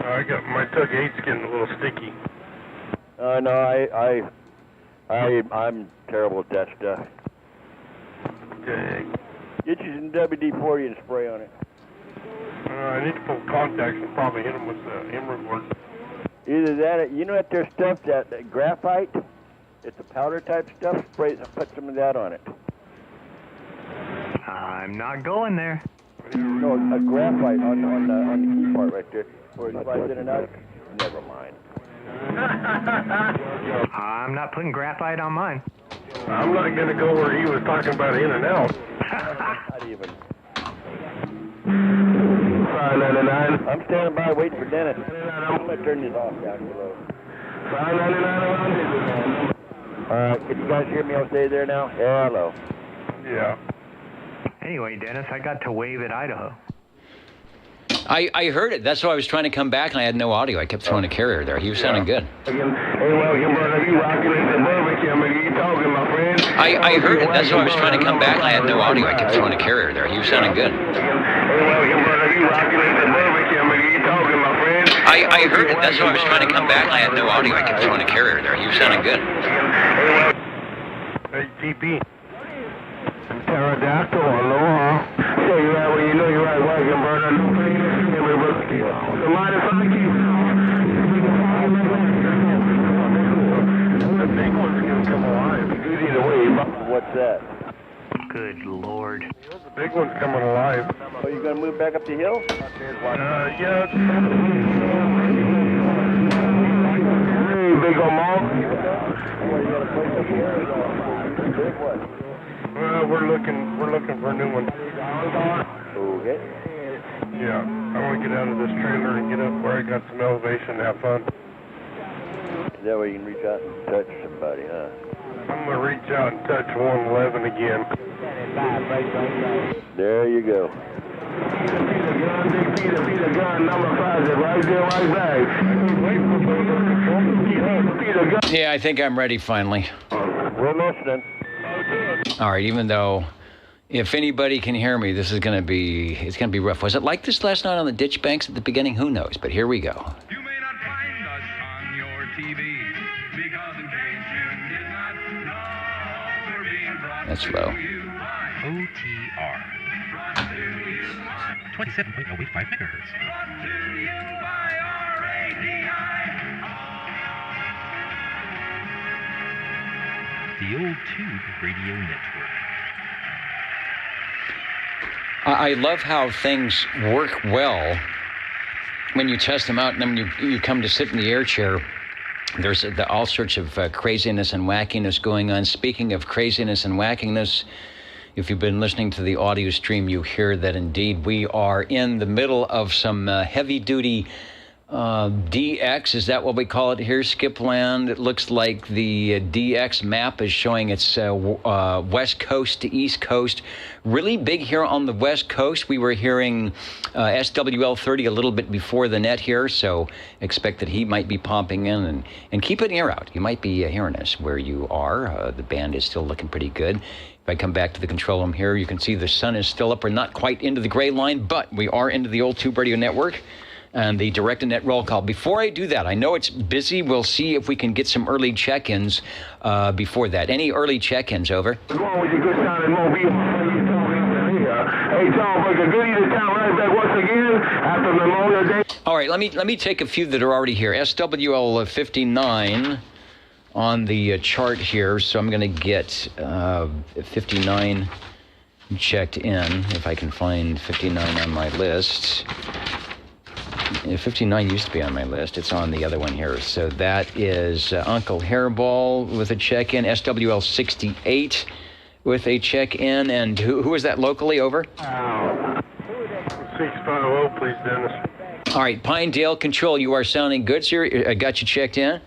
I got my Tug 8's getting a little sticky. No, I'm terrible at that stuff. Dang. Get you some WD-40 and spray on it. I need to pull contacts and probably hit them with the emerald board. Either that, or, you know that there's stuff that graphite. It's a powder type stuff. Spray, put some of that on it. I'm not going there. No, a graphite on the key part right there, where it slides in and out. Never mind. I'm not putting graphite on mine. I'm not going to go where he was talking about in and out. Not even. 599. I'm standing by waiting for Dennis. I'm going to turn this off down below. 599. All right, can you guys hear me okay there now? Yeah, hello. Yeah. Anyway, Dennis, I got to wave at Idaho. I heard it. That's why I was trying to come back, and I had no audio. I kept throwing a carrier there. He was sounding good. Hey, welcome, brother. You rocking in the barbecue. You talking, my friend? I heard it. That's why I was trying to come back, and I had no audio. I kept throwing a carrier there. He was sounding good. Hey, welcome, brother. You rocking in the barbecue. You talking, my friend? I heard it. That's why I was trying to come back, and I had no audio. I kept throwing a carrier there. He was sounding good. Hey, TP. Pterodactyl, aloha. Say you right when you know you're right. Welcome, brother. Somebody fuck you. The big one's gonna come alive. Good either way. What's that? Good Lord. The big one's coming alive. Oh, you going to move back up the hill? Yeah. Hey, big old mom. Well, we're looking for a new one. Okay. Yeah, I want to get out of this trailer and get up where I got some elevation and have fun. That way you can reach out and touch somebody, huh? I'm going to reach out and touch 111 again. There you go. Peter gun, number 5, right there, right back. Yeah, I think I'm ready finally. We're listening. All right, even though if anybody can hear me, it's going to be rough. Was it like this last night on the ditch banks at the beginning? Who knows? But here we go. You may not find us on your TV because in case you did not know, we're being brought That's to low. you by OTR. 27.085 megahertz. brought to you by RADI. The Old Tube Radio Network. I love how things work well when you test them out, and then when you come to sit in the air chair, there's all sorts of craziness and wackiness going on. Speaking of craziness and wackiness, if you've been listening to the audio stream, you hear that indeed we are in the middle of some heavy-duty DX, is that what we call it here, Skipland? It looks like the DX map is showing its west coast to east coast. Really big here on the west coast. We were hearing SWL 30 a little bit before the net here, so expect that he might be popping in. And keep an ear out. You might be hearing us where you are. The band is still looking pretty good. If I come back to the control room here, you can see the sun is still up. We're not quite into the gray line, but we are into the Old Tube Radio Network and the direct-to-net roll call. Before I do that, I know it's busy. We'll see if we can get some early check-ins before that. Any early check-ins, over? Going with your good sounding mobile. Hey, Tom, we're good to town right back once again after Memorial Day. All right, let me take a few that are already here. SWL 59 on the chart here, so I'm going to get 59 checked in, if I can find 59 on my list. 59 used to be on my list. It's on the other one here. So that is Uncle Hairball with a check-in, SWL 68 with a check-in, and who was that locally, over? 650, please, Dennis. All right, Pinedale Control, you are sounding good, sir. I got you checked in.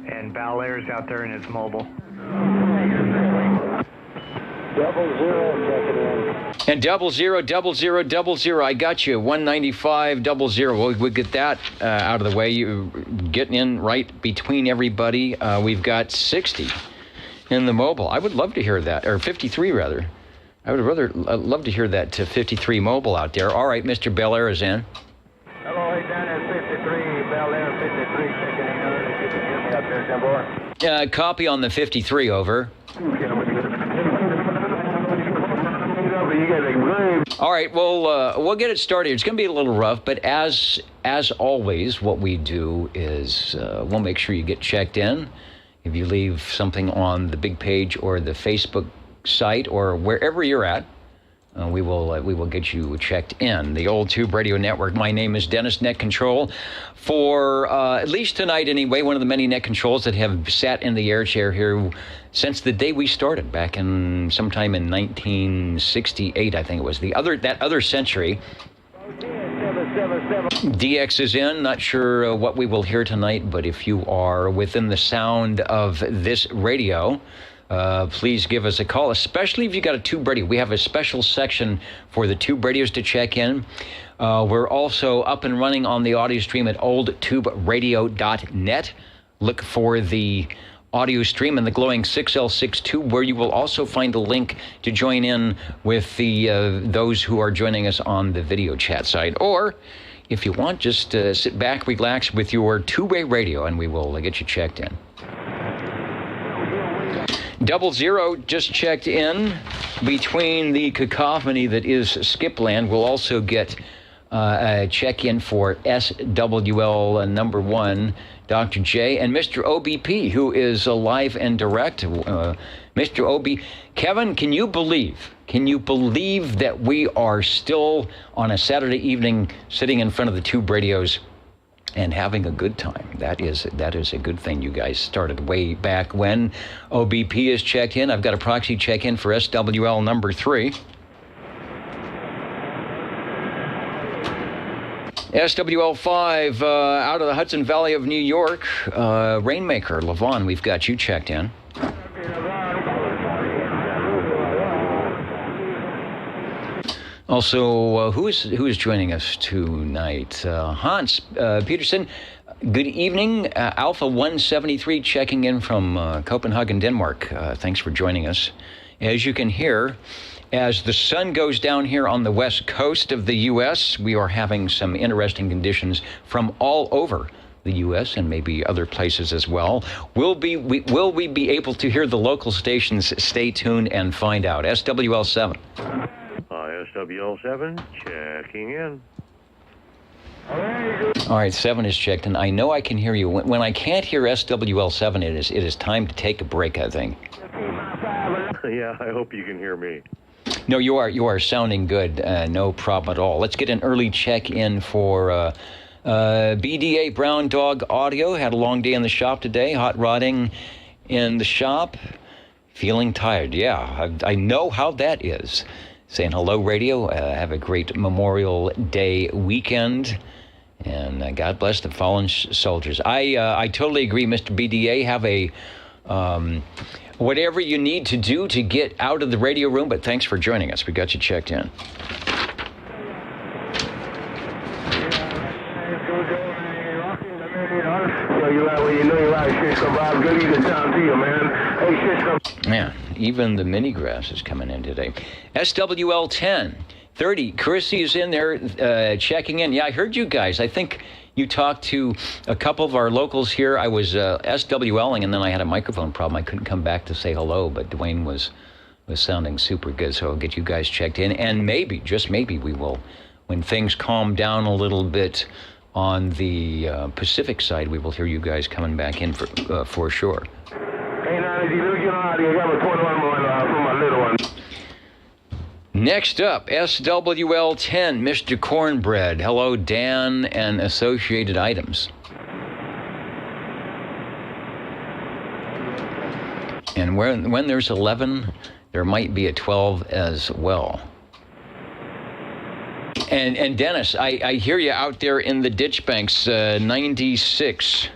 And Bel Air's out there in his mobile. 00 checking in. And 000000, I got you. 19500. We'll get that out of the way. You getting in right between everybody. We've got 60 in the mobile. I would love to hear that, or 53 rather. I would rather love to hear that 53 mobile out there. All right, Mr. Bel Air is in. Hello, hey, Dan, 53, Bel Air 53, checking in. If you can hear me up there, Jimbo. Copy on the 53, over. All right, well, we'll get it started. It's going to be a little rough, but as always, what we do is we'll make sure you get checked in. If you leave something on the big page or the Facebook site or wherever you're at, we will get you checked in. The Old Tube Radio Network. My name is Dennis, Net Control. For at least tonight anyway, one of the many net controls that have sat in the air chair here since the day we started, back in sometime in 1968, I think it was. That other century. DX is in. Not sure what we will hear tonight, but if you are within the sound of this radio, please give us a call, especially if you got a tube radio. We have a special section for the tube radios to check in. We're also up and running on the audio stream at oldtuberadio.net. Look for the audio stream in the glowing 6L62, where you will also find a link to join in with the those who are joining us on the video chat site. Or if you want, just sit back, relax with your two-way radio, and we will get you checked in. 00 just checked in. Between the cacophony that is Skipland, we'll also get a check-in for SWL number 1, Dr. J, and Mr. OBP, who is live and direct. Mr. OB, Kevin, can you believe that we are still on a Saturday evening sitting in front of the tube radios and having a good time? That is a good thing. You guys started way back when. OBP is checked in. I've got a proxy check-in for SWL number 3. SWL 5 out of the Hudson Valley of New York. Rainmaker, Levon, we've got you checked in. Also, who is joining us tonight? Hans Peterson, good evening. Alpha 173 checking in from Copenhagen, Denmark. Thanks for joining us. As you can hear, as the sun goes down here on the west coast of the U.S., we are having some interesting conditions from all over the U.S. and maybe other places as well. Will we be able to hear the local stations? Stay tuned and find out. SWL 7. SWL7, checking in. All right, 7 is checked, and I know I can hear you. When I can't hear SWL7, it is time to take a break, I think. Yeah, I hope you can hear me. No, you are sounding good. No problem at all. Let's get an early check-in for BDA Brown Dog Audio. Had a long day in the shop today, hot rodding in the shop. Feeling tired, yeah. I know how that is. Saying hello, radio. Have a great Memorial Day weekend. And God bless the fallen soldiers. I totally agree, Mr. BDA. Have a whatever you need to do to get out of the radio room, but thanks for joining us. We got you checked in. Yeah, even the mini grass is coming in today. SWL 10, 30. Chrissy is in there checking in. Yeah, I heard you guys. I think you talked to a couple of our locals here. I was SWLing, and then I had a microphone problem. I couldn't come back to say hello, but Dwayne was sounding super good, so I'll get you guys checked in. And maybe, just maybe, we will, when things calm down a little bit on the Pacific side, we will hear you guys coming back in for sure. Next up, SWL 10, Mr. Cornbread. Hello, Dan and Associated Items. And when there's 11, there might be a 12 as well. And Dennis, I hear you out there in the ditch banks, 96.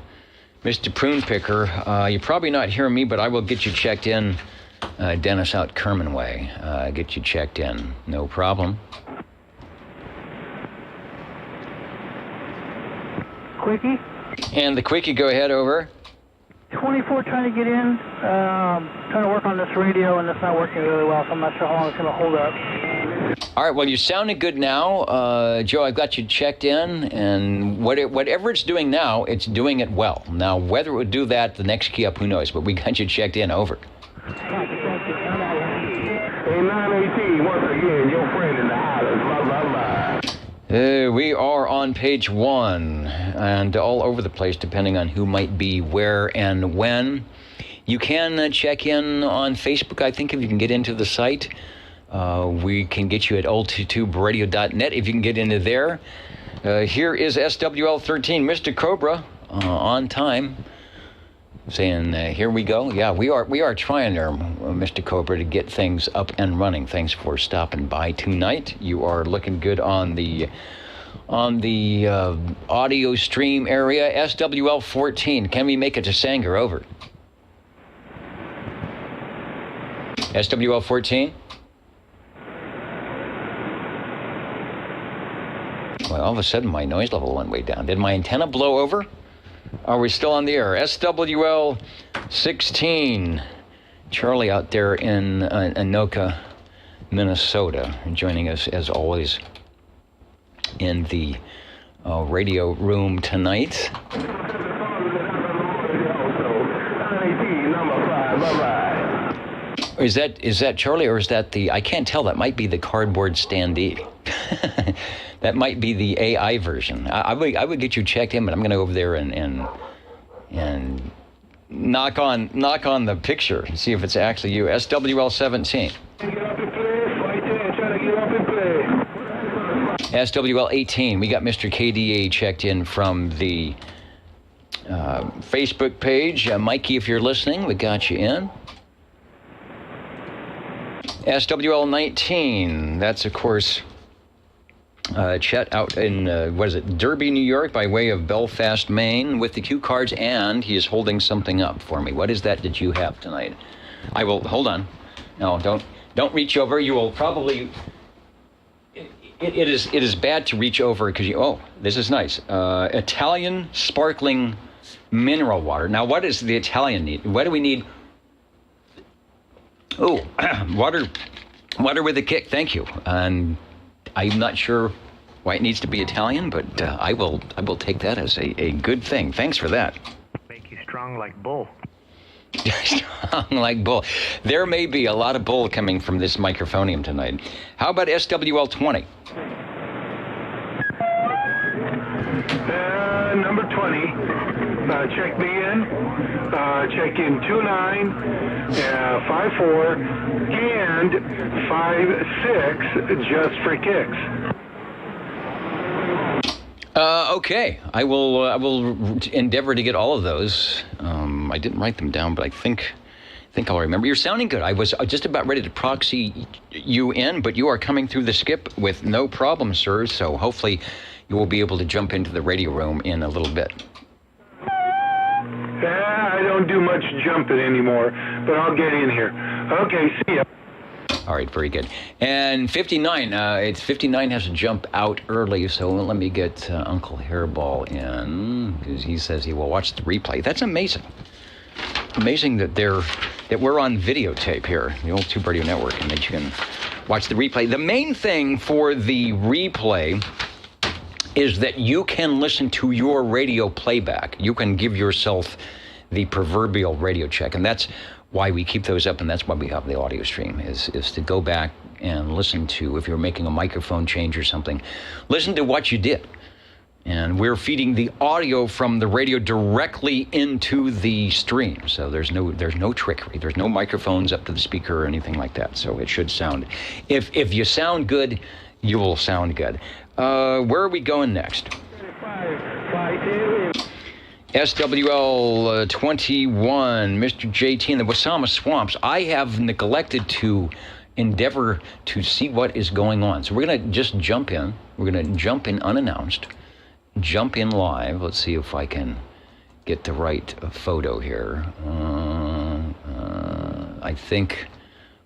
Mr. Prune Picker, you're probably not hearing me, but I will get you checked in. Dennis out Kerman Way. Get you checked in. No problem. Quickie? And the Quickie, go ahead, over. 24 trying to get in. Trying to work on this radio, and it's not working really well, so I'm not sure how long it's going to hold up. All right, well, you're sounding good now. Joe, I've got you checked in, and whatever it's doing now, it's doing it well. Now, whether it would do that the next key up, who knows, but we got you checked in. Over. Hey, 918, once again, your friend in the islands. Blah, blah, blah. We are on page 1 and all over the place, depending on who might be where and when. You can check in on Facebook, I think, if you can get into the site. We can get you at oldtubeраdio.net if you can get into there. Here is SWL13, Mr. Cobra, on time, saying, here we go. Yeah, we are trying there, Mr. Cobra, to get things up and running. Thanks for stopping by tonight. You are looking good on the audio stream area. SWL14, can we make it to Sanger? Over. SWL14? Well, all of a sudden, my noise level went way down. Did my antenna blow over? Are we still on the air? SWL 16. Charlie out there in Anoka, Minnesota, joining us as always in the radio room tonight. Is that Charlie, or is that the? I can't tell. That might be the cardboard standee. That might be the AI version. I would get you checked in, but I'm going to go over there and knock on the picture and see if it's actually you. SWL 17. SWL 18. We got Mr. KDA checked in from the Facebook page. Mikey, if you're listening, we got you in. SWL 19. That's, of course, Chet out in, Derby, New York, by way of Belfast, Maine, with the cue cards, and he is holding something up for me. What is that you have tonight? I will, hold on. No, don't reach over. You will probably, it is bad to reach over because this is nice. Italian sparkling mineral water. Now, what does the Italian need? What do we need? Oh, water with a kick. Thank you. And I'm not sure why it needs to be Italian, but I will take that as a good thing. Thanks for that. Make you strong like bull. Strong like bull. There may be a lot of bull coming from this microphonium tonight. How about SWL 20? Number 20. Check me in. Check in 29, 54, and 56, just for kicks. Okay. I will endeavor to get all of those. I didn't write them down, but I think I'll remember. You're sounding good. I was just about ready to proxy you in, but you are coming through the skip with no problem, sir. So hopefully you will be able to jump into the radio room in a little bit. I don't do much jumping anymore, but I'll get in here. Okay, see ya. All right, very good. And 59, 59 has to jump out early, so let me get Uncle Hairball in, because he says he will watch the replay. That's amazing. Amazing that we're on videotape here, the Old Tube Radio Network, and that you can watch the replay. The main thing for the replay is that you can listen to your radio playback. You can give yourself the proverbial radio check, and that's why we keep those up, and that's why we have the audio stream, is to go back and listen to, if you're making a microphone change or something, listen to what you did. And we're feeding the audio from the radio directly into the stream, so there's no trickery. There's no microphones up to the speaker or anything like that, so it should sound. If you sound good, you will sound good. Where are we going next? SWL 21, Mr. JT in the Wasama Swamps. I have neglected to endeavor to see what is going on. So we're going to just jump in. We're going to jump in unannounced, jump in live. Let's see if I can get the right photo here. I think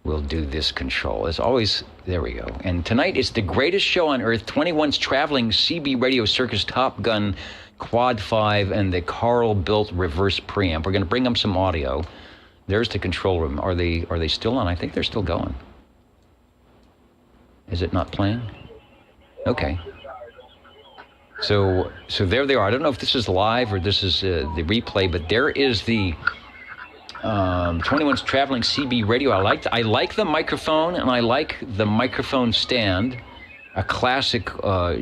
we'll do this control. As always, there we go. And tonight is the greatest show on earth, 21's traveling CB Radio Circus Top Gun Quad 5, and the Carl-built reverse preamp. We're going to bring them some audio. There's the control room. Are they still on? I think they're still going. Is it not playing? Okay. So there they are. I don't know if this is live or this is the replay, but there is the 21's traveling CB radio. I like the microphone, and I like the microphone stand. A classic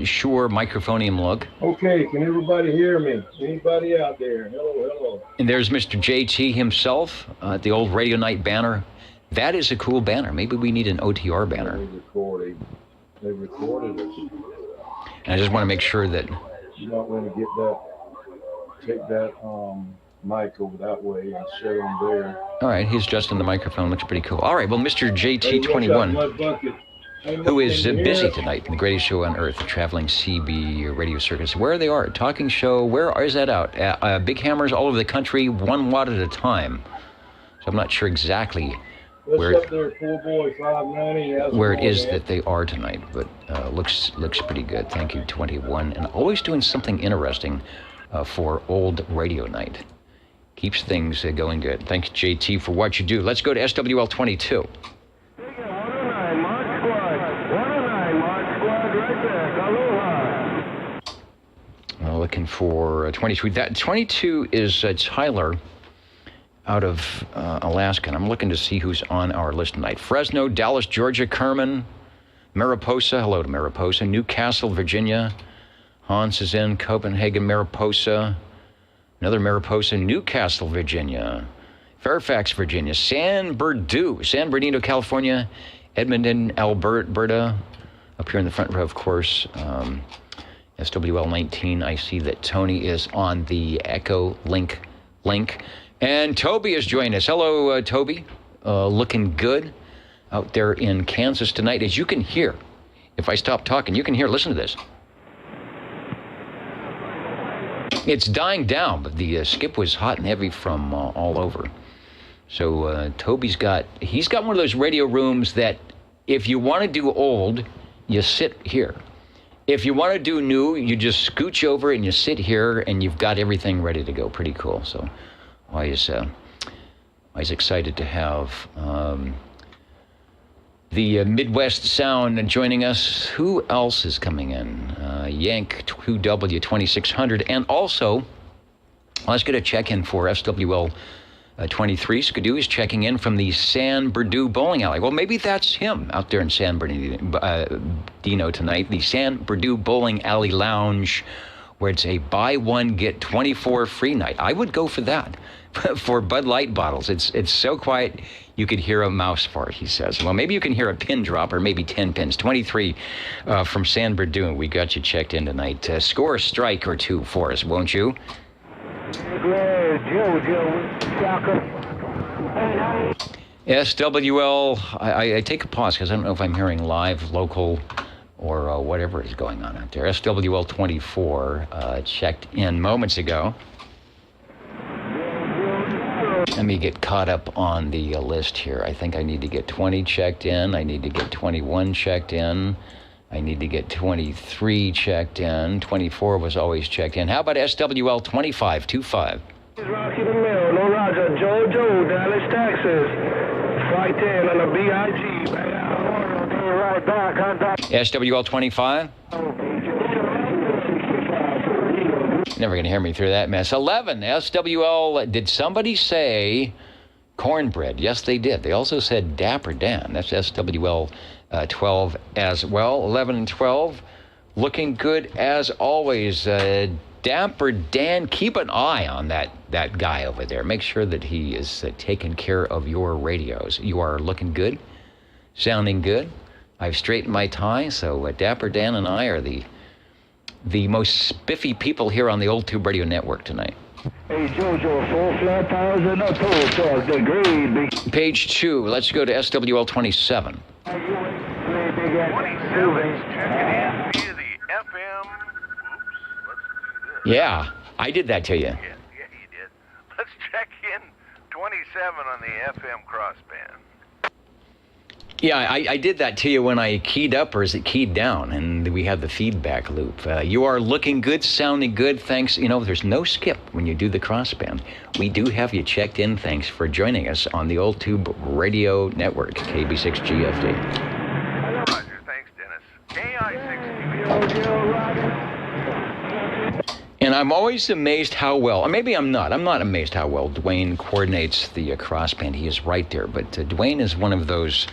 Shure microphonium look. Okay, can everybody hear me? Anybody out there? Hello. And there's Mr. JT himself, the old Radio Night banner. That is a cool banner. Maybe we need an OTR banner. They recorded us. And I just want to make sure that... You might want to take that mic over that way and set them there. All right, he's adjusting the microphone. Looks pretty cool. All right, well, Mr. JT21, who is busy tonight in the greatest show on earth, the traveling CB radio circus. Where they are, talking show, where is that out? Big hammers all over the country, 1 watt at a time. So I'm not sure exactly where it is that they are tonight, but looks pretty good. Thank you, 21, and always doing something interesting for old radio night. Keeps things going good. Thanks, JT, for what you do. Let's go to SWL 22. Looking for 22. That 22 is Tyler out of Alaska, and I'm looking to see who's on our list tonight. Fresno, Dallas, Georgia, Kerman, Mariposa. Hello to Mariposa. Newcastle, Virginia. Hans is in. Copenhagen, Mariposa. Another Mariposa. Newcastle, Virginia. Fairfax, Virginia. San Bernardino, California. Edmonton, Alberta. Up here in the front row, of course. SWL 19. I see that Tony is on the Echo link. And Toby is joining us. Hello, Toby. Looking good out there in Kansas tonight. As you can hear, if I stop talking, you can hear. Listen to this. It's dying down, but the skip was hot and heavy from all over. So Toby's got one of those radio rooms that if you want to do old, you sit here. If you want to do new, you just scooch over and you sit here, and you've got everything ready to go. Pretty cool. So I was excited to have the Midwest Sound joining us. Who else is coming in? Yank 2W 2600. And also, let's get a check-in for SWL 23. Skidoo is checking in from the San Bernardino Bowling Alley. Well, maybe that's him out there in San Bernardino tonight. The San Bernardino Bowling Alley Lounge, where it's a buy one, get 24 free night. I would go for that. For Bud Light bottles. It's so quiet you could hear a mouse fart, he says. Well, maybe you can hear a pin drop, or maybe 10 pins. 23 from San Bernardino. We got you checked in tonight. Score a strike or two for us, won't you? SWL, I take a pause because I don't know if I'm hearing live, local, or whatever is going on out there. SWL 24 checked in moments ago. Let me get caught up on the list here. I think I need to get 20 checked in. I need to get 21 checked in. I need to get 23 checked in. 24 was always checked in. How about SWL 2525? Rocky the Mill, no Roger, Joe, Dallas, Texas. Flight 10 on the BIG. Right back, contact. SWL 25? Never going to hear me through that mess. 11, SWL, did somebody say cornbread? Yes, they did. They also said Dapper Dan. That's SWL 12 as well. 11 and 12, looking good as always. Dapper Dan, keep an eye on that guy over there. Make sure that he is taking care of your radios. You are looking good, sounding good. I've straightened my tie, so Dapper Dan and I are the most spiffy people here on the Old Tube Radio Network tonight. Hey, Jojo, 4 flat tires and a tow truck, the grade. Page 2, let's go to SWL 27. 27's checking in via the FM. Yeah, I did that to you. Yeah, you did. Let's check in 27 on the FM crossband. Yeah, I did that to you when I keyed up, or is it keyed down? And we had the feedback loop. You are looking good, sounding good. Thanks. You know, there's no skip when you do the crossband. We do have you checked in. Thanks for joining us on the Old Tube Radio Network, KB6GFD. Roger. Thanks, Dennis. KI6. And I'm always amazed how well, or maybe I'm not amazed how well Dwayne coordinates the crossband. He is right there. But Dwayne is one of those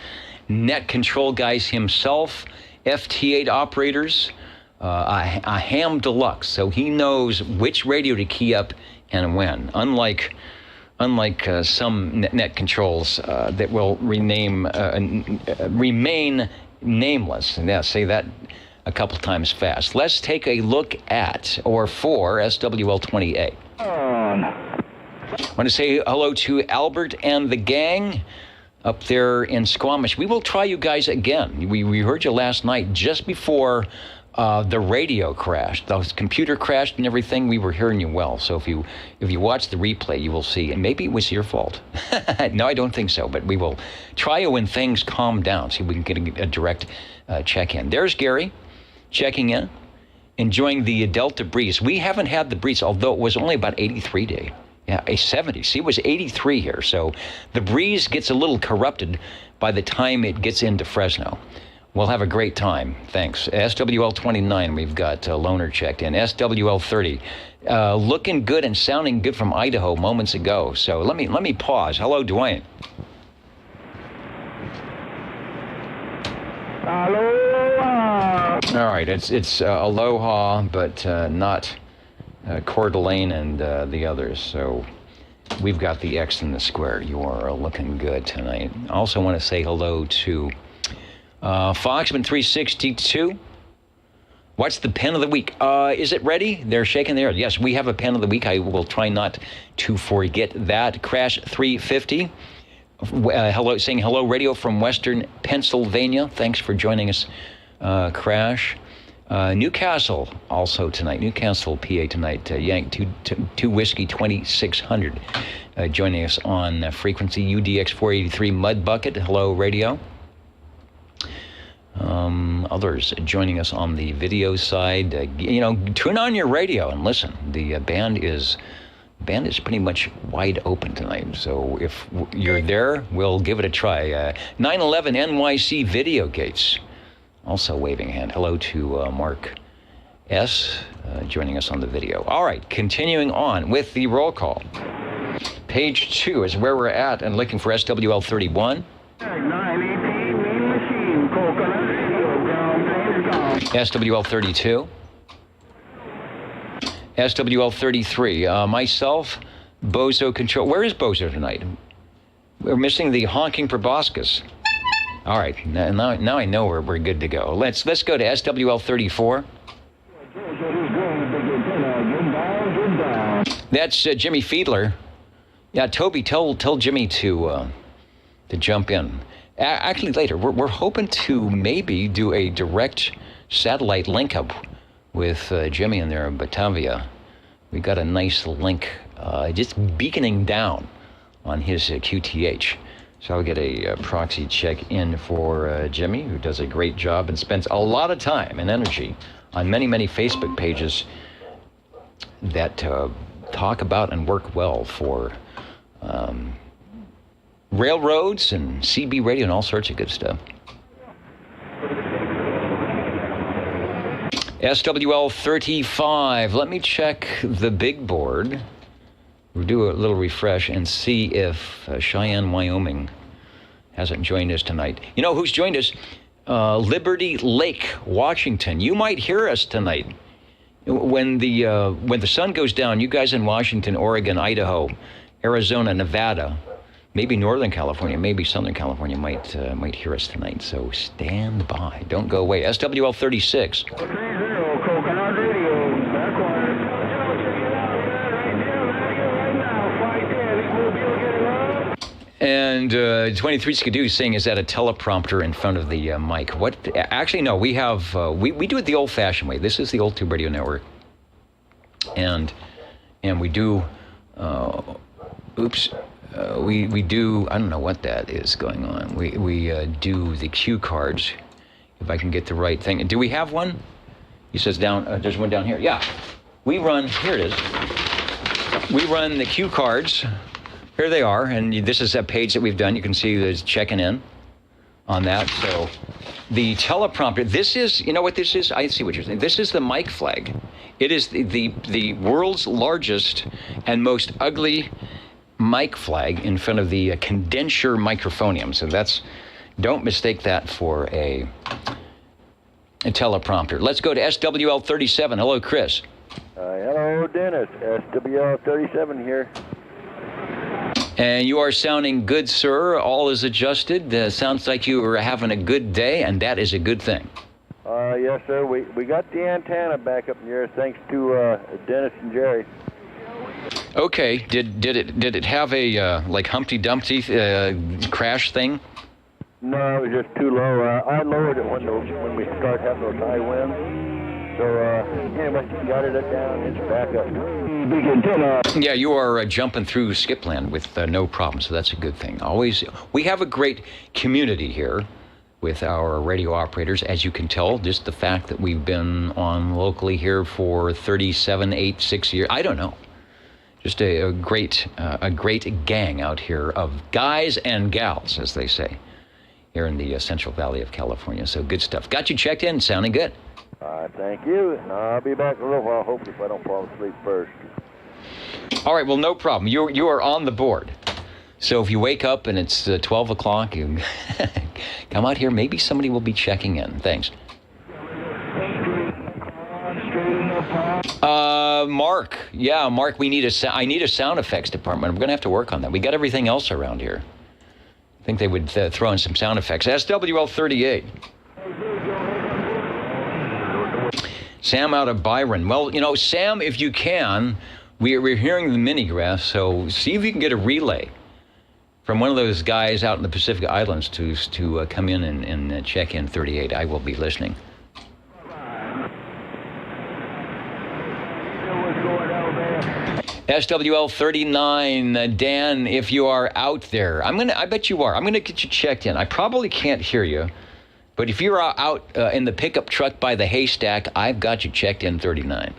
net control guys himself, FT8 operators, a ham deluxe. So he knows which radio to key up and when. Unlike some net controls that will remain nameless. And yeah, say that a couple times fast. Let's take a look at, or for, SWL-20A. I want to say hello to Albert and the gang up there in Squamish. We will try you guys again. We heard you last night just before the radio crashed. The computer crashed and everything. We were hearing you well. So if you watch the replay, you will see. And maybe it was your fault. No, I don't think so. But we will try you when things calm down. See if we can get a direct check-in. There's Gary checking in, enjoying the Delta breeze. We haven't had the breeze, although it was only about 83 day. Yeah, a 70. See, it was 83 here. So the breeze gets a little corrupted by the time it gets into Fresno. We'll have a great time. Thanks. SWL-29, we've got Loner checked in. SWL-30, looking good and sounding good from Idaho moments ago. So let me pause. Hello, Dwayne. Aloha. All right, it's Aloha, but not Coeur d'Alene and the others. So we've got the X in the square. You are looking good tonight. I also want to say hello to Foxman 362. What's the pen of the week? Is it ready? They're shaking their head. Yes, we have a pen of the week. I will try not to forget that. Crash 350. Hello, saying hello, radio from Western Pennsylvania. Thanks for joining us, Crash. Newcastle also tonight. Newcastle, PA tonight. Yank 2 Whiskey 2600 joining us on frequency UDX 483 Mud Bucket. Hello, radio. Others joining us on the video side. Turn on your radio and listen. The band is pretty much wide open tonight. So if you're there, we'll give it a try. 911 NYC Video Gates also waving a hand. Hello to Mark S. Joining us on the video. All right, continuing on with the roll call. Page 2 is where we're at and looking for SWL 31. 918 Mean Machine, Coconut Radio, ground plane is gone. SWL 32. SWL 33. Myself, Bozo Control. Where is Bozo tonight? We're missing the honking proboscis. All right, now I know we're good to go. Let's go to SWL 34. That's Jimmy Fiedler. Yeah, Toby, tell Jimmy to jump in. Actually, later we're hoping to maybe do a direct satellite link up with Jimmy in there in Batavia. We got a nice link just beaconing down on his QTH. So I'll get a proxy check in for Jimmy, who does a great job and spends a lot of time and energy on many, many Facebook pages that talk about and work well for railroads and CB radio and all sorts of good stuff. SWL 35. Let me check the big board. We'll do a little refresh and see if Cheyenne, Wyoming hasn't joined us tonight. You know who's joined us? Liberty Lake, Washington. You might hear us tonight. When the sun goes down, you guys in Washington, Oregon, Idaho, Arizona, Nevada, maybe Northern California, maybe Southern California might hear us tonight. So stand by. Don't go away. SWL 36. 30, Coconut Radio, backward. And 23 Skidoo saying, is that a teleprompter in front of the mic? What? Actually, no. We have we do it the old-fashioned way. This is the Old Tube Radio Network, and we do. Oops. we do, I don't know what that is going on. We do the cue cards, if I can get the right thing. Do we have one? He says down, there's one down here. Yeah, we run, here it is. We run the cue cards. Here they are, and this is a page that we've done. You can see there's checking in on that. So the teleprompter, this is, you know what this is? I see what you're saying. This is the mic flag. It is the world's largest and most ugly mic flag in front of the condenser microphonium. So that's, don't mistake that for a teleprompter. Let's go to SWL 37. Hello, Chris. Hello, Dennis. SWL 37 here. And you are sounding good, sir. All is adjusted. Sounds like you are having a good day, and that is a good thing. Yes, sir. We got the antenna back up in the air thanks to Dennis and Jerry. Okay. Did it have a like Humpty Dumpty crash thing? No, it was just too low. I lowered it when we start having those high winds. So anyway, got it down. It's back up. Big antenna. Yeah, you are jumping through skipland with no problem, so that's a good thing. Always, we have a great community here with our radio operators, as you can tell. Just the fact that we've been on locally here for 37, 8, 6 years. I don't know. Just a great gang out here of guys and gals, as they say, here in the Central Valley of California. So good stuff. Got you checked in, sounding good. Thank you. And I'll be back in a little while, hopefully, if I don't fall asleep first. All right, well, no problem. You are on the board. So if you wake up and it's 12 o'clock, you come out here. Maybe somebody will be checking in. Thanks. Mark. Yeah, Mark, I need a sound effects department. I'm going to have to work on that. We got everything else around here. I think they would throw in some sound effects. SWL 38. Sam out of Byron. Well, you know, Sam, if you can, we're hearing the mini-grass, so see if you can get a relay from one of those guys out in the Pacific Islands to come in and check in 38. I will be listening. SWL 39, Dan, if you are out there, I bet you are. I'm gonna get you checked in. I probably can't hear you, but if you're out in the pickup truck by the haystack, I've got you checked in 39.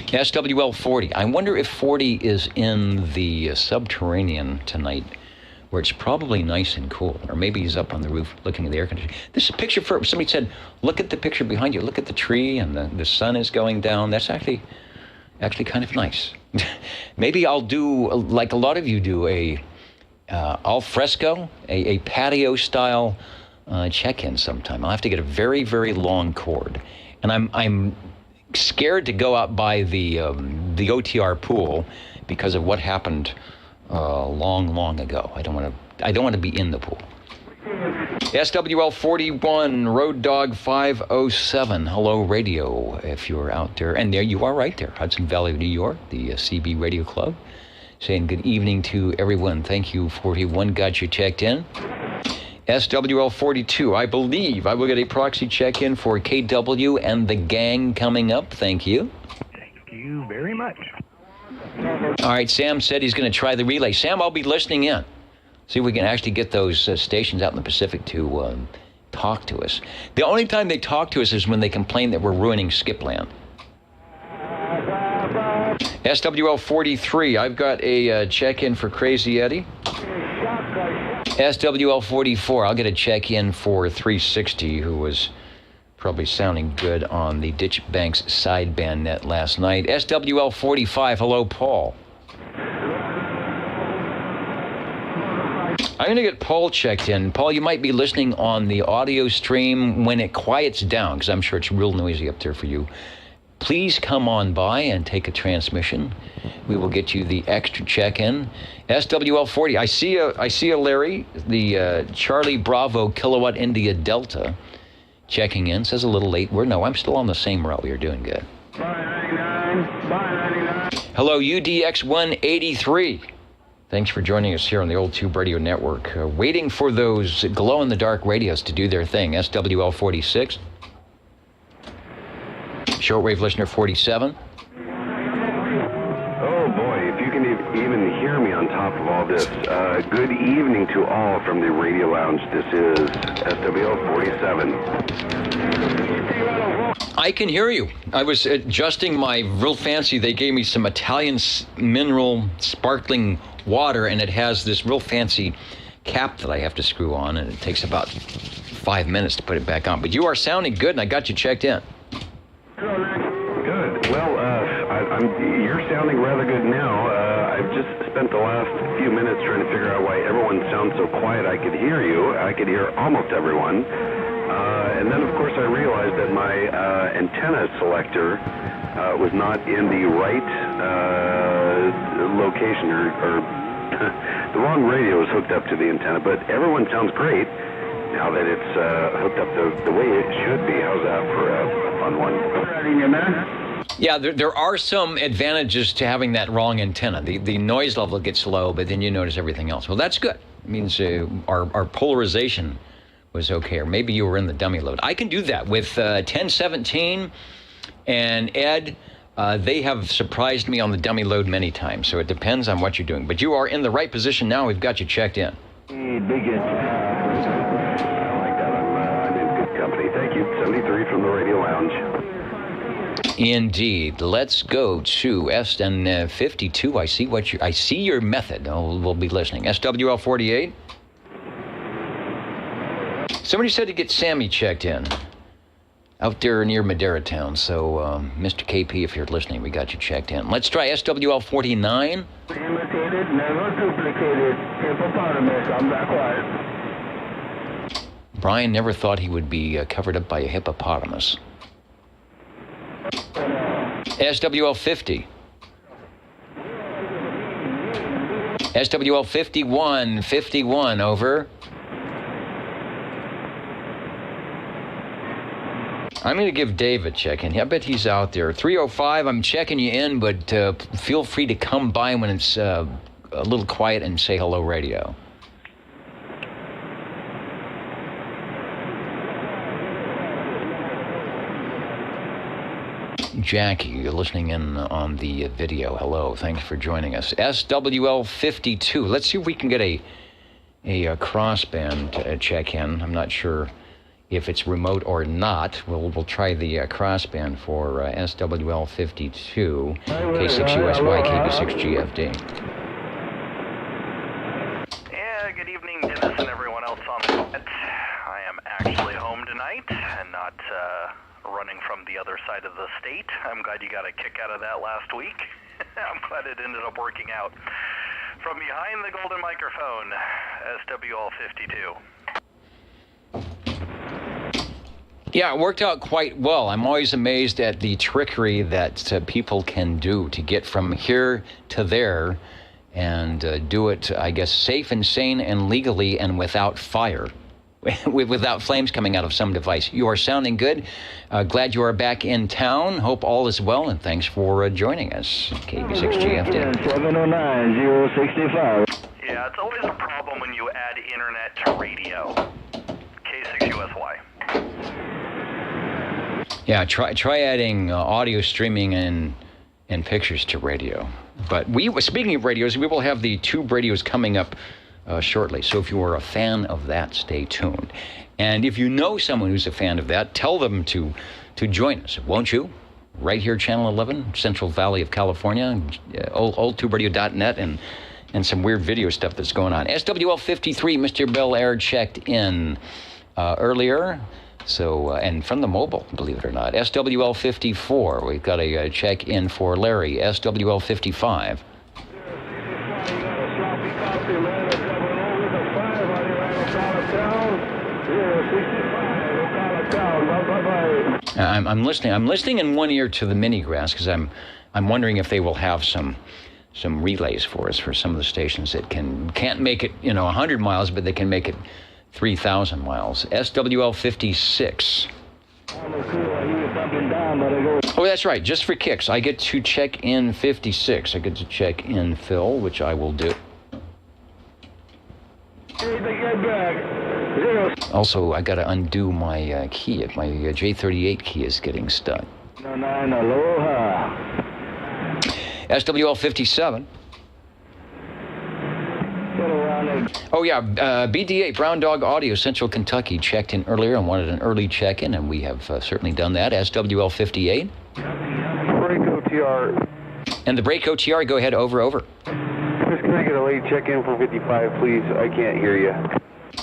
SWL 40. I wonder if 40 is in the subterranean tonight, where it's probably nice and cool. Or maybe he's up on the roof looking at the air conditioning. This is a picture for, somebody said, look at the picture behind you. Look at the tree and the sun is going down. That's actually kind of nice. Maybe I'll do, like a lot of you do, a al fresco, a patio style check-in sometime. I'll have to get a very, very long cord. And I'm scared to go out by the OTR pool because of what happened long ago. I don't want to be in the pool. SWL 41, Road Dog 507. Hello, radio, if you're out there. And there you are right there, Hudson Valley, New York, the CB Radio Club. Saying good evening to everyone. Thank you, 41. Got you checked in. SWL 42, I believe I will get a proxy check-in for KW and the gang coming up. Thank you. Thank you very much. All right, Sam said he's going to try the relay. Sam, I'll be listening in. See if we can actually get those stations out in the Pacific to talk to us. The only time they talk to us is when they complain that we're ruining Skipland. SWL 43, I've got a check-in for Crazy Eddie. SWL 44, I'll get a check-in for 360, who was probably sounding good on the Ditch Banks sideband net last night. SWL 45, hello, Paul. I'm going to get Paul checked in. Paul, you might be listening on the audio stream when it quiets down, because I'm sure it's real noisy up there for you. Please come on by and take a transmission. We will get you the extra check-in. SWL 40, I see a Larry, the Charlie Bravo Kilowatt India Delta, checking in. Says a little late. I'm still on the same route. We are doing good. 599. Hello, UDX183. Thanks for joining us here on the Old Tube Radio Network. Waiting for those glow-in-the-dark radios to do their thing. SWL 46. Shortwave listener 47. even hear me on top of all this. Good evening to all from the Radio Lounge. This is SWL 47. I can hear you. I was adjusting my real fancy. They gave me some Italian mineral sparkling water, and it has this real fancy cap that I have to screw on, and it takes about 5 minutes to put it back on. But you are sounding good, and I got you checked in. Good. Well, you're sounding rather good now. I've just spent the last few minutes trying to figure out why everyone sounds so quiet. I could hear you. I could hear almost everyone. And then, of course, I realized that my antenna selector was not in the right location, or the wrong radio is hooked up to the antenna. But everyone sounds great now that it's hooked up the way it should be. How's that for a fun one? Yeah, there are some advantages to having that wrong antenna. The noise level gets low, but then you notice everything else. Well, that's good. It means our polarization was okay, or maybe you were in the dummy load. I can do that with 1017 and Ed. They have surprised me on the dummy load many times, so it depends on what you're doing. But you are in the right position now. We've got you checked in. I like that. I'm in good company. Thank you. 73 from the Radio Lounge. Indeed. Let's go to SN52. I see your method. We'll be listening. SWL 48. Somebody said to get Sammy checked in out there near Madera Town. So, Mr. KP, if you're listening, we got you checked in. Let's try SWL 49. Imitated, never duplicated. Hippopotamus. I'm that quiet. Brian never thought he would be covered up by a hippopotamus. SWL 50. SWL 51. 51, over. I'm going to give Dave a check-in. I bet he's out there. 305, I'm checking you in, but feel free to come by when it's a little quiet and say hello, radio. Jackie, you're listening in on the video. Hello, thanks for joining us. SWL 52. Let's see if we can get a crossband check-in. I'm not sure if it's remote or not. We'll try the crossband for SWL 52, K6USY, KB6GFD. Yeah, good evening, Dennis and everyone else on the net. I am actually home tonight and not running from the other side of the state. I'm glad you got a kick out of that last week. I'm glad it ended up working out. From behind the golden microphone, SWL 52. Yeah, it worked out quite well. I'm always amazed at the trickery that people can do to get from here to there and do it, I guess, safe and sane and legally and without fire, without flames coming out of some device. You are sounding good. Glad you are back in town. Hope all is well, and thanks for joining us. KB6GFD. 709-065. Yeah, it's always a problem when you add internet to radio. K6USY. Yeah, try adding audio streaming and pictures to radio. But speaking of radios, we will have the tube radios coming up shortly. So if you are a fan of that, stay tuned. And if you know someone who's a fan of that, tell them to join us, won't you? Right here, Channel 11, Central Valley of California, oldtuberadio.net, and some weird video stuff that's going on. SWL 53, Mr. Bel Air checked in earlier. So, and from the mobile, believe it or not. SWL 54, we've got a check-in for Larry. SWL 55. I'm listening. I'm listening in one ear to the mini grass because I'm wondering if they will have some relays for us for some of the stations that can't make it 100 miles, but they can make it 3,000 miles. SWL 56. Oh, that's right. Just for kicks, I get to check in 56. I get to check in Phil, which I will do. Also, I got to undo my key. My J38 key is getting stuck. Aloha. SWL 57. Oh, yeah, BD8, Brown Dog Audio, Central Kentucky, checked in earlier and wanted an early check-in, and we have certainly done that. SWL 58. Break OTR. And the break OTR, go ahead, over. Chris, can I get a late check-in for 55, please? I can't hear you.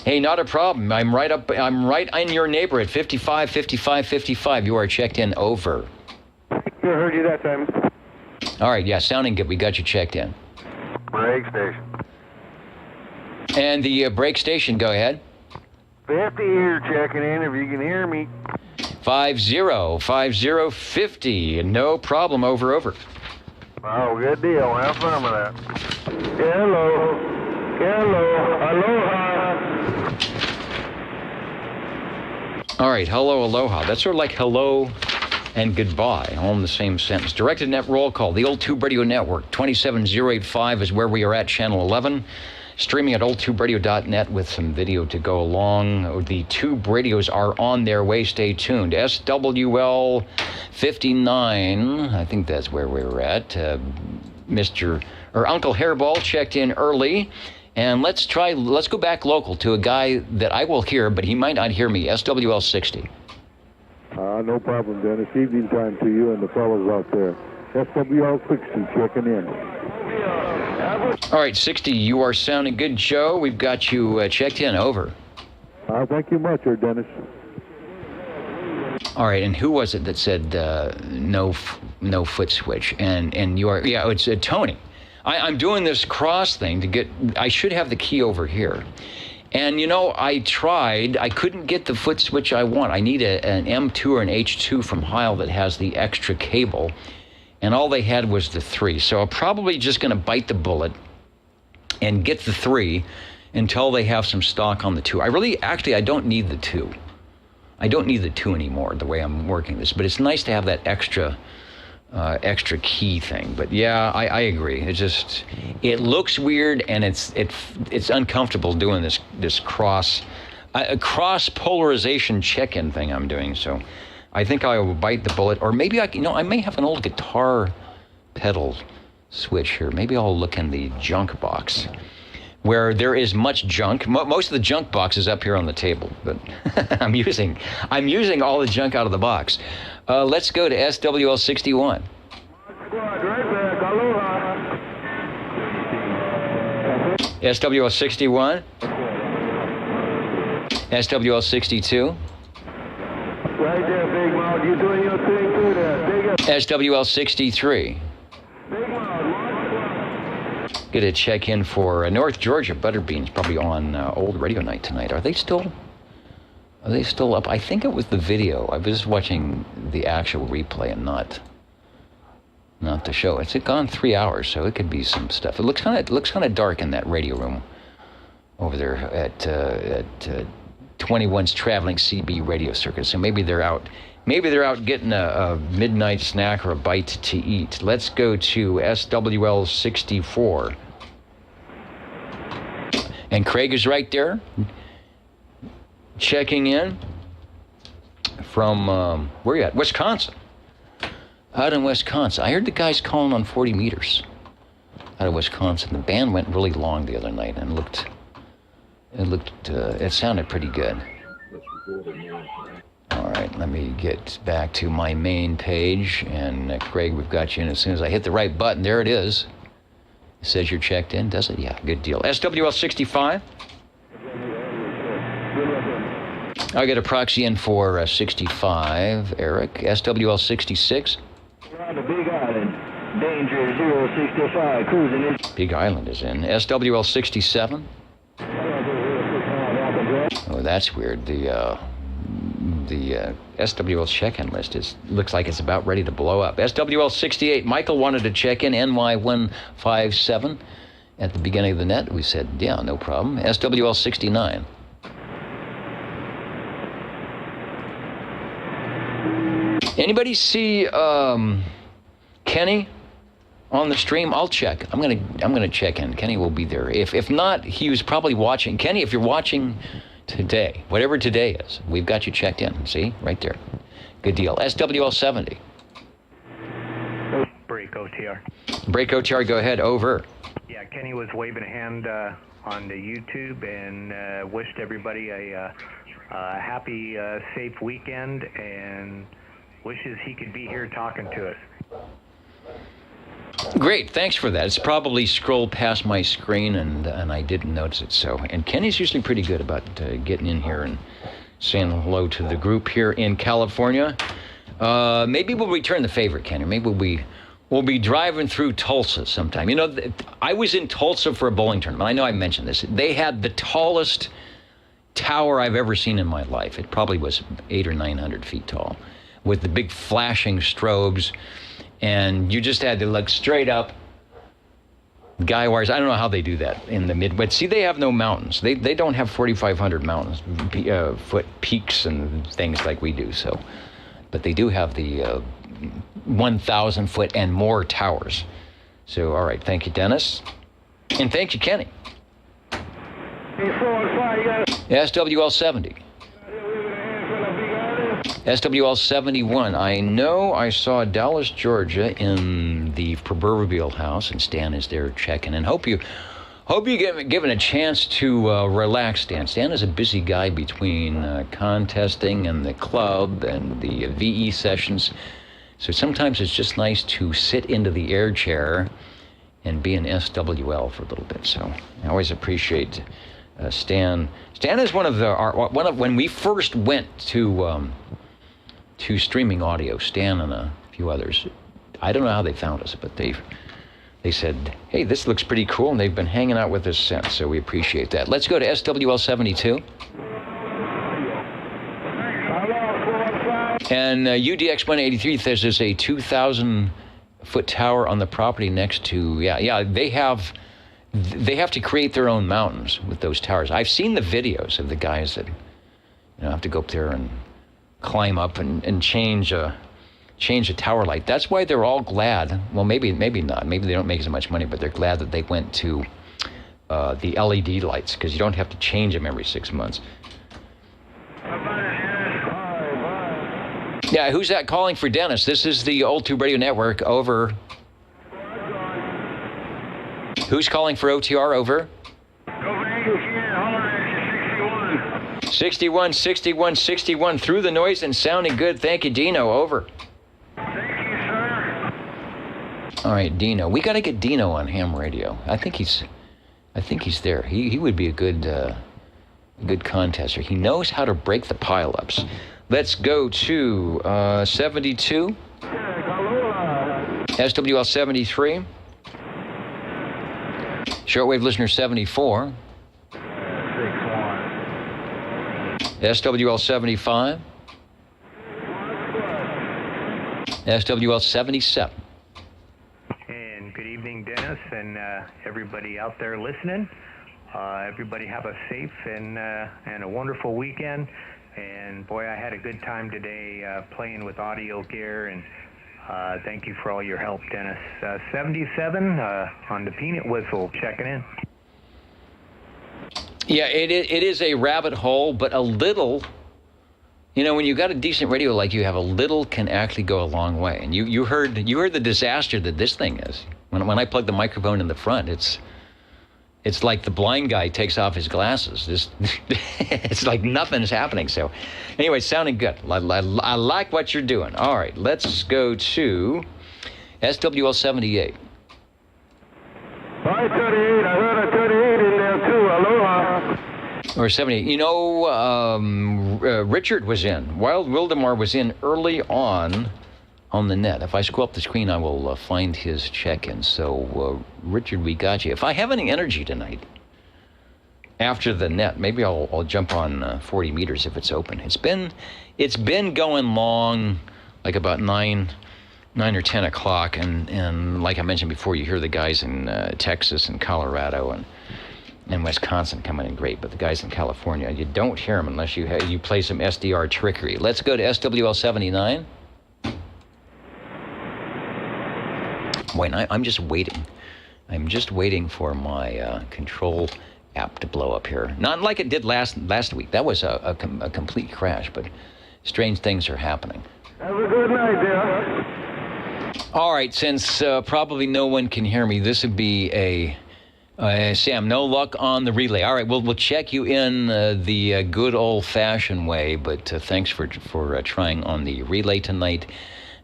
Hey, not a problem. I'm right in your neighborhood, 55, 55, 55. You are checked in, over. I heard you that time. All right, yeah, sounding good. We got you checked in. Break station. And the break station, go ahead. 50 here, checking in, if you can hear me. 50, no problem, over. Oh, good deal. Have fun with that. Hello. Aloha. All right, hello, aloha. That's sort of like hello and goodbye, all in the same sentence. Directed net roll call, the Old Tube Radio Network, 27085 is where we are at, channel 11. Streaming at oldtuberadio.net with some video to go along. The tube radios are on their way. Stay tuned. SWL 59, I think that's where we were at. Uncle Hairball checked in early. And let's go back local to a guy that I will hear, but he might not hear me. SWL 60. No problem, Dennis. Evening time to you and the fellows out there. SWL 60 checking in. All right, 60, you are sounding good, Joe. We've got you checked in, over. Thank you much, Dennis. All right, and who was it that said no foot switch? And you are, yeah, it's Tony. I'm doing this cross thing to get, I should have the key over here. And, you know, I tried, I couldn't get the foot switch I want. I need an M2 or an H2 from Heil that has the extra cable. And all they had was the 3. So I'm probably just going to bite the bullet and get the 3 until they have some stock on the 2. I don't need the 2. I don't need the 2 anymore, the way I'm working this. But it's nice to have that extra key thing. But yeah, I agree. It looks weird, and it's uncomfortable doing this cross polarization check-in thing I'm doing. So I think I will bite the bullet, or maybe I may have an old guitar pedal switch here. Maybe I'll look in the junk box, where there is much junk. Most of the junk box is up here on the table, but I'm using all the junk out of the box. Let's go to SWL 61. SWL 61. SWL 62. Right there, Big Mouth. You doing your thing too there. SWL 63. Get a check in for North Georgia Butterbeans, probably on old radio night tonight. Are they still up? I think it was the video. I was watching the actual replay and not the show. It's gone 3 hours, so it could be some stuff. It looks kind of dark in that radio room over there at 21's traveling CB radio circuit. So maybe they're out. Maybe they're out getting a midnight snack or a bite to eat. Let's go to SWL 64. And Craig is right there, checking in from, where are you at? Wisconsin. Out in Wisconsin. I heard the guys calling on 40 meters out of Wisconsin. The band went really long the other night and it sounded pretty good. All right, let me get back to my main page. And Craig, we've got you in as soon as I hit the right button. There it is. It says you're checked in, does it? Yeah, good deal. SWL 65. I got a proxy in for 65, Eric. SWL 66. On the Big Island, danger 065, cruising in. Big Island is in. SWL 67. Oh, that's weird. The SWL check-in list looks like it's about ready to blow up. SWL 68. Michael wanted to check in NY157 at the beginning of the net. We said, yeah, no problem. SWL 69. Anybody see Kenny on the stream? I'll check. I'm gonna check in. Kenny will be there. If not, he was probably watching. Kenny, if you're watching today, whatever today is, we've got you checked in. See, right there. Good deal. SWL 70. Break OTR. Break OTR. Go ahead. Over. Yeah, Kenny was waving a hand on the YouTube, and wished everybody a happy, safe weekend, and wishes he could be here talking to us. Great, thanks for that. It's probably scrolled past my screen, and I didn't notice it. So, and Kenny's usually pretty good about getting in here and saying hello to the group here in California. Maybe we'll return the favor, Kenny. Maybe we'll be driving through Tulsa sometime. You know, I was in Tulsa for a bowling tournament. I know I mentioned this. They had the tallest tower I've ever seen in my life. It probably was 800 or 900 feet tall, with the big flashing strobes. And you just had to look straight up. Guy wires. I don't know how they do that in the Midwest. See, they have no mountains. They don't have 4,500 mountains, foot peaks and things like we do. So, but they do have the 1,000 foot and more towers. So, all right. Thank you, Dennis, and thank you, Kenny. SWL 70. SWL 71. I know I saw Dallas, Georgia in the proverbial house, and Stan is there checking in. Hope you given a chance to relax, Stan. Stan is a busy guy between contesting and the club and the VE sessions. So sometimes it's just nice to sit into the air chair and be an SWL for a little bit. So I always appreciate Stan. Stan is one of when we first went to streaming audio, Stan and a few others. I don't know how they found us, but they said, hey, this looks pretty cool, and they've been hanging out with us since, so we appreciate that. Let's go to SWL 72. And UDX 183 says there's a 2,000-foot tower on the property next to, they have to create their own mountains with those towers. I've seen the videos of the guys that have to go up there and climb up and change a tower light. That's why they're all glad. Well, maybe not. Maybe they don't make as much money, but they're glad that they went to the LED lights, because you don't have to change them every 6 months. Yeah, who's that calling for Dennis? This is the Old Tube Radio Network. Over. Who's calling for OTR? Over. 61, 61, 61, through the noise and sounding good. Thank you, Dino. Over. Thank you, sir. All right, Dino. We got to get Dino on ham radio. I think he's there. He would be a good contester. He knows how to break the pileups. Let's go to 72. SWL 73. Shortwave listener 74. SWL 75. SWL 77. And good evening, Dennis, and everybody out there listening. Everybody have a safe and a wonderful weekend. And boy, I had a good time today playing with audio gear, and thank you for all your help, Dennis. 77 on the peanut whistle, checking in. Yeah, it is a rabbit hole, but a little, when you got a decent radio like you have, a little can actually go a long way. And you heard the disaster that this thing is. When I plug the microphone in the front, it's like the blind guy takes off his glasses. It's like nothing's happening. So anyway, sounding good. I like what you're doing. All right, let's go to SWL 78. 538, I heard a 38 in there too. Aloha. Or 78. Richard was in. Wild Wildemar was in early on the net. If I scroll up the screen, I will find his check-in. So, Richard, we got you. If I have any energy tonight after the net, maybe I'll jump on 40 meters if it's open. It's been going long, like about 9 or 10 o'clock, and like I mentioned before, you hear the guys in Texas and Colorado and Wisconsin coming in great, but the guys in California, you don't hear them unless you play some SDR trickery. Let's go to SWL 79. Wait, I'm just waiting. I'm just waiting for my control app to blow up here. Not like it did last week. That was a complete crash, but strange things are happening. Have a good night, dear. All right, since probably no one can hear me, this would be a Sam, no luck on the relay. All right, we'll check you in the good old-fashioned way, but thanks for trying on the relay tonight.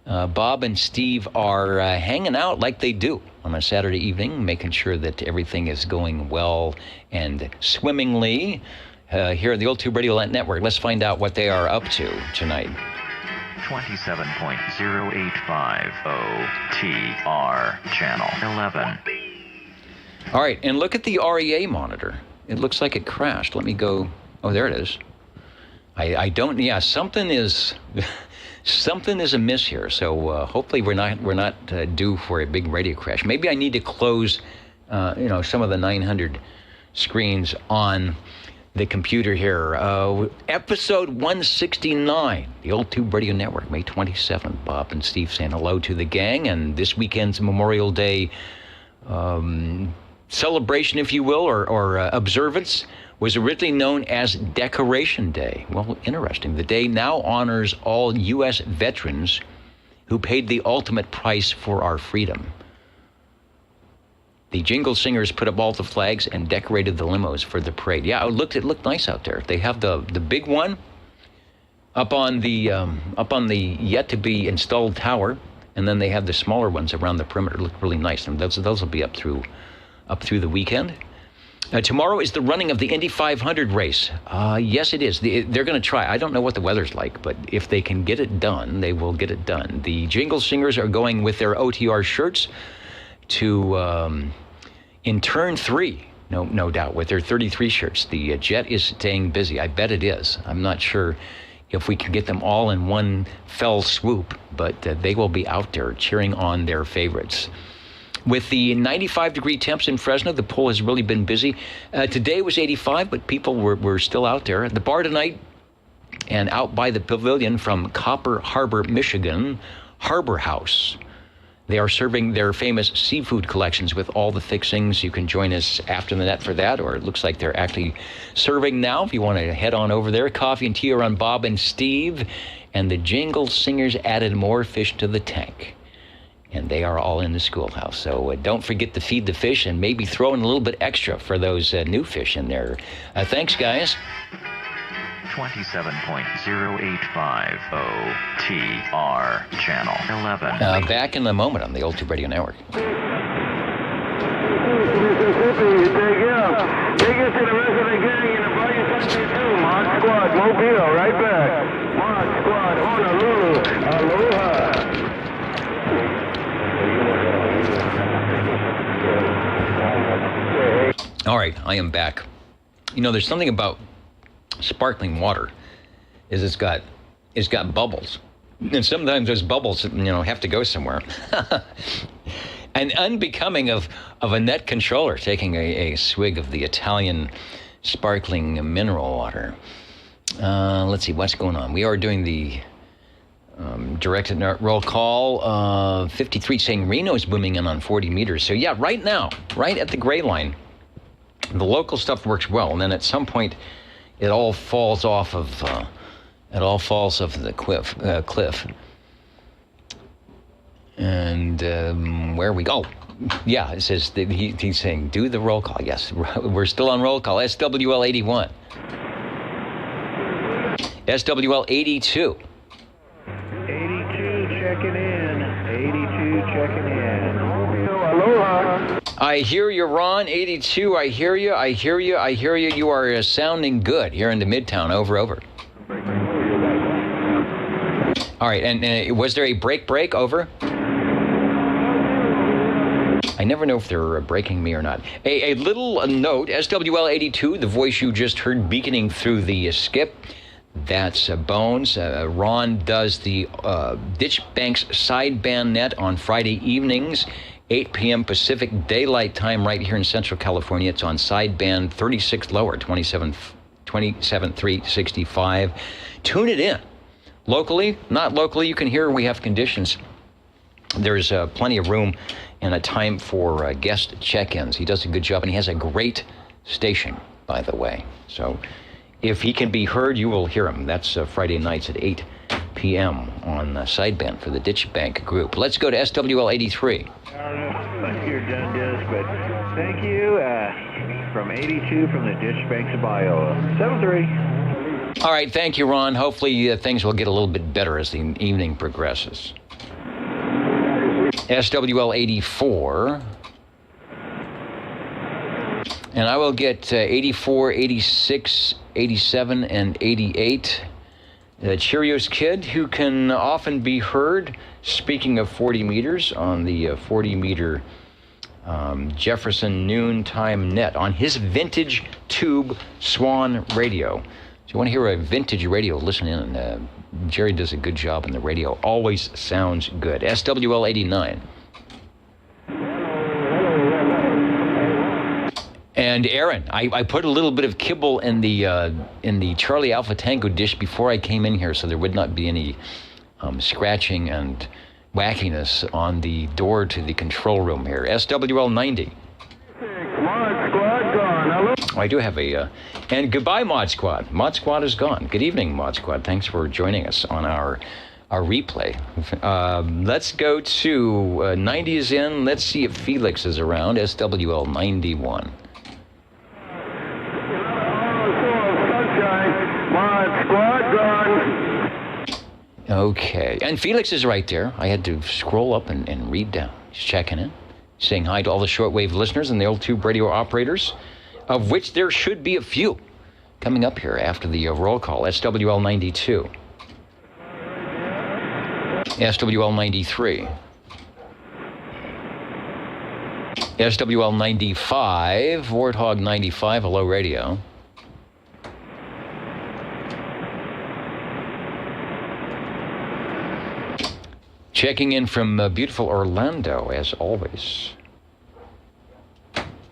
Bob and Steve are hanging out like they do on a Saturday evening, making sure that everything is going well and swimmingly here at the Old Tube Radio Network. Let's find out what they are up to tonight. 27.085 OTR, channel 11. All right, and look at the REA monitor. It looks like it crashed. Let me go. Oh, there it is. I don't. Yeah, something is amiss here. So hopefully we're not due for a big radio crash. Maybe I need to close, some of the 900 screens on the computer here. Episode 169, the Old Tube Radio Network, May 27th. Bob and Steve saying hello to the gang, and this weekend's Memorial Day celebration, if you will, or observance, was originally known as Decoration Day. Well, interesting. The day now honors all U.S. veterans who paid the ultimate price for our freedom. The Jingle Singers put up all the flags and decorated the limos for the parade. Yeah, it looked nice out there. They have the big one up on the yet to be installed tower, and then they have the smaller ones around the perimeter. Look really nice, and those will be up through the weekend. Tomorrow is the running of the Indy 500 race. Yes, it is. They're going to try. I don't know what the weather's like, but if they can get it done, they will get it done. The Jingle Singers are going with their OTR shirts to in turn 3, no doubt, with their 33 shirts. The jet is staying busy. I bet it is. I'm not sure if we can get them all in one fell swoop, but they will be out there cheering on their favorites. With the 95-degree temps in Fresno, the poll has really been busy. Today was 85, but people were still out there. At the bar tonight and out by the pavilion from Copper Harbor, Michigan, Harbor House. They are serving their famous seafood collections with all the fixings. You can join us after the net for that, or it looks like they're actually serving now. If you want to head on over there, coffee and tea are on Bob and Steve. And the Jingle Singers added more fish to the tank. And they are all in the schoolhouse. So don't forget to feed the fish and maybe throw in a little bit extra for those new fish in there. Thanks, guys. 27.085 OTR, channel 11. Back in a moment on the Old Tube Radio Network. Mississippi, take up. Take it to the rest of the gang in the Bayou Country too. Mod Squad, Mobile, right back. Mod Squad, Honolulu, aloha. All right, I am back. You know, there's something about sparkling water is it's got bubbles, and sometimes those bubbles have to go somewhere. And unbecoming of a net controller taking a swig of the Italian sparkling mineral water. Let's see what's going on. We are doing the directed roll call. 53 saying Reno is booming in on 40 meters. So yeah, right now, right at the gray line, the local stuff works well, and then at some point, it all falls off of the cliff. And where we go? Yeah, it says that he's saying do the roll call. Yes, we're still on roll call. SWL 81. SWL 82. 82 checking in. 82 checking in. Aloha. I hear you, Ron. 82. I hear you. I hear you. I hear you. You are sounding good here into Midtown. Over. All right. And was there a break? Over. I never know if they're breaking me or not. A little note. SWL 82. The voice you just heard beaconing through the skip. That's Bones. Ron does the Ditch Banks sideband net on Friday evenings. 8 p.m. Pacific Daylight Time right here in Central California. It's on sideband 36 lower, 27.365. Tune it in. Locally, not locally, you can hear we have conditions. There's plenty of room and a time for guest check-ins. He does a good job, and he has a great station, by the way. So if he can be heard, you will hear him. That's Friday nights at 8 p.m. on sideband for the Ditch Bank group. Let's go to SWL 83. You're done, Dennis, but thank you. from 82 from the Ditch Banks of Iowa. 7-3. All right, thank you, Ron. Hopefully things will get a little bit better as the evening progresses. SWL 84. And I will get 84, 86, 87, and 88. Cheerios Kid, who can often be heard, speaking of 40 meters, on the 40-meter Jefferson Noontime Net on his vintage tube Swan radio. So you want to hear a vintage radio, listen in. Jerry does a good job on the radio. Always sounds good. SWL 89. And Aaron, I put a little bit of kibble in the Charlie Alpha Tango dish before I came in here, so there would not be any scratching and wackiness on the door to the control room here. SWL 90. Mod Squad gone. Hello? I do have and goodbye, Mod Squad. Mod Squad is gone. Good evening, Mod Squad. Thanks for joining us on our replay. Let's go to 90 is in. Let's see if Felix is around. SWL 91. Okay, and Felix is right there. I had to scroll up and read down. He's checking in, saying hi to all the shortwave listeners and the old tube radio operators, of which there should be a few coming up here after the roll call. SWL 92. SWL 93. SWL 95. Warthog 95. Hello, radio. Checking in from beautiful Orlando, as always.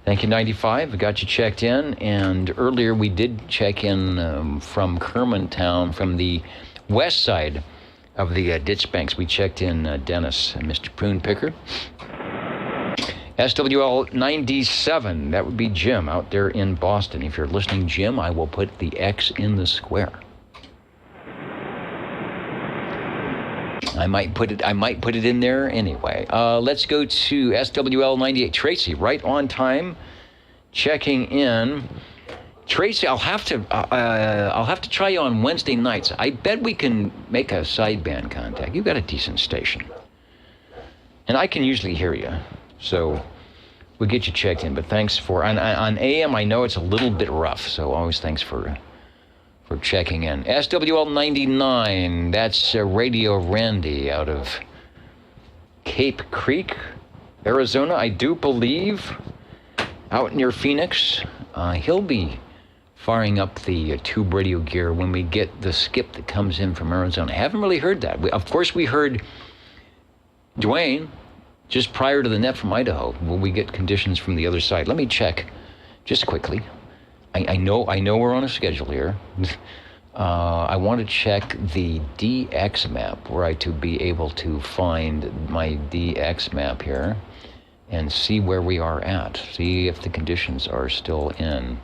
Thank you, 95. We got you checked in. And earlier we did check in from Kermantown, from the west side of the ditch banks. We checked in Dennis and Mr. Prune Picker. SWL 97, that would be Jim out there in Boston. If you're listening, Jim, I will put the X in the square. I might put it in there anyway. Let's go to SWL 98. Tracy, right on time, checking in. Tracy, I'll have to try you on Wednesday nights. I bet we can make a sideband contact. You've got a decent station, and I can usually hear you, so we'll get you checked in. But thanks for on AM. I know it's a little bit rough, so always thanks for checking in. SWL 99, that's Radio Randy out of Cape Creek, Arizona, I do believe, out near Phoenix. He'll be firing up the tube radio gear when we get the skip that comes in from Arizona. I haven't really heard that. Of course, we heard Dwayne just prior to the net from Idaho. Will we get conditions from the other side? Let me check just quickly. I know we're on a schedule here. I want to check the DX map, were I to be able to find my DX map here and see where we are at. See if the conditions are still in.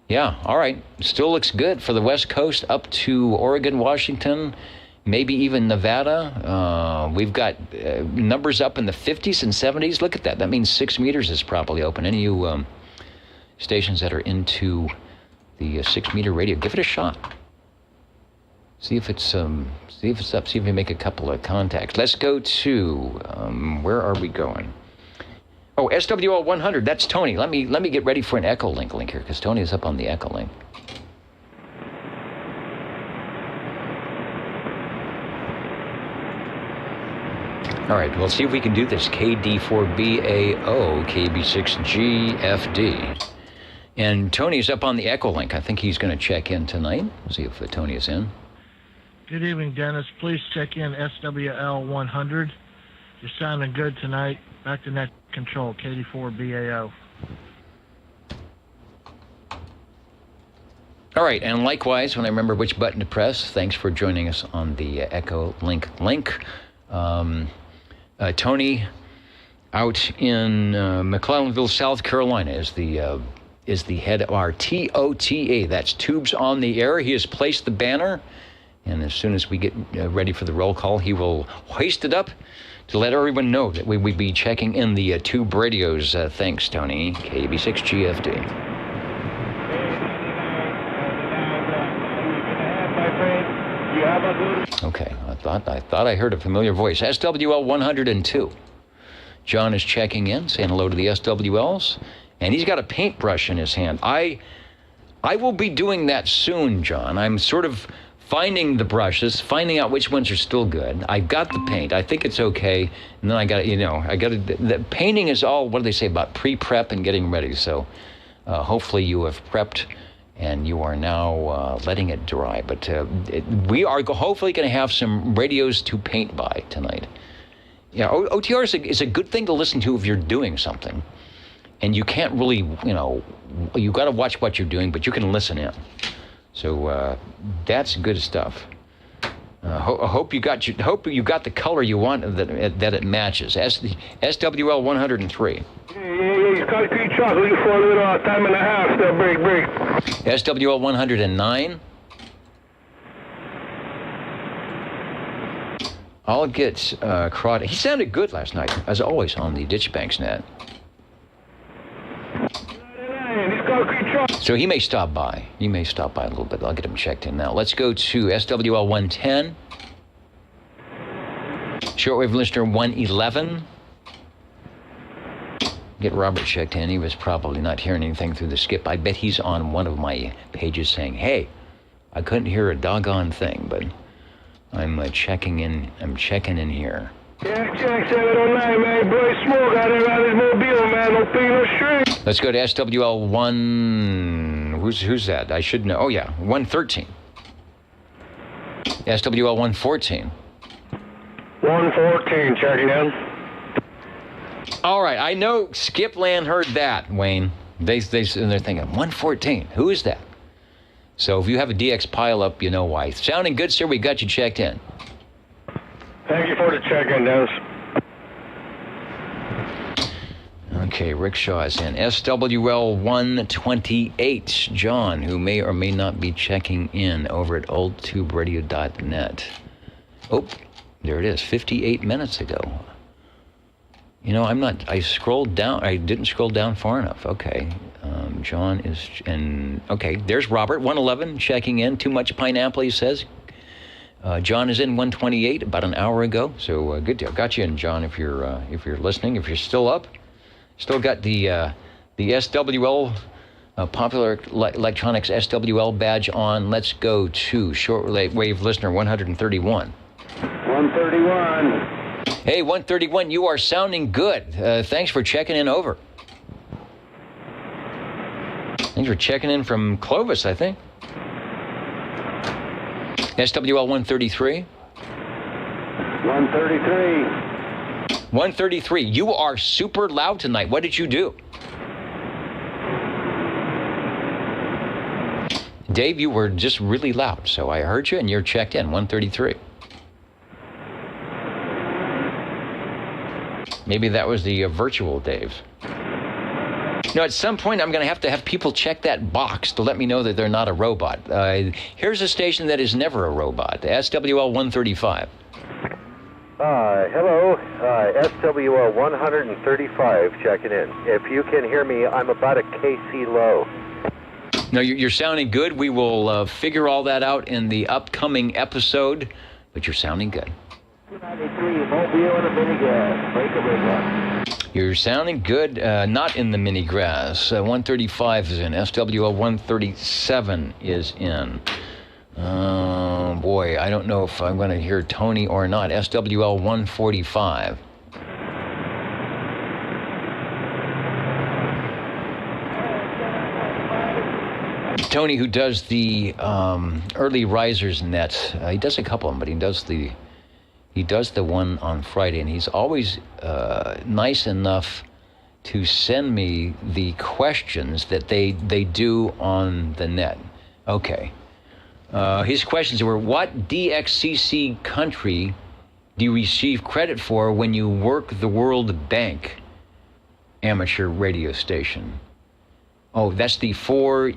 Yeah, all right. Still looks good for the West Coast up to Oregon, Washington, maybe even Nevada. We've got numbers up in the 50s and 70s. Look at that. That means 6 meters is probably open. Any of you stations that are into the 6 meter radio, give it a shot. See if it's up. See if we make a couple of contacts. Let's go to where are we going? Oh, SWL 100. That's Tony. Let me get ready for an echo link here, because Tony is up on the echo link. All right, we'll see if we can do this. KD4BAO, KB6GFD. And Tony's up on the echo link. I think he's going to check in tonight. See if Tony is in. Good evening, Dennis. Please check in SWL 100. You're sounding good tonight. Back to net control, KD4BAO. All right, and likewise, when I remember which button to press, thanks for joining us on the Echo link. Tony out in McClellanville, South Carolina is the head of our TOTA. That's Tubes on the Air. He has placed the banner, and as soon as we get ready for the roll call, he will hoist it up to let everyone know that we would be checking in the tube radios. Thanks, Tony. KB6 GFD. Okay, I thought I heard a familiar voice. SWL 102. John is checking in, saying hello to the SWLs, and he's got a paintbrush in his hand. I will be doing that soon, John. I'm sort of finding the brushes, finding out which ones are still good. I've got the paint. I think it's okay. And then the painting is all, what do they say about pre-prep and getting ready? So hopefully you have prepped and you are now letting it dry. But we are hopefully going to have some radios to paint by tonight. Yeah, OTR is a good thing to listen to if you're doing something. And you can't really, you got to watch what you're doing, but you can listen in. So that's good stuff. Hope you got the color you want that it matches. SWL 103. Yeah, concrete truck looking for a little time and a half. Still break. SWL 109. I'll get Crowd. He sounded good last night, as always, on the Ditchbanks net. So he may stop by. He may stop by a little bit. I'll get him checked in now. Let's go to SWL 110. Shortwave listener 111. Get Robert checked in. He was probably not hearing anything through the skip. I bet he's on one of my pages saying, hey, I couldn't hear a doggone thing, but I'm checking in. I'm checking in here. Yeah, check 709, man. Boy, smoke out there around his mobile, man. No pay, no string. Let's go to SWL 1... Who's that? I should know. Oh, yeah, 113. SWL 114. 114, checking in. All right, I know Skipland heard that, Wayne. They're thinking, 114, who is that? So if you have a DX pileup, you know why. Sounding good, sir. We got you checked in. Thank you for the check-in, Dennis. Okay, Rickshaw is in. SWL 128. John, who may or may not be checking in over at oldtuberadio.net. Oh, there it is, 58 minutes ago. I scrolled down. I didn't scroll down far enough. Okay. John is in. Okay, there's Robert, 111, checking in. Too much pineapple, he says. John is in 128 about an hour ago. So good deal. Got you in, John, if you're listening. If you're still up, still got the SWL, Popular Electronics SWL badge on. Let's go to shortwave listener 131. 131. Hey, 131, you are sounding good. Thanks for checking in over. Thanks for checking in from Clovis, I think. SWL 133. 133. 133, you are super loud tonight. What did you do? Dave, you were just really loud, so I heard you and you're checked in, 133. Maybe that was the virtual Dave. At some point, I'm going to have people check that box to let me know that they're not a robot. Here's a station that is never a robot, SWL 135. Hello, SWL 135 checking in. If you can hear me, I'm about a KC low. No, you're sounding good. We will figure all that out in the upcoming episode, but you're sounding good. 293, Mobile and a mini gas. Break. You're sounding good. Not in the mini grass. 135 is in. SWL 137 is in. Boy, I don't know if I'm going to hear Tony or not. SWL 145. Tony, who does the early risers net, he does a couple of them, but he does the one on Friday, and he's always nice enough to send me the questions that they do on the net. Okay. His questions were, what DXCC country do you receive credit for when you work the World Bank amateur radio station? Oh, that's the 4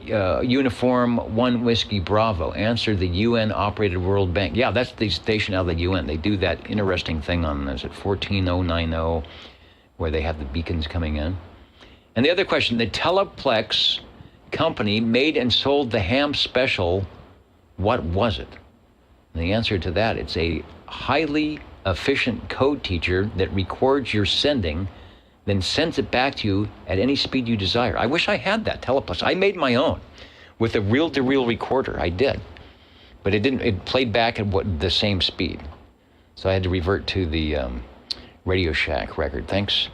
Uniform 1 Whiskey Bravo. Answer the UN-operated World Bank. Yeah, that's the station out of the UN. They do that interesting thing on, is it 14090, where they have the beacons coming in. And the other question, the Teleplex company made and sold the ham special. What was it? And the answer to that, it's a highly efficient code teacher that records your sending, then sends it back to you at any speed you desire. I wish I had that Teleplex. I made my own with a reel-to-reel recorder. I did. But it didn't. It played back at the same speed. So I had to revert to the Radio Shack record. Thanks,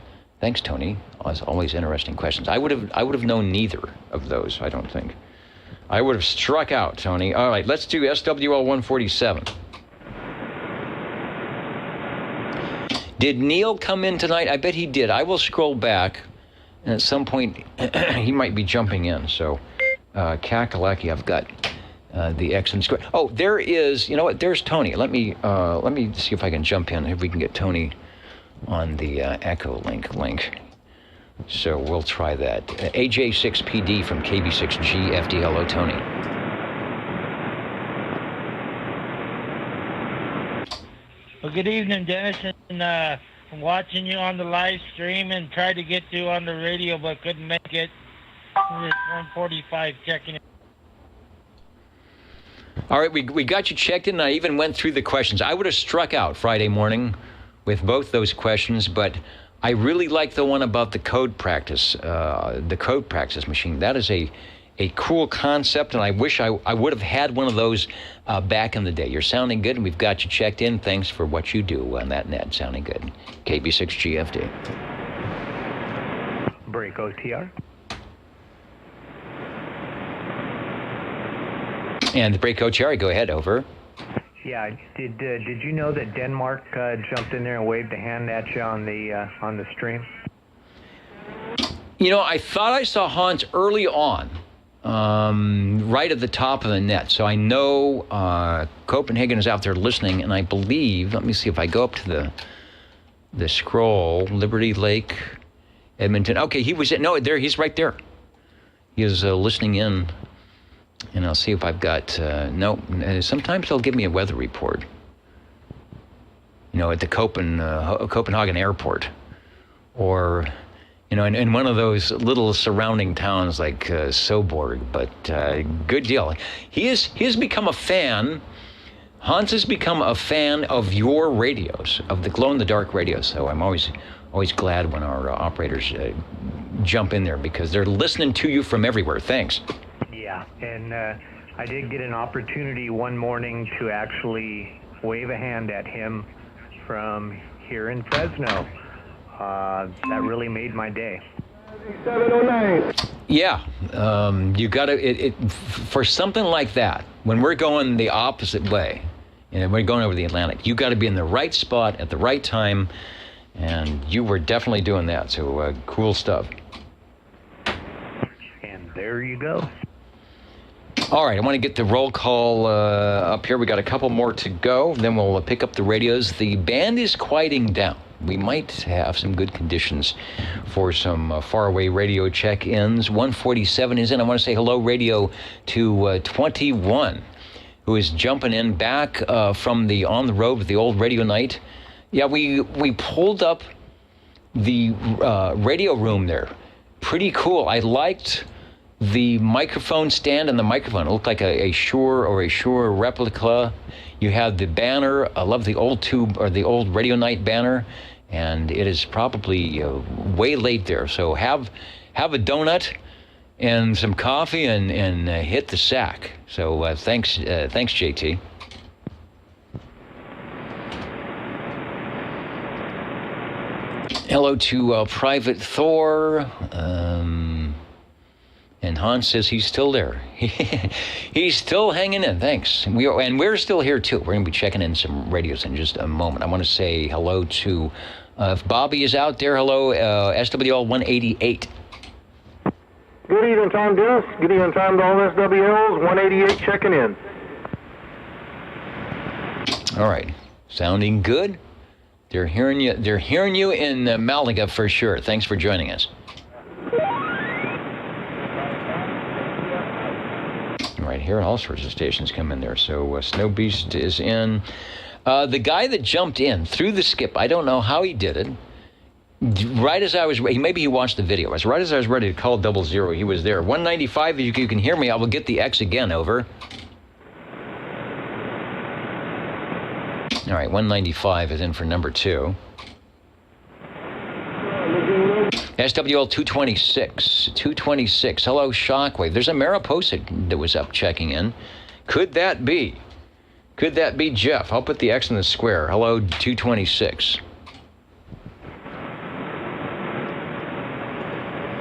Tony. As always, interesting questions. I would have known neither of those, I don't think. I would have struck out, Tony. All right, let's do SWL 147. Did Neil come in tonight? I bet he did. I will scroll back, and at some point, he might be jumping in. So, Kakalaki, I've got the X and square. Oh, there is, you know what? There's Tony. Let me see if I can jump in, if we can get Tony on the Echo link. So we'll try that. AJ6PD from KB6G FD. Hello, Tony. Well, good evening, Dennis. And I'm watching you on the live stream and tried to get you on the radio, but couldn't make it. It's 145 checking in. All right, we got you checked in, and I even went through the questions. I would have struck out Friday morning with both those questions, but I really like the one about the code practice machine. That is a cool concept, and I wish I would have had one of those back in the day. You're sounding good, and we've got you checked in. Thanks for what you do on that net. Sounding good. KB6GFD. Break OTR. And the break OTR, go ahead, over. Yeah, did you know that Denmark jumped in there and waved a hand at you on the stream? You know, I thought I saw Hans early on, right at the top of the net. So I know Copenhagen is out there listening, and I believe, let me see if I go up to the scroll, Liberty Lake, Edmonton. Okay, he's right there. He is listening in. And I'll see if I've got, sometimes they'll give me a weather report, at the Copenhagen airport, or, in one of those little surrounding towns like Soborg, but good deal. He has become a fan, Hans has become a fan of your radios, of the glow-in-the-dark radios, so I'm always glad when our operators jump in there, because they're listening to you from everywhere. Thanks. Yeah, and I did get an opportunity one morning to actually wave a hand at him from here in Fresno. That really made my day. 709. Yeah, you got to, for something like that, when we're going the opposite way, and we're going over the Atlantic, you got to be in the right spot at the right time, and you were definitely doing that, so cool stuff. And there you go. All right, I want to get the roll call up here. We got a couple more to go. Then we'll pick up the radios. The band is quieting down. We might have some good conditions for some faraway radio check-ins. 147 is in. I want to say hello, radio, to 21, who is jumping in back from the on the road with the old radio night. Yeah, we pulled up the radio room there. Pretty cool. I liked the microphone stand and the microphone. It looked like a Shure replica. You had the banner. I love the old tube, or the old Radio Night banner, and it is probably way late there. So have a donut and some coffee and hit the sack. So thanks, JT. Hello to Private Thor. And Hans says he's still there. He's still hanging in. Thanks. We're still here too. We're going to be checking in some radios in just a moment. I want to say hello to, if Bobby is out there, hello, SWL 188. Good evening, Tom Dennis. Good evening, Tom to all SWLs. 188 checking in. All right. Sounding good. They're hearing you. They're hearing you in Malaga for sure. Thanks for joining us. hear all sorts of stations come in there. So Snow Beast is in. The guy that jumped in through the skip, I don't know how he did it. Right as I was, maybe he watched the video. Right as I was ready to call 00, he was there. 195, if you can hear me, I will get the X again, over. All right, 195 is in for number 2. SWL 226. Hello, Shockwave. There's a Mariposa that was up checking in. Could that be Jeff? I'll put the X in the square. Hello, 226.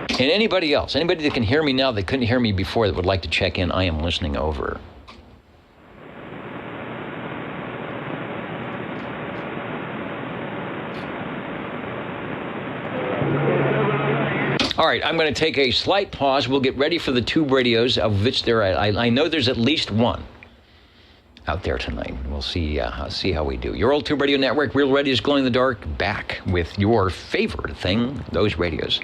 And anybody else, anybody that can hear me now that couldn't hear me before that would like to check in, I am listening, over. All right, I'm going to take a slight pause. We'll get ready for the tube radios, of which there I know there's at least one out there tonight. We'll see how we do. Your old tube radio network, Real Radio's Glowing in the Dark, back with your favorite thing, those radios.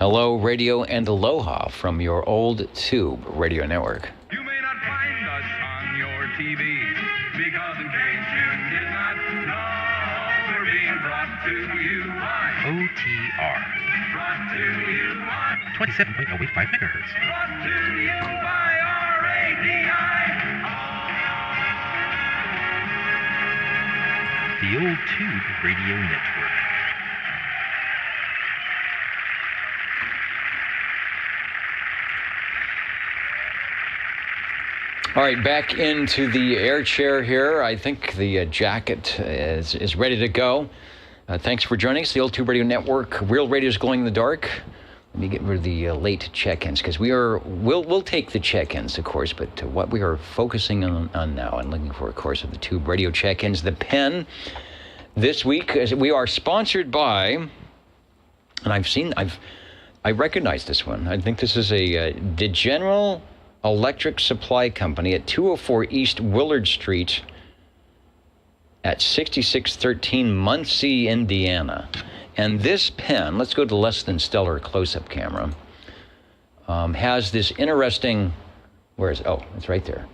Hello, radio and aloha from your old tube radio network. You may not find us on your TV, because in case you did not know, we're being brought to you by OTR. Brought to you by 27.085 megahertz. Brought to you by RADI. The old tube radio network. All right, back into the air chair here. I think the jacket is ready to go. Thanks for joining us. The Old Tube Radio Network, Real Radio's Glowing in the Dark. Let me get rid of the late check-ins, because we'll take the check-ins, of course, but what we are focusing on now and looking for, of course, are the tube radio check-ins. The pen this week, as we are sponsored by, and I recognize this one. I think this is the General Electric Supply Company at 204 East Willard Street at 6613 Muncie, Indiana. And this pen, let's go to less than stellar close-up camera, has this interesting, where is it? Oh, it's right there.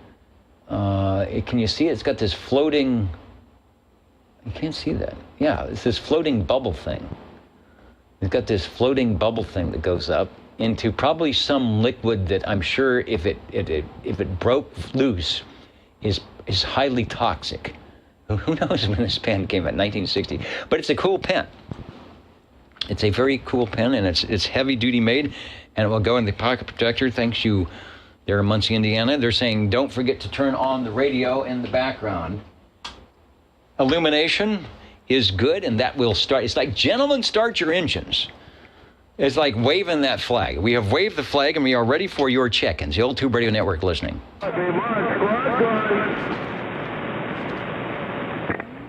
Can you see it? It's got this floating, you can't see that. Yeah, it's this floating bubble thing. It's got this floating bubble thing that goes up into probably some liquid that I'm sure if it broke loose is highly toxic. Who knows when this pen came out, 1960. But it's a cool pen. It's a very cool pen, and it's heavy duty made, and it will go in the pocket protector. Thanks you there in Muncie, Indiana. They're saying don't forget to turn on the radio in the background. Illumination is good, and that will start. It's like, gentlemen, start your engines. It's like waving that flag. We have waved the flag, and we are ready for your check-ins. The Old Tube Radio Network listening.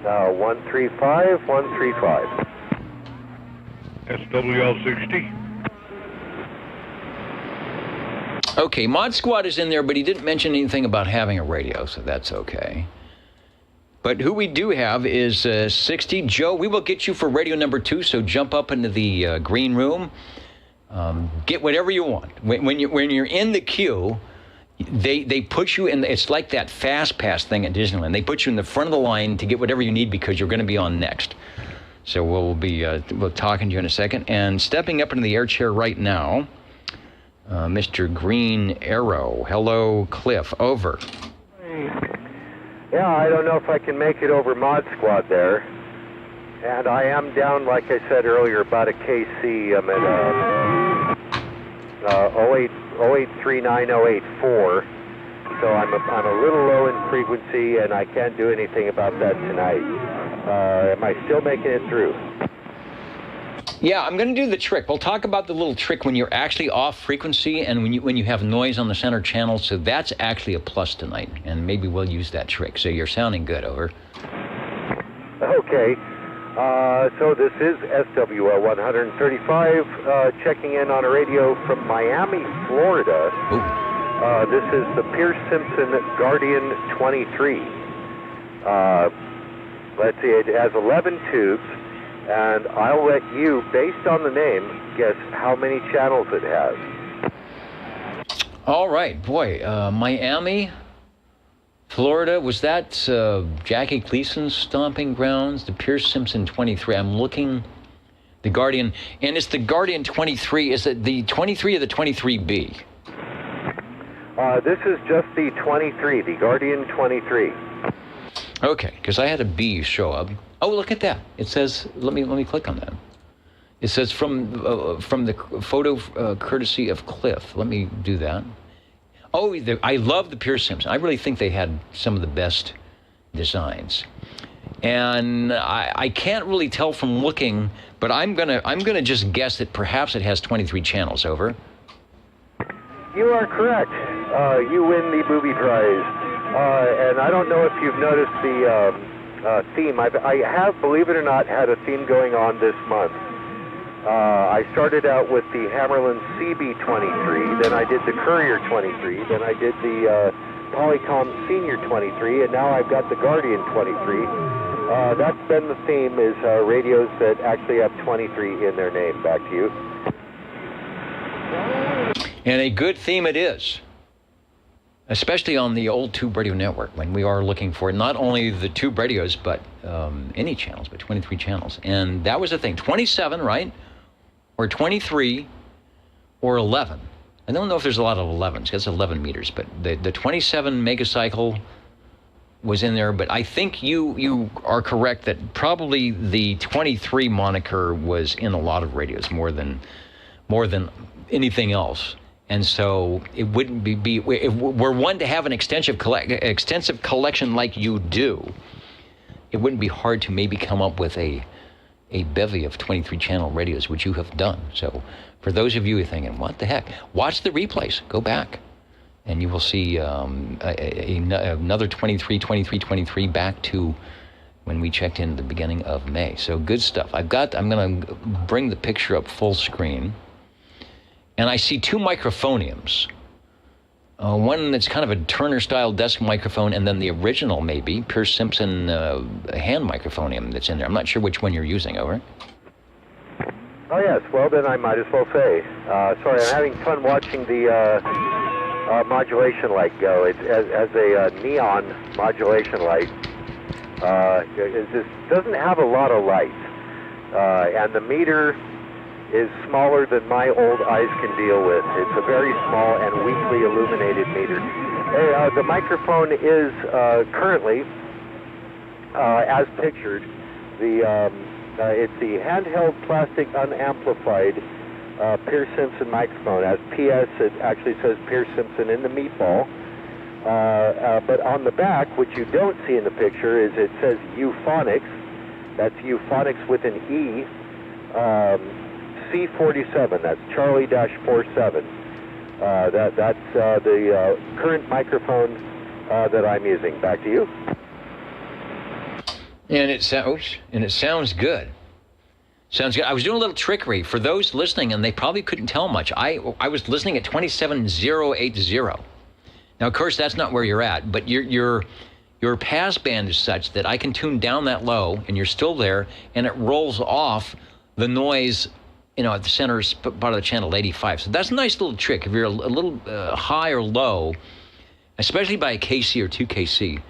Now 135, 135. SWL 60. Okay, Mod Squad is in there, but he didn't mention anything about having a radio, so that's okay. But who we do have is 60. Joe, we will get you for radio number 2, so jump up into the green room. Get whatever you want. When you're in the queue, they put you in. It's like that Fast Pass thing at Disneyland. They put you in the front of the line to get whatever you need because you're going to be on next. So we'll be talking to you in a second. And stepping up into the air chair right now, Mr. Green Arrow. Hello, Cliff. Over. Yeah, I don't know if I can make it over Mod Squad there. And I am down, like I said earlier, about a KC. I'm at 0839084. So I'm a little low in frequency, and I can't do anything about that tonight. Am I still making it through? Yeah, I'm going to do the trick. We'll talk about the little trick when you're actually off frequency and when you have noise on the center channel. So that's actually a plus tonight, and maybe we'll use that trick. So you're sounding good. Over. Okay. So this is SWL 135, checking in on a radio from Miami, Florida. This is the Pierce Simpson Guardian 23. Let's see, it has 11 tubes. And I'll let you, based on the name, guess how many channels it has. All right, boy. Miami, Florida, was that Jackie Gleason's stomping grounds? The Pierce Simpson 23. I'm looking, the Guardian, and it's the Guardian 23. Is it the 23 or the 23B? This is just the 23, the Guardian 23. Okay, because I had a B show up. Oh, look at that! It says, let me click on that. It says from the photo courtesy of Cliff. Let me do that. Oh, I love the Pierce Simpson. I really think they had some of the best designs, and I can't really tell from looking, but I'm gonna just guess that perhaps it has 23 channels. Over. You are correct. You win the booby prize. And I don't know if you've noticed the theme. I have, believe it or not, had a theme going on this month. I started out with the Hammerland CB23, then I did the Courier 23, then I did the Polycom Senior 23, and now I've got the Guardian 23. That's been the theme, is radios that actually have 23 in their name. Back to you. And a good theme it is. Especially on the old tube radio network, when we are looking for not only the tube radios, but any channels, but 23 channels. And that was the thing, 27, right? Or 23, or 11. I don't know if there's a lot of 11s, that's 11 meters, but the 27 megacycle was in there, but I think you are correct that probably the 23 moniker was in a lot of radios, more than anything else. And so it wouldn't be if we're one to have an extensive collection like you do, it wouldn't be hard to maybe come up with a bevy of 23 channel radios, which you have done. So for those of you who are thinking, what the heck, watch the replays, go back, and you will see another 23 back to when we checked in at the beginning of May. So good stuff. I'm going to bring the picture up full screen. And I see two microphoniums. One that's kind of a Turner-style desk microphone, and then the original, maybe, Pierce Simpson hand microphonium that's in there. I'm not sure which one you're using. Over. Oh, yes. Well, then I might as well say. Sorry, I'm having fun watching the modulation light go. It has a neon modulation light. It just doesn't have a lot of light. And the meter is smaller than my old eyes can deal with. It's a very small and weakly illuminated meter. The microphone is currently, as pictured, it's the handheld plastic unamplified Pierce Simpson microphone. As PS, it actually says Pierce Simpson in the meatball. But on the back, what you don't see in the picture is it says Euphonics. That's Euphonics with an E. C47, that's Charlie-47. That's the current microphone that I'm using. Back to you. And it sounds good. Sounds good. I was doing a little trickery for those listening, and they probably couldn't tell much. I was listening at 27080. Now, of course, that's not where you're at, but your pass band is such that I can tune down that low, and you're still there, and it rolls off the noise, at the center part of the channel, 85. So that's a nice little trick. If you're a little high or low, especially by a KC or 2KC,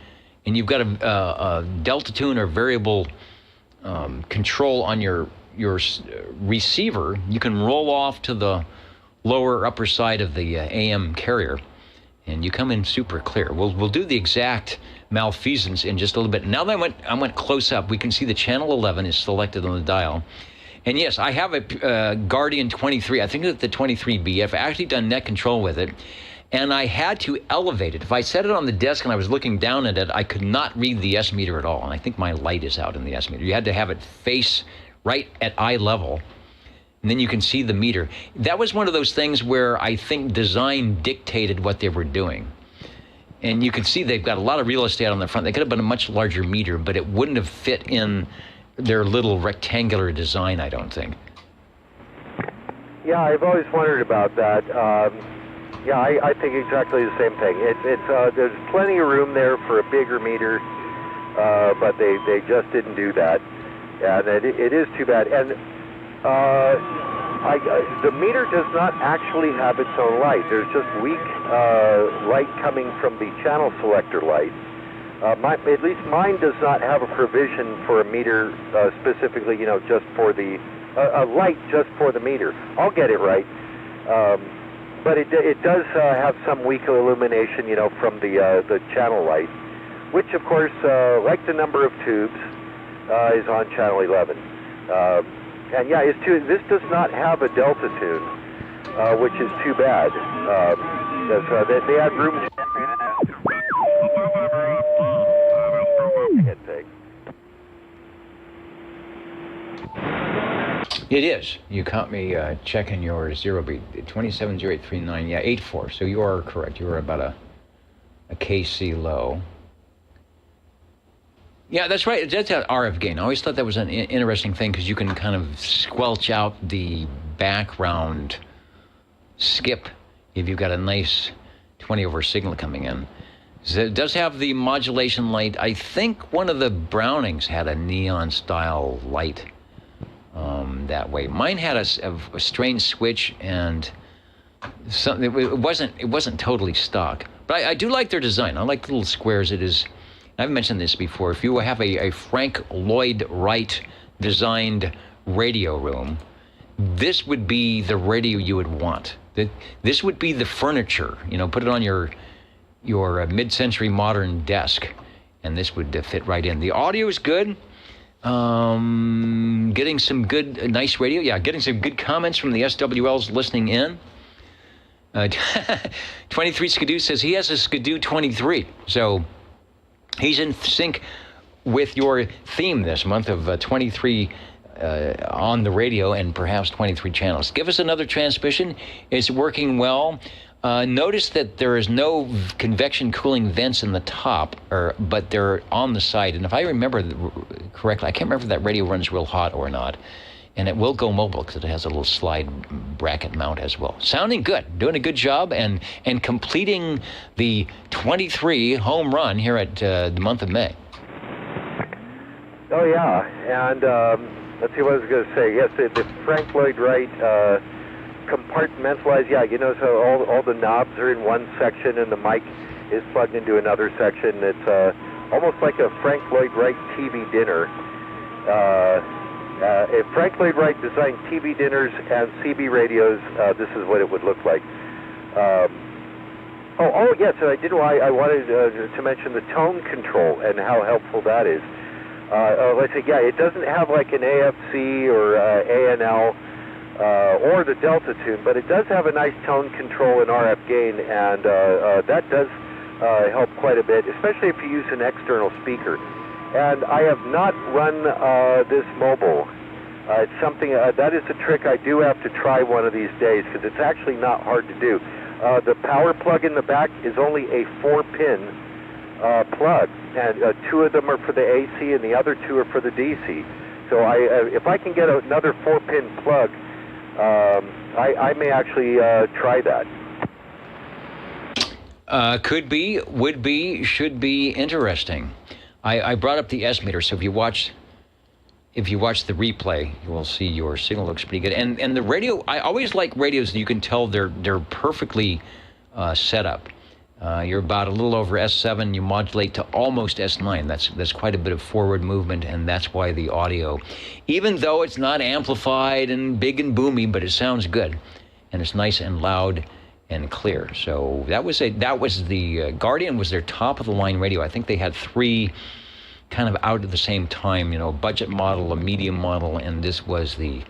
and you've got a delta tune or variable control on your receiver, you can roll off to the lower or upper side of the AM carrier, and you come in super clear. We'll do the exact malfeasance in just a little bit. Now that I went close up, we can see the channel 11 is selected on the dial. And yes, I have a Guardian 23. I think it's the 23B. I've actually done net control with it, and I had to elevate it. If I set it on the desk and I was looking down at it, I could not read the S meter at all. And I think my light is out in the S meter. You had to have it face right at eye level, and then you can see the meter. That was one of those things where I think design dictated what they were doing. And you can see they've got a lot of real estate on the front. They could have been a much larger meter, but it wouldn't have fit in their little rectangular design, I don't think. Yeah, I've always wondered about that. Yeah, I think exactly the same thing. There's plenty of room there for a bigger meter, but they just didn't do that, and it is too bad. And the meter does not actually have its own light. There's just weak light coming from the channel selector light. At least mine does not have a provision for a meter specifically, just for the a light just for the meter. I'll get it right, but it does have some weak illumination, from the channel light, which of course, like the number of tubes, is on channel 11. And yeah, this does not have a delta tune, which is too bad. Because they had room. It is. You caught me checking your zero beat, 270839. Yeah, 84. So you are correct. You are about a KC low. Yeah, that's right. It does have RF gain. I always thought that was an interesting thing because you can kind of squelch out the background skip if you've got a nice 20-over signal coming in. So it does have the modulation light. I think one of the Brownings had a neon-style light that way. Mine had a strange switch, and it wasn't totally stock. But I do like their design. I like the little squares. It is. I've mentioned this before. If you have a Frank Lloyd Wright designed radio room, this would be the radio you would want. This would be the furniture. Put it on your mid-century modern desk, and this would fit right in. The audio is good. Getting some good, nice radio. Yeah, getting some good comments from the SWLs listening in. 23 Skidoo says he has a Skidoo 23. So he's in sync with your theme this month of 23 on the radio and perhaps 23 channels. Give us another transmission. It's working well. Notice that there is no convection cooling vents in the top, but they're on the side. And if I remember correctly, I can't remember if that radio runs real hot or not. And it will go mobile because it has a little slide bracket mount as well. Sounding good, doing a good job, and completing the 23 home run here at the month of May. Oh yeah, and let's see what I was going to say. Yes, the Frank Lloyd Wright compartmentalized. Yeah, so all the knobs are in one section, and the mic is plugged into another section. It's almost like a Frank Lloyd Wright TV dinner. If Frank Lloyd Wright designed TV dinners and CB radios, this is what it would look like. Yes, I wanted to mention the tone control and how helpful that is. Let's say, yeah, it doesn't have like an AFC or ANL or the Delta tune, but it does have a nice tone control and RF gain, and that does help quite a bit, especially if you use an external speaker. And I have not run this mobile. It's something, that is a trick I do have to try one of these days, because it's actually not hard to do. The power plug in the back is only a 4-pin plug, and 2 of them are for the AC and the other 2 are for the DC. So if I can get another 4-pin plug, I may actually try that. Could be, would be, should be interesting. I brought up the S meter, so if you watch the replay, you will see your signal looks pretty good. And the radio, I always like radios that you can tell they're perfectly set up. You're about a little over S7, you modulate to almost S9. That's quite a bit of forward movement, and that's why the audio, even though it's not amplified and big and boomy, but it sounds good, and it's nice and loud and clear. So that was the Guardian was their top of the line radio. I think they had 3 kind of out at the same time, budget model, a medium model, and this was the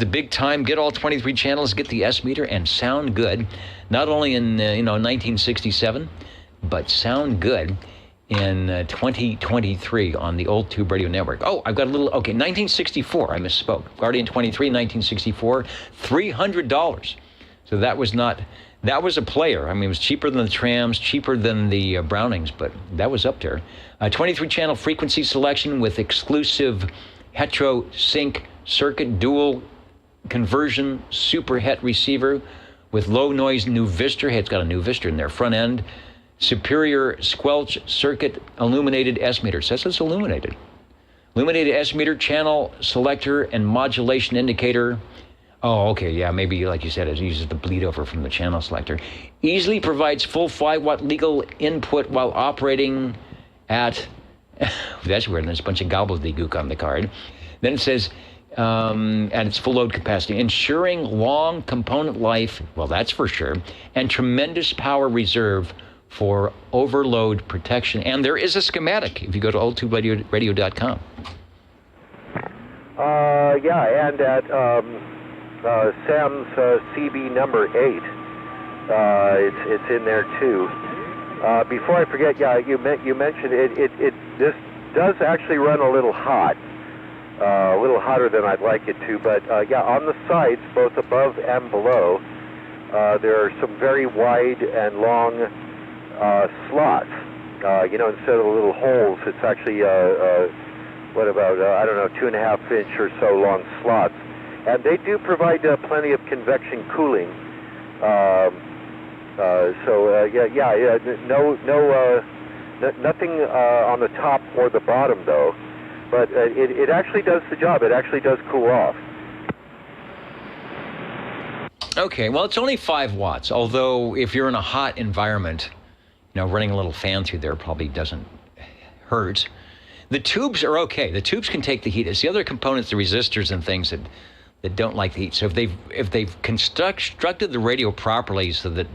big time. Get all 23 channels, get the S meter, and sound good. Not only in 1967, but sound good in 2023 on the old Tube Radio Network. Oh, I've got a little. Okay, 1964. I misspoke. Guardian 23, 1964, $300. So that was a player. I mean, it was cheaper than the Trams, cheaper than the Brownings, but that was up there. 23-channel frequency selection with exclusive hetero sync circuit, dual conversion, super het receiver with low noise new Vistor. Hey, it's got a new Vistor in there. Front end, superior squelch circuit, illuminated S meter. It says it's illuminated. Illuminated S meter, channel selector, and modulation indicator. Oh, okay, yeah, maybe like you said, it uses the bleed over from the channel selector. Easily provides full 5-watt legal input while operating at, that's weird, there's a bunch of gobbledygook on the card. Then it says, at its full load capacity, ensuring long component life, well, that's for sure, and tremendous power reserve for overload protection. And there is a schematic if you go to oldtuberadio.com. Yeah, and at Sam's CB number 8, it's in there too. Before I forget, yeah, you mentioned this does actually run a little hot. A little hotter than I'd like it to, but yeah, on the sides, both above and below, there are some very wide and long slots. Instead of little holes, it's actually, what about, 2.5 inch or so long slots. And they do provide plenty of convection cooling. Nothing on the top or the bottom, though. But it actually does the job. It actually does cool off. Okay, well, it's only 5 watts, although if you're in a hot environment, running a little fan through there probably doesn't hurt. The tubes are okay. The tubes can take the heat. It's the other components, the resistors and things that don't like the heat. So if they've constructed the radio properly so that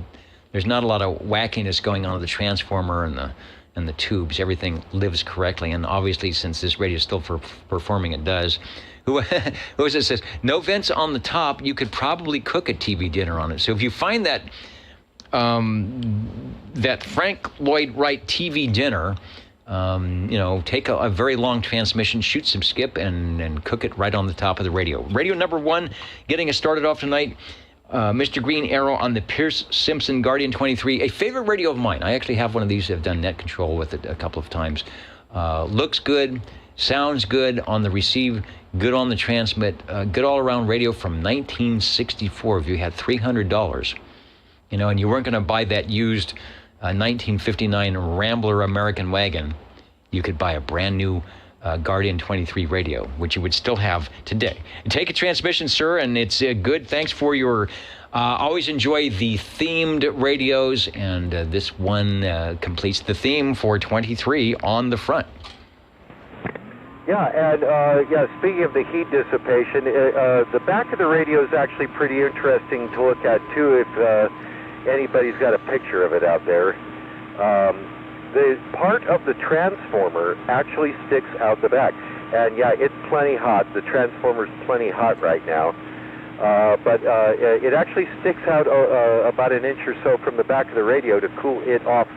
there's not a lot of wackiness going on with the transformer and the tubes, everything lives correctly. And obviously, since this radio is still performing, it does. Who is it says, no vents on the top, you could probably cook a TV dinner on it. So if you find that Frank Lloyd Wright TV dinner, take a very long transmission, shoot some skip, and cook it right on the top of the radio. Radio number 1, getting us started off tonight, Mr. Green Arrow on the Pierce Simpson Guardian 23, a favorite radio of mine. I actually have one of these. I've done net control with it a couple of times. Looks good, sounds good on the receive, good on the transmit, good all-around radio from 1964. If you had $300, and you weren't going to buy that used 1959 Rambler American wagon, you could buy a brand new Guardian 23 radio, which you would still have today. Take a transmission, sir, and it's good. Thanks for your, always enjoy the themed radios, and this one completes the theme for 23 on the front. Yeah, and speaking of the heat dissipation, the back of the radio is actually pretty interesting to look at, too, if anybody's got a picture of it out there. The part of the transformer actually sticks out the back. And yeah, it's plenty hot. The transformer's plenty hot right now. But it actually sticks out about an inch or so from the back of the radio to cool it off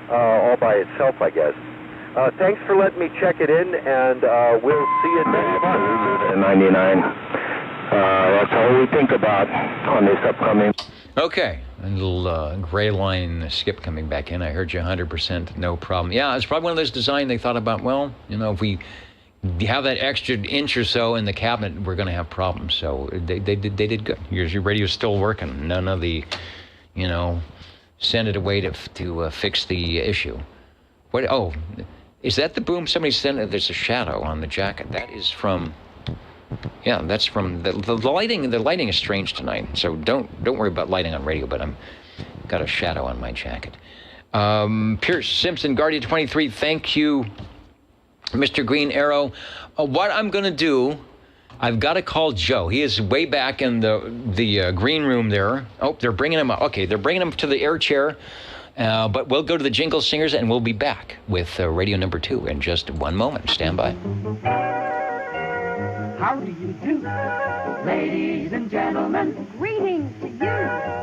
all by itself, I guess. Thanks for letting me check it in, and we'll see you next month. 99. That's all we think about on this upcoming. Okay, a little gray line skip coming back in. I heard you 100%, no problem. Yeah, it's probably one of those design they thought about, well, if we you have that extra inch or so in the cabinet, we're going to have problems. So they did good. Your radio's still working. None of the, send it away to fix the issue. What? Oh, is that the boom? Somebody sent it. There's a shadow on the jacket. That is from. Yeah, that's from the lighting. The lighting is strange tonight. So don't worry about lighting on radio. But I'm got a shadow on my jacket. Pierce Simpson, Guardian 23. Thank you, Mr. Green Arrow. What I'm going to do, I've got to call Joe. He is way back in the green room there. Oh, they're bringing him up. Okay, they're bringing him to the air chair. But we'll go to the Jingle Singers, and we'll be back with radio number 2 in just one moment. Stand by. How do you do, ladies and gentlemen? Greetings to you,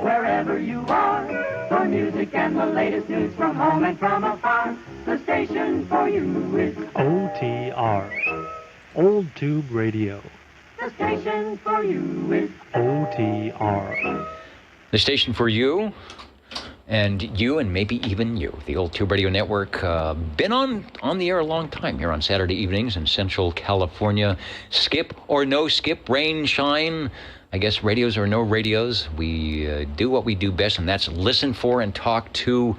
wherever you are. For music and the latest news from home and from afar, the station for you is OTR, Old Tube Radio. The station for you is OTR. The station for you, and you, and maybe even you. The Old Tube Radio Network, been on the air a long time here on Saturday evenings in Central California. Skip or no skip, rain, shine, I guess radios or no radios. We do what we do best, and that's listen for and talk to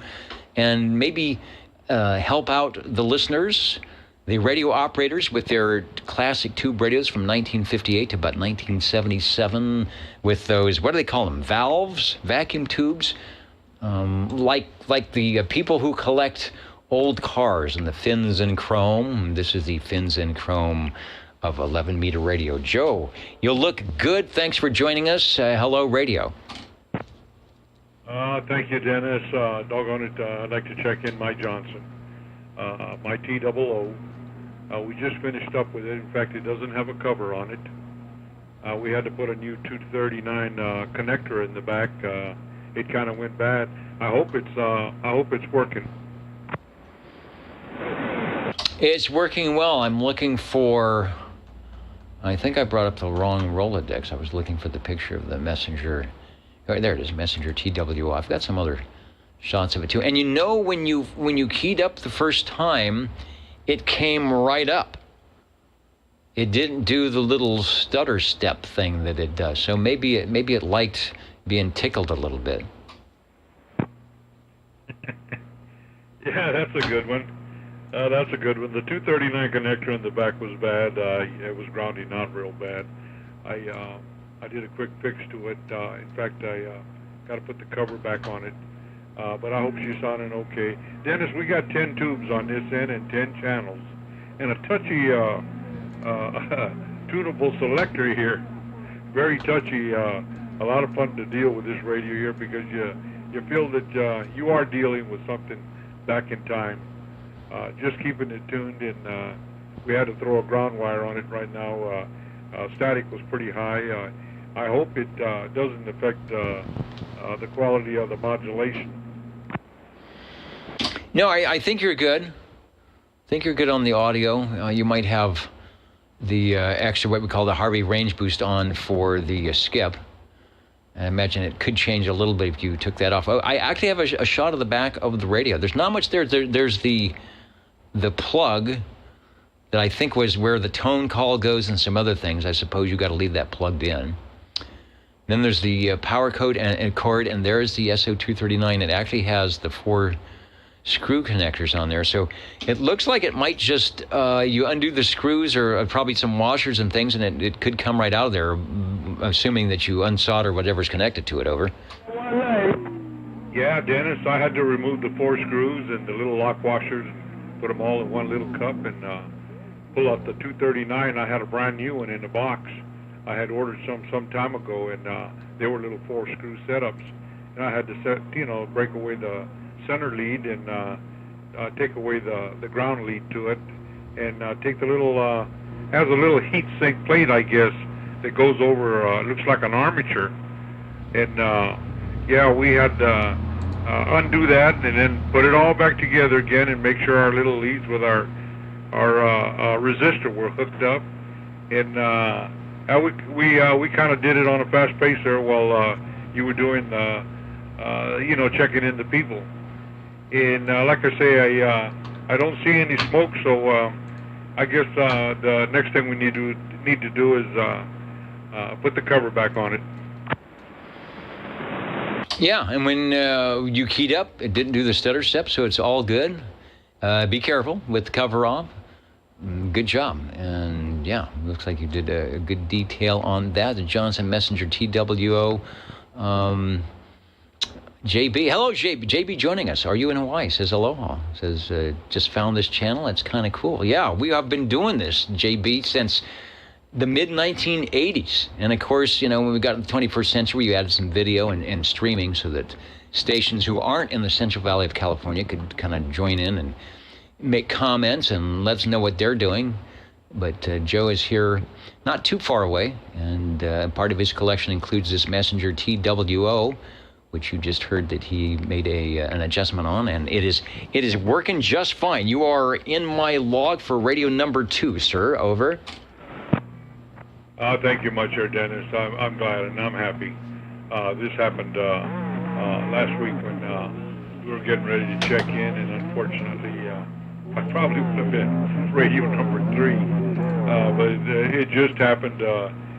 and maybe help out the listeners, the radio operators with their classic tube radios from 1958 to about 1977 with those, what do they call them, valves, vacuum tubes? Like the people who collect old cars and the fins in chrome. This is the fins in chrome of 11-meter radio. Joe, you'll look good. Thanks for joining us. Hello, radio. Thank you, Dennis. Doggone it, I'd like to check in Mike Johnson. My T00. We just finished up with it. In fact, it doesn't have a cover on it. We had to put a new 239 connector in the back. It kind of went bad. I hope it's working. It's working well. I'm looking for. I think I brought up the wrong Rolodex. I was looking for the picture of the Messenger. Oh, there it is, Messenger TWO. I've got some other shots of it too. And when you keyed up the first time, it came right up. It didn't do the little stutter step thing that it does. So maybe it liked being tickled a little bit. Yeah, that's a good one. That's a good one. The 239 connector in the back was bad. It was grounding out real bad. I did a quick fix to it. In fact, I got to put the cover back on it. But I hope she's sounding okay. Dennis, we got 10 tubes on this end and 10 channels. And a touchy tunable selector here. Very touchy. A lot of fun to deal with this radio here because you feel that you are dealing with something back in time. Just keeping it tuned, and we had to throw a ground wire on it right now. Static was pretty high. I hope it doesn't affect the quality of the modulation. No, I think you're good. I think you're good on the audio. You might have the extra, what we call the Harvey range boost on for the skip. I imagine it could change a little bit if you took that off. I actually have a shot of the back of the radio. There's not much there. There's the plug that I think was where the tone call goes and some other things. I suppose you got to leave that plugged in. Then there's the power cord, and there's the SO239. It actually has the 4 screw connectors on there. So it looks like it might just, you undo the screws or probably some washers and things, and it could come right out of there, assuming that you unsolder whatever's connected to it, over. Yeah, Dennis, I had to remove the 4 screws and the little lock washers, put them all in one little cup, and pull out the 239. I had a brand new one in the box. I had ordered some time ago, and they were little 4 screw setups. And I had to break away the center lead and take away the ground lead to it, and take the little has a little heat sink plate, I guess, that goes over, looks like an armature, and yeah, we had to undo that and then put it all back together again and make sure our little leads with our resistor were hooked up, and we kind of did it on a fast pace there while you were doing checking in the people. And like I say, I don't see any smoke, so I guess the next thing we need to do is put the cover back on it. Yeah, and when you keyed up, it didn't do the stutter step, so it's all good. Be careful with the cover off. Good job. And yeah, looks like you did a good detail on that. The Johnson Messenger TWO. JB, hello JB. JB joining us. Are you in Hawaii? Says aloha. Says just found this channel. It's kind of cool. Yeah, we have been doing this, JB, since the mid-1980s. And of course, you know, when we got in the 21st century, you added some video and streaming so that stations who aren't in the Central Valley of California could kind of join in and make comments and let us know what they're doing. But Joe is here not too far away, and part of his collection includes this Messenger TWO, which you just heard that he made an adjustment on, and it is working just fine. You are in my log for radio number 2, sir. Over. Thank you much, sir, Dennis. I'm glad and I'm happy. This happened last week when we were getting ready to check in, and unfortunately, I probably would have been radio number 3, but it just happened.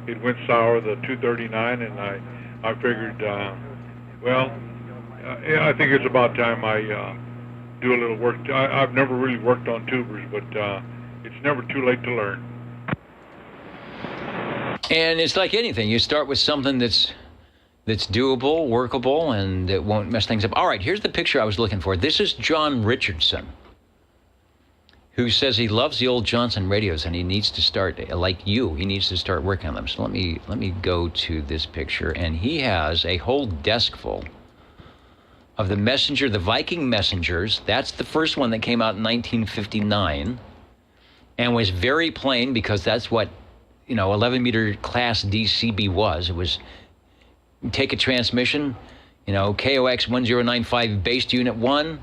It went sour, the 239, and I figured, I think it's about time I do a little work. I've never really worked on tubers, but it's never too late to learn. And it's like anything. You start with something that's doable, workable, and it won't mess things up. All right, here's the picture I was looking for. This is John Richardson, who says he loves the old Johnson radios and he needs to start, like you, he needs to start working on them. So let me go to this picture, and he has a whole desk full of the Messenger, the Viking Messengers. That's the first one that came out in 1959 and was very plain, because that's what 11-meter class DCB was. It was take a transmission, KOX 1095 base unit 1,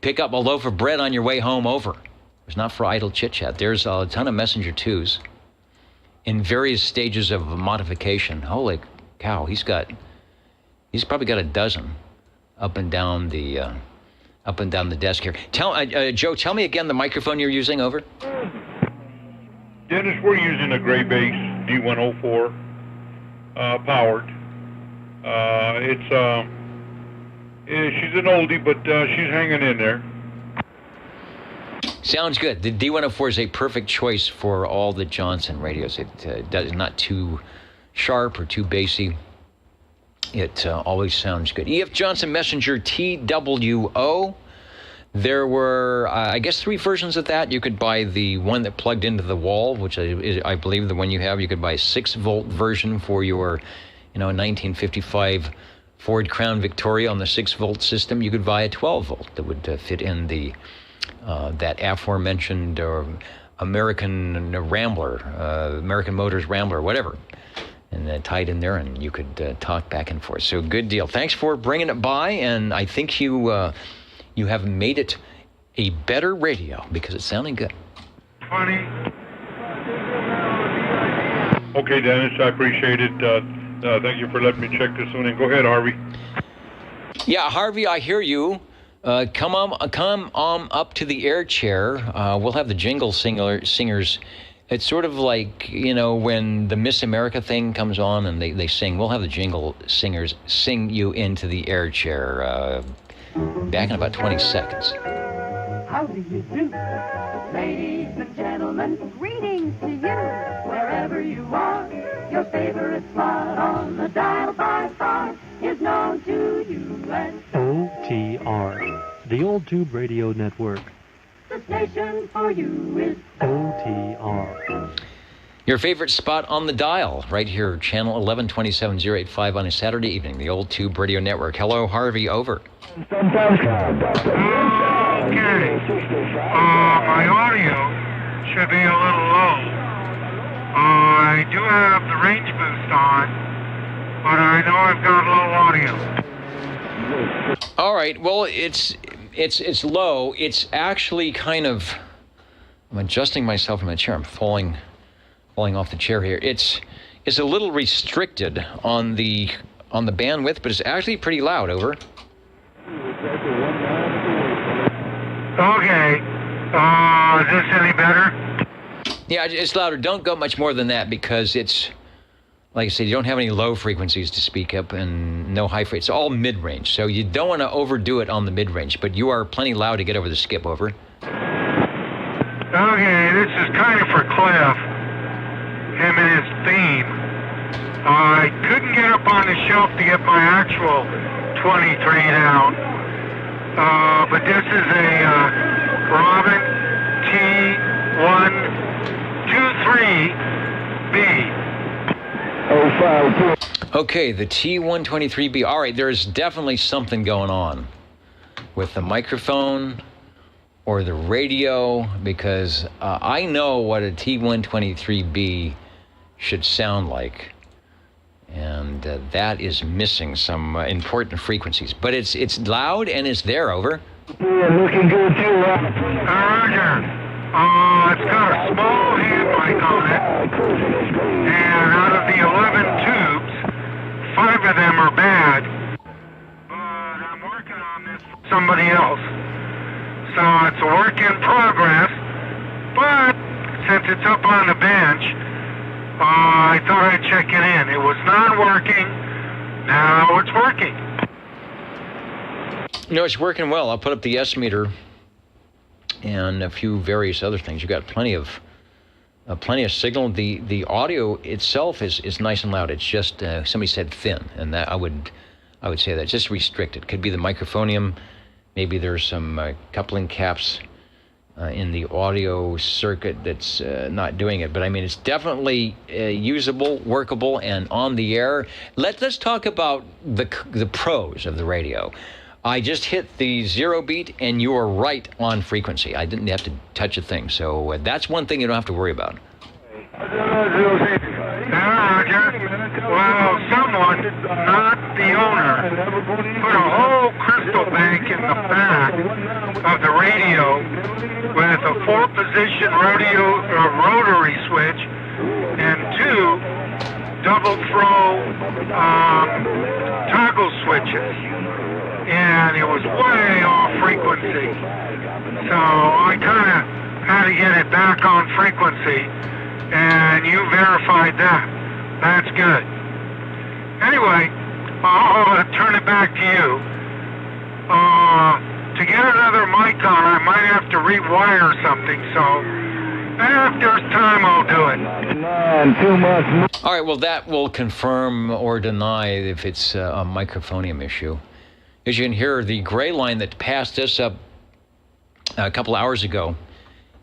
pick up a loaf of bread on your way home, over. It was not for idle chit-chat. There's a ton of Messenger 2s in various stages of modification. Holy cow, he's probably got a dozen up and down the desk here. Joe, tell me again the microphone you're using, over. Dennis, we're using a gray base D104 powered. She's an oldie, but she's hanging in there. Sounds good. The D104 is a perfect choice for all the Johnson radios. It does not too sharp or too bassy. It always sounds good. E.F. Johnson Messenger TWO. There were, I guess, 3 versions of that. You could buy the one that plugged into the wall, which is, I believe, the one you have. You could buy a 6-volt version for your, 1955 Ford Crown Victoria on the 6-volt system. You could buy a 12-volt that would fit in the that aforementioned American Rambler, American Motors Rambler, whatever, and tied in there, and you could talk back and forth. So good deal. Thanks for bringing it by, and I think you have made it a better radio because it's sounding good. Funny. Okay, Dennis, I appreciate it. Thank you for letting me check this one in. Go ahead, Harvey. Yeah, Harvey, I hear you. Come on up to the air chair. We'll have the jingle singers. It's sort of like, when the Miss America thing comes on and they sing, we'll have the jingle singers sing you into the air chair. Back in about 20 seconds. How do you do? Ladies and gentlemen, greetings to you. Wherever you are, your favorite spot on the dial by far is known to you as OTR, the Old Tube Radio Network. The station for you is OTR. Your favorite spot on the dial, right here, channel 1127-085 on a Saturday evening, the Old Tube Radio Network. Hello, Harvey, over. Okay. My audio should be a little low. I do have the range boost on, but I know I've got low audio. All right, well, it's low. It's actually kind of, I'm adjusting myself in my chair. I'm falling off the chair here. It's a little restricted on the bandwidth, but it's actually pretty loud, over. Okay. Is this any better? Yeah, it's louder. Don't go much more than that because it's, like I said, you don't have any low frequencies to speak up and no high frequencies. It's all mid-range, so you don't want to overdo it on the mid-range, but you are plenty loud to get over the skip. Over. Okay, this is kind of for Cliff, him and his theme. I couldn't get up on the shelf to get my actual 23 down, but this is a Robin T123B. Okay, the T123B. All right, there's definitely something going on with the microphone or the radio because I know what a T123B should sound like. And that is missing some important frequencies. But it's loud and it's there, over. Yeah, looking good too, Roger. It's got a small hand mic on it. And out of the 11 tubes, 5 of them are bad. But I'm working on this for somebody else. So it's a work in progress. But since it's up on the bench, I thought I'd check it in. It was not working. Now it's working. No, it's working well. I'll put up the S meter and a few various other things. You've got plenty of signal. The audio itself is nice and loud. It's just somebody said thin, and that I would say that just restricted. Could be the microphonium. Maybe there's some coupling caps in the audio circuit that's not doing it. But I mean, it's definitely usable, workable, and on the air. Let's talk about the pros of the radio. I just hit the 0 beat, and you are right on frequency. I didn't have to touch a thing. So that's one thing you don't have to worry about. Well, someone, not the owner, put a whole crystal bank in the back of the radio with a 4-position rotary switch and 2 double throw toggle switches. And it was way off frequency. So I kind of had to get it back on frequency, and you verified that. That's good. Anyway, I'll turn it back to you. To get another mic on, I might have to rewire something, so if there's time, I'll do it. 2 months. All right, well, that will confirm or deny if it's a microphonium issue. As you can hear, the gray line that passed us up a couple hours ago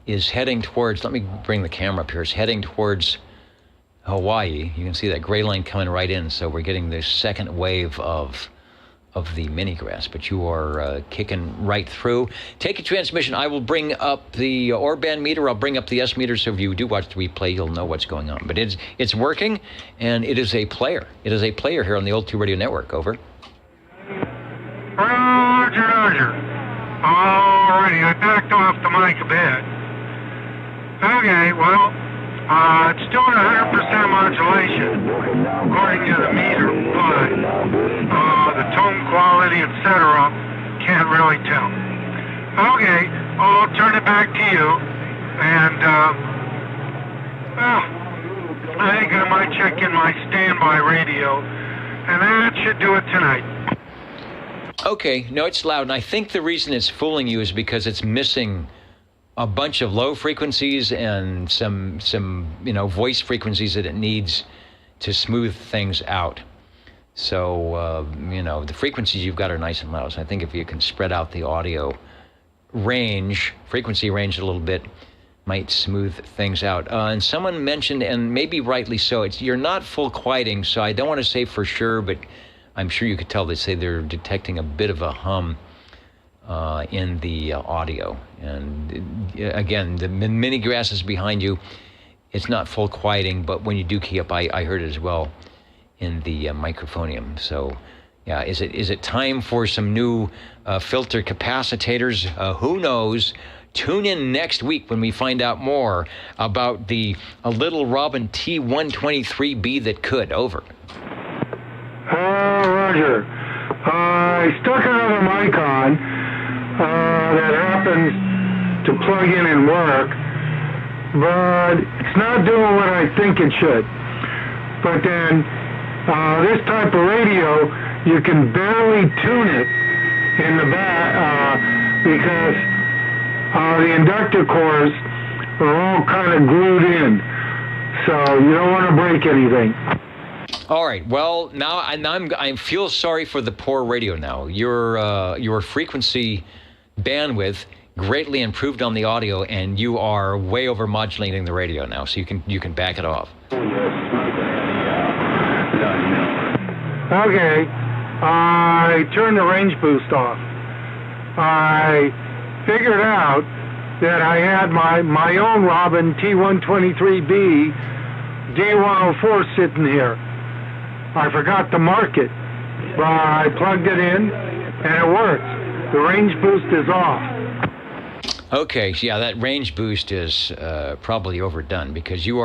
is heading towards, let me bring the camera up here, it's heading towards Hawaii. You can see that gray line coming right in, so we're getting the second wave of the mini grass, but you are kicking right through. Take a transmission. I will bring up the OR band meter. I'll bring up the S meter, so if you do watch the replay, you'll know what's going on. But it's working, and it is a player. It is a player here on the Old 2 Radio Network. Over. Roger. Alrighty, I backed off the mic a bit. Okay, well, it's still at 100% modulation, according to the meter, but the tone quality, etc., can't really tell. Okay, I'll turn it back to you, and, I think I might check in my standby radio, and that should do it tonight. Okay, no, it's loud, and I think the reason it's fooling you is because it's missing a bunch of low frequencies and some voice frequencies that it needs to smooth things out. So, the frequencies you've got are nice and loud. So I think if you can spread out the audio frequency range a little bit, might smooth things out. And someone mentioned, and maybe rightly so, you're not full quieting, so I don't want to say for sure, but I'm sure you could tell. They say they're detecting a bit of a hum in the audio. And again, the mini grass is behind you. It's not full quieting, but when you do key up, I heard it as well in the microphonium. So, yeah, is it time for some new filter capacitors? Who knows? Tune in next week when we find out more about the Little Robin T123B that could. Over. Roger. I stuck another mic on. That happens to plug in and work. but it's not doing what I think it should. But then this type of radio, you can barely tune it in the back because the inductor cores are all kind of glued in, so you don't want to break anything. All right. Well, now I feel sorry for the poor radio. Now your frequency bandwidth greatly improved on the audio, and you are way over modulating the radio now, so you can back it off. Okay. I turned the range boost off. I figured out that I had my own Robin T123B D104 sitting here. I forgot to mark it, but I plugged it in and it works. The range boost is off. Okay, yeah, that range boost is probably overdone because you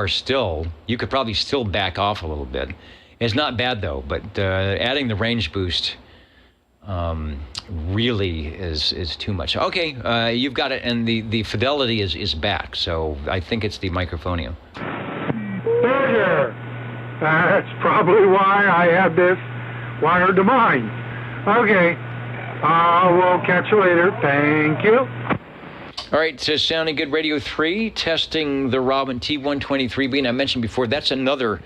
could probably still back off a little bit. It's not bad though, but adding the range boost really is too much. Okay, you've got it, and the fidelity is back, so I think it's the microphonium. Roger. That's probably why I had this wired to mine. Okay, we'll catch you later. Thank you. All right, so sounding good, Radio 3, testing the Robin T123B. And I mentioned before, that's another,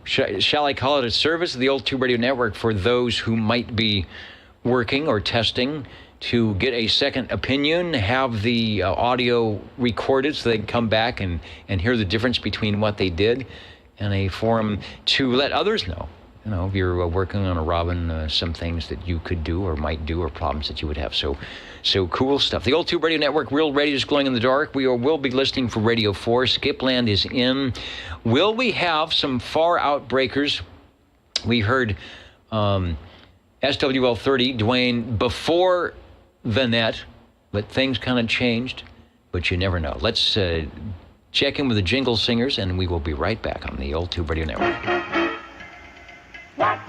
shall I call it a service of the Old Tube Radio Network for those who might be working or testing to get a second opinion, have the audio recorded so they can come back and hear the difference between what they did, and a forum to let others know. You know, if you're working on a Robin, some things that you could do or might do or problems that you would have. So cool stuff. The Old Tube Radio Network, Real Radio is glowing in the dark. We will be listening for Radio 4. Skipland is in. Will we have some far out breakers? We heard SWL 30, Dwayne, before the net, but things kind of changed, but you never know. Let's check in with the Jingle Singers, and we will be right back on the Old Tube Radio Network. What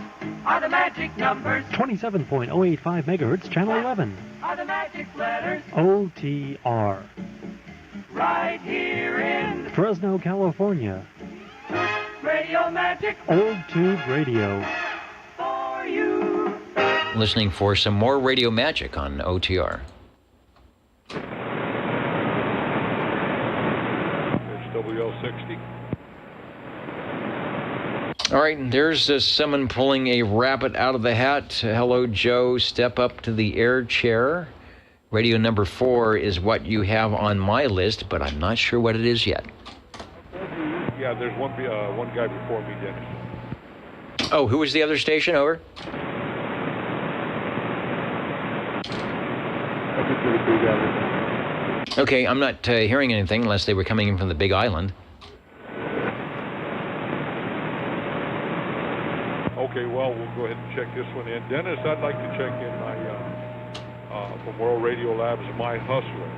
are the magic numbers? 27.085 megahertz, channel 11. Are the magic letters? OTR. Right here in Fresno, California. Radio Magic. Old Tube Radio. For you. Listening for some more radio magic on OTR. WL60. All right, there's someone pulling a rabbit out of the hat. Hello, Joe. Step up to the air chair. Radio number 4 is what you have on my list, but I'm not sure what it is yet. Yeah, there's one guy before me, Dennis. Oh, who was the other station? Over. Okay, I'm not hearing anything unless they were coming in from the Big Island. Okay, well, we'll go ahead and check this one in. Dennis, I'd like to check in my, from World Radio Labs, My Hustler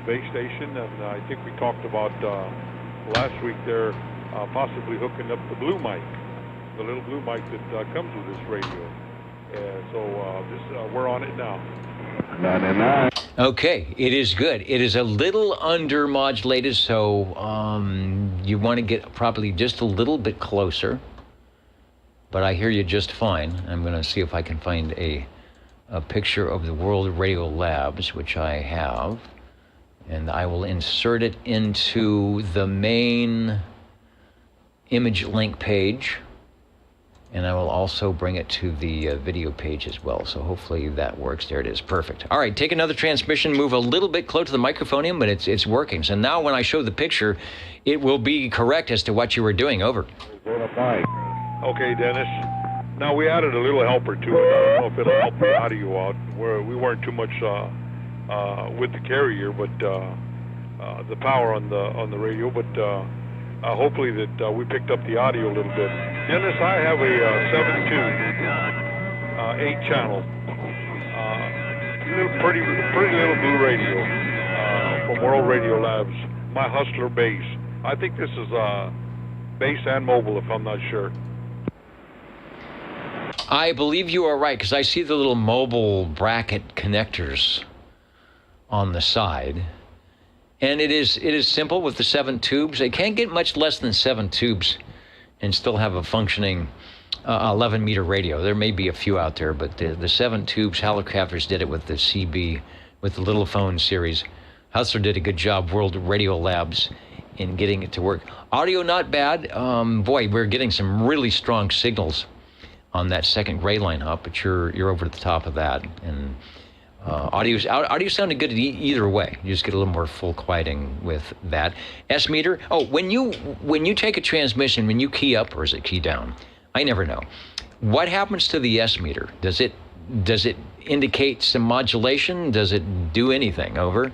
base station, and I think we talked about last week there possibly hooking up the blue mic, the little blue mic that comes with this radio. So we're on it now. 99. Okay, it is good. It is a little under modulated, so you want to get probably just a little bit closer. But I hear you just fine. I'm going to see if I can find a picture of the World Radio Labs, which I have. And I will insert it into the main image link page. And I will also bring it to the video page as well. So hopefully that works. There it is. Perfect. All right, take another transmission, move a little bit close to the microphone, but it's working. So now when I show the picture, it will be correct as to what you were doing. Over. Okay, Dennis. Now we added a little helper to it. I don't know if it'll help the audio out. We weren't too much with the carrier, but the power on the radio. But hopefully that we picked up the audio a little bit. Dennis, I have a 7-tube, 8-channel, pretty little blue radio from World Radio Labs. My Hustler base. I think this is base and mobile, if I'm not sure. I believe you are right, because I see the little mobile bracket connectors on the side. And it is simple with the 7 tubes. They can't get much less than 7 tubes and still have a functioning 11-meter radio. There may be a few out there, but the 7 tubes, Hallicrafters did it with the CB, with the Little Phone series. Hustler did a good job, World Radio Labs, in getting it to work. Audio not bad. Boy, we're getting some really strong signals on that second gray line hop, but you're over the top of that. And audio sounded good either way. You just get a little more full quieting with that. S meter. Oh, when you take a transmission, when you key up or is it key down? I never know. What happens to the S meter? Does it indicate some modulation? Does it do anything? Over.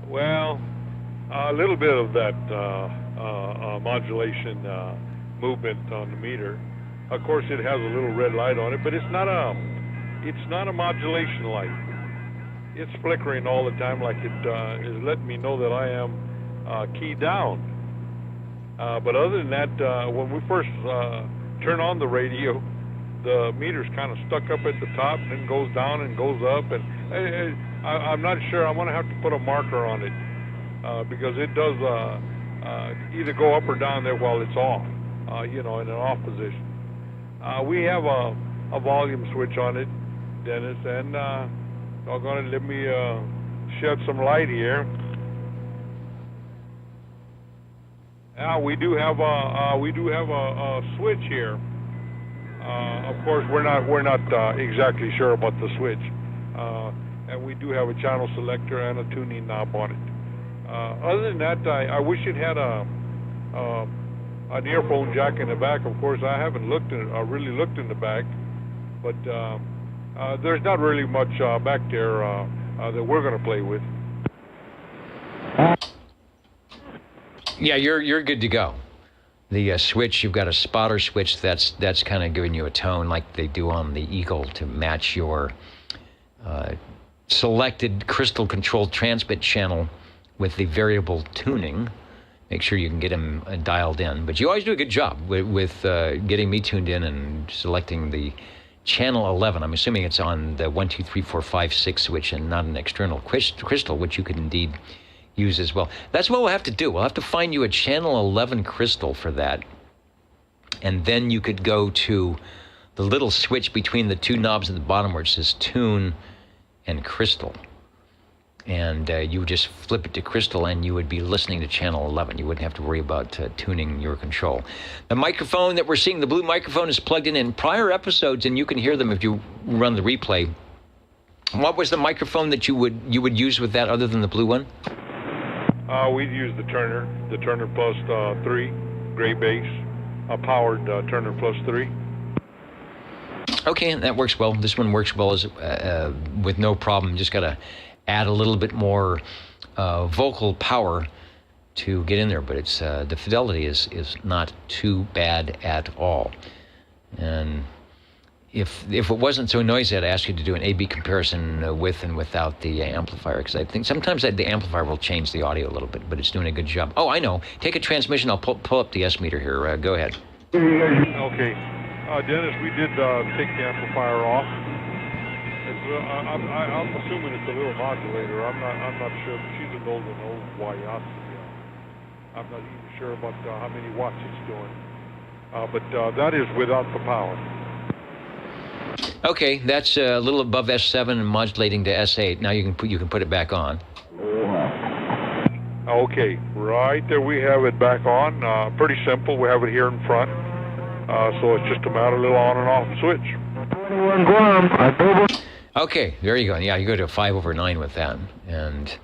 Well, a little bit of that modulation movement on the meter. Of course, it has a little red light on it, but it's not a modulation light. It's flickering all the time, like it is letting me know that I am keyed down. But other than that, when we first turn on the radio, the meter's kind of stuck up at the top, and then goes down and goes up. And I'm not sure. I'm going to have to put a marker on it because it does either go up or down there while it's off, in an off position. We have a volume switch on it, Dennis, and doggone it, let me shed some light here. We do have a switch here. Of course, we're not exactly sure about the switch, and we do have a channel selector and a tuning knob on it. Other than that, I wish it had an earphone jack in the back. Of course, I haven't really looked in the back, but there's not really much back there that we're going to play with. Yeah, you're good to go. The switch, you've got a spotter switch that's kind of giving you a tone like they do on the Eagle to match your selected crystal-controlled transmit channel with the variable tuning. Make sure you can get them dialed in. But you always do a good job with getting me tuned in and selecting the channel 11. I'm assuming it's on the 1, 2, 3, 4, 5, 6 switch and not an external crystal, which you could indeed use as well. That's what we'll have to do. We'll have to find you a channel 11 crystal for that. And then you could go to the little switch between the two knobs at the bottom where it says tune and crystal. And you would just flip it to crystal and you would be listening to channel 11. You wouldn't have to worry about tuning your control. The microphone that we're seeing, the blue microphone, is plugged in prior episodes, and you can hear them if you run the replay. What was the microphone that you would use with that other than the blue one? We'd use the Turner Plus 3, gray bass, a powered Turner Plus 3. Okay, that works well. This one works well with no problem. Just got to add a little bit more vocal power to get in there, but it's the fidelity is not too bad at all. And if it wasn't so noisy, I'd ask you to do an A/B comparison with and without the amplifier, because I think sometimes the amplifier will change the audio a little bit, but it's doing a good job. Oh, I know. Take a transmission. I'll pull up the S meter here. Go ahead. Okay. Dennis, we did take the amplifier off. I'm assuming it's a little modulator. I'm not sure. She's an old Wayasi. I'm not even sure about how many watts it's doing. But that is without the power. Okay, that's a little above S7 and modulating to S8. Now you can put it back on. Okay, right there we have it back on. Pretty simple. We have it here in front. So it's just a matter of a little on and off switch. Okay, there you go. Yeah, you go to 5/9 with that, and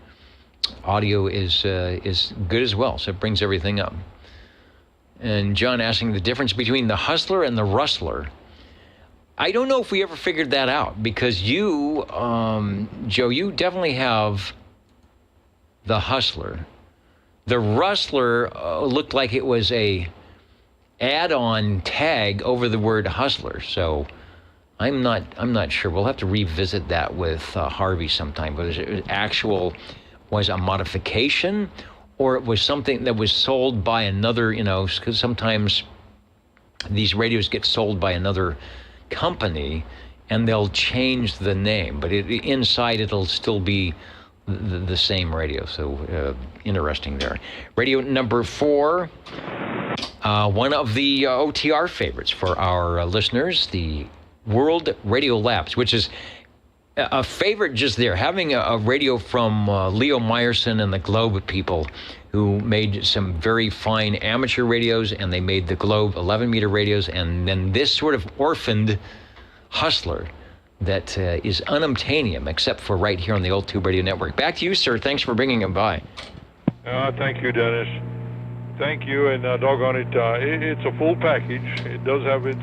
audio is good as well. So it brings everything up. And John asking the difference between the Hustler and the Rustler. I don't know if we ever figured that out, because you, Joe, you definitely have the Hustler. The Rustler looked like it was a add-on tag over the word Hustler. So I'm not sure. We'll have to revisit that with Harvey sometime. But was a modification, or it was something that was sold by another, because sometimes these radios get sold by another company and they'll change the name, but inside it'll still be the same radio. So interesting there. Radio number 4, one of the OTR favorites for our listeners, the World Radio Labs, which is a favorite just there. Having a radio from Leo Meyerson and the Globe people, who made some very fine amateur radios, and they made the Globe 11-meter radios, and then this sort of orphaned hustler that is unobtainium, except for right here on the Old Tube Radio Network. Back to you, sir. Thanks for bringing him by. Thank you, Dennis. Thank you, and doggone it, it's a full package. It does have its,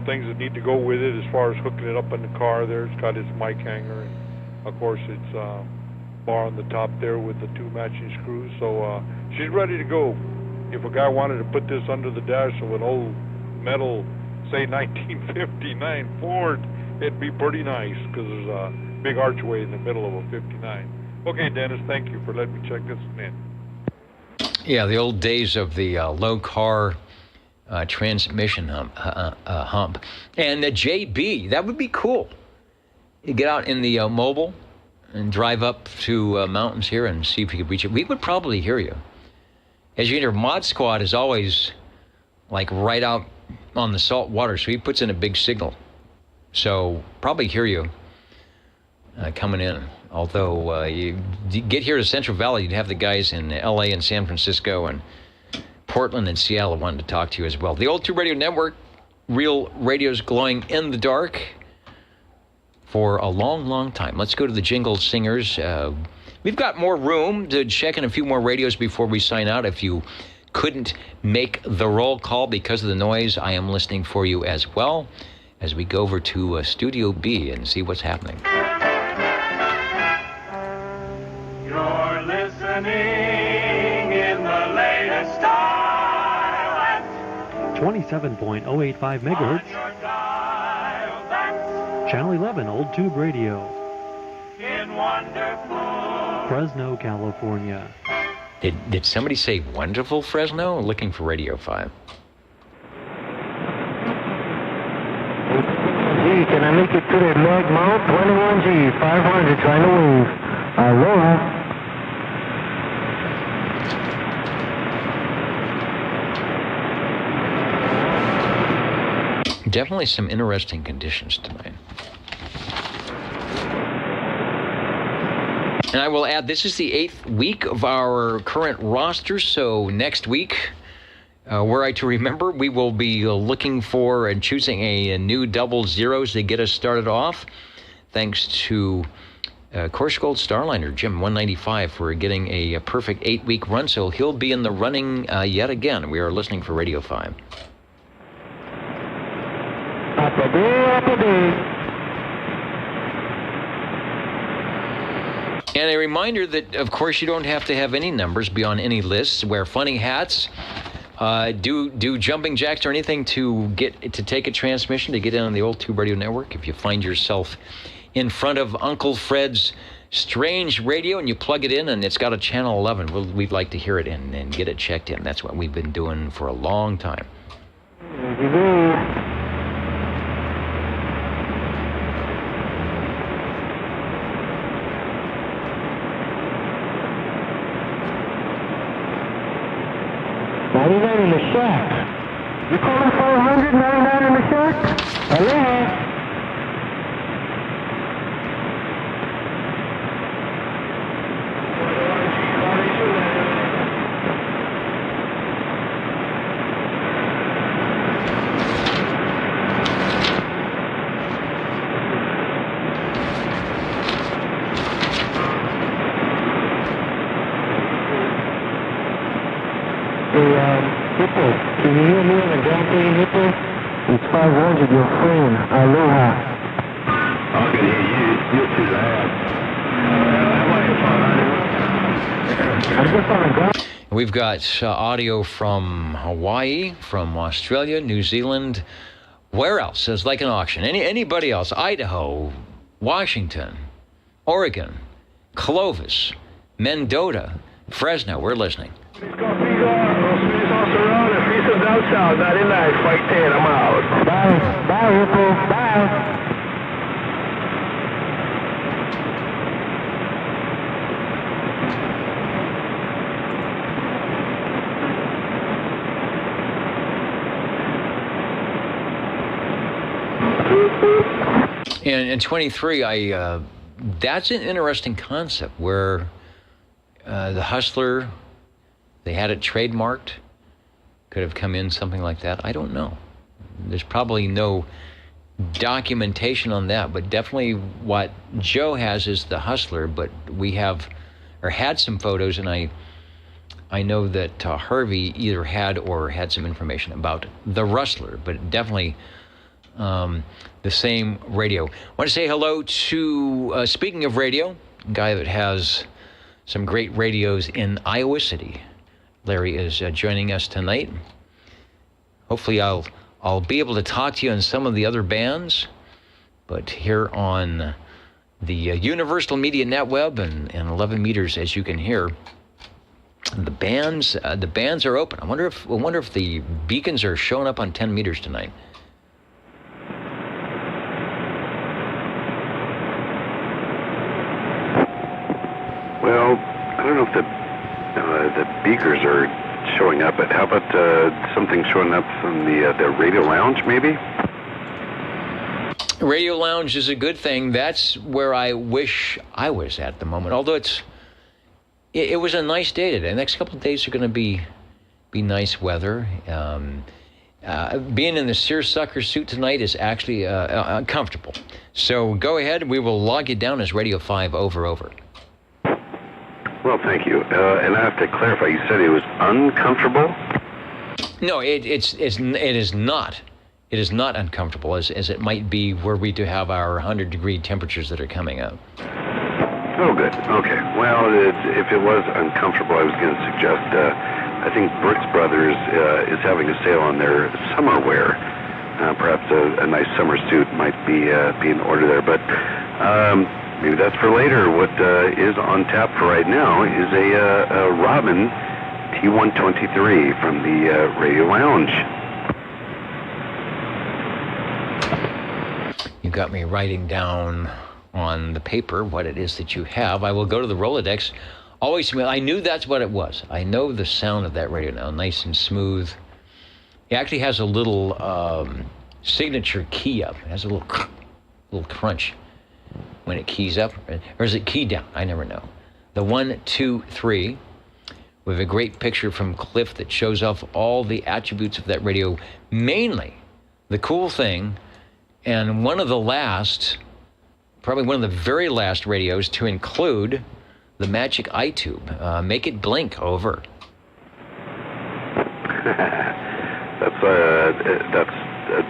things that need to go with it as far as hooking it up in the car there. It's got its mic hanger, and of course its bar on the top there with the 2 matching screws. So she's ready to go. If a guy wanted to put this under the dash of an old metal, say 1959 Ford, it'd be pretty nice, because there's a big archway in the middle of a 59. Okay, Dennis, thank you for letting me check this in. Yeah, the old days of the low car transmission hump. And the JB, that would be cool. You get out in the mobile and drive up to mountains here and see if you could reach it. We would probably hear you. As you know, Mod Squad is always like right out on the salt water, so he puts in a big signal. So probably hear you coming in. Although you get here to Central Valley, you'd have the guys in LA and San Francisco and Portland and Seattle wanting to talk to you as well. The Old Tube Radio Network, real radios glowing in the dark for a long, long time. Let's go to the Jingle Singers. We've got more room to check in a few more radios before we sign out. If you couldn't make the roll call because of the noise, I am listening for you as well as we go over to Studio B and see what's happening. You're listening in the latest style at 27.085 megahertz. Channel 11, Old Tube Radio. In wonderful Fresno, California. Did somebody say wonderful Fresno? Looking for Radio 5. G, can I make it to the leg mount? 21G, 500, trying to wave. Aloha. Definitely some interesting conditions tonight. And I will add, this is the 8th week of our current roster, so next week, were I to remember, we will be looking for and choosing a new double zeros to get us started off. Thanks to Course Gold Starliner, Jim 195, for getting a perfect 8-week run, so he'll be in the running yet again. We are listening for Radio 5. And a reminder that, of course, you don't have to have any numbers beyond any lists. Wear funny hats. Do jumping jacks or anything to take a transmission to get in on the Old Tube Radio Network. If you find yourself in front of Uncle Fred's strange radio and you plug it in and it's got a channel 11, we'd like to hear it and get it checked in. That's what we've been doing for a long time. In the shack. You calling 400, 99 in the shack? Hello? Hippo, can you hear me on the Grand Prix, Hippo? It's 500, your friend. Aloha. I can hear you. You're too loud. I'm just on the ground. We've got audio from Hawaii, from Australia, New Zealand. Where else? It's like an auction. Anybody else? Idaho, Washington, Oregon, Clovis, Mendota, Fresno. We're listening. South, not in nice, flight 10, I'm out. Bye, Ripple, bye. In 23, that's an interesting concept where the Hustler, they had it trademarked, could have come in something like that. I don't know. There's probably no documentation on that, but definitely what Joe has is the Hustler, but we have, or had some photos, and I know that Harvey either had or had some information about the Rustler, but definitely the same radio. I want to say hello to, speaking of radio, a guy that has some great radios in Iowa City. Larry is joining us tonight. Hopefully I'll be able to talk to you on some of the other bands, but here on the Universal Media NetWeb and 11 meters, as you can hear, the bands are open. I wonder if the beacons are showing up on 10 meters tonight. Well, I don't know if the beakers are showing up, but how about something showing up from the radio lounge, maybe? Radio lounge is a good thing. That's where I wish I was at the moment. Although it was a nice day today. The next couple of days are going to be nice weather. Being in the seersucker suit tonight is actually uncomfortable. So go ahead. We will log you down as Radio 5 over. Well, thank you. And I have to clarify, you said it was uncomfortable? No, it is not. It is not uncomfortable as it might be were we to have our 100-degree temperatures that are coming up. Oh, good. Okay. Well, if it was uncomfortable, I was going to suggest, I think Brooks Brothers is having a sale on their summer wear. Perhaps a nice summer suit might be in order there, but maybe that's for later. What is on tap for right now is a Robin T123 from the Radio Lounge. You got me writing down on the paper what it is that you have. I will go to the Rolodex. Always, I knew that's what it was. I know the sound of that radio now, nice and smooth. It actually has a little signature key up. It has a little crunch when it keys up, or is it key down? I never know. The 1, 2, 3, with a great picture from Cliff that shows off all the attributes of that radio. Mainly, the cool thing, and one of the last, probably one of the very last radios to include the magic eye tube. Make it blink, over. That's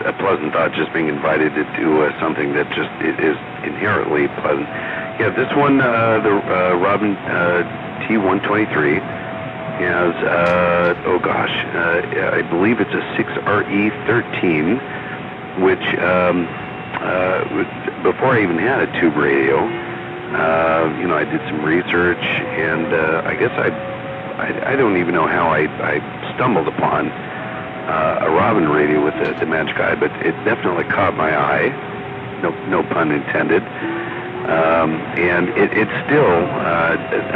a pleasant thought, just being invited to do something that just is inherently pleasant. Yeah, this one, the Robin T123 has, I believe it's a 6RE13, which before I even had a tube radio, I did some research, and I guess I don't even know how I stumbled upon a Robin radio with the magic eye, but it definitely caught my eye, no pun intended, and it's still,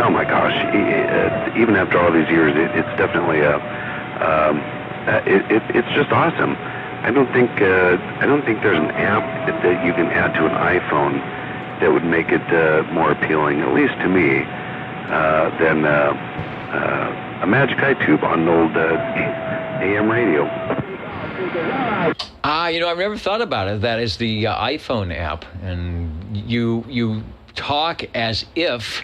oh my gosh, even after all these years, it's definitely it's just awesome. I don't think there's an app that you can add to an iPhone that would make it more appealing, at least to me, than a magic eye tube on an old AM radio. I've never thought about it. That is the iPhone app, and you talk as if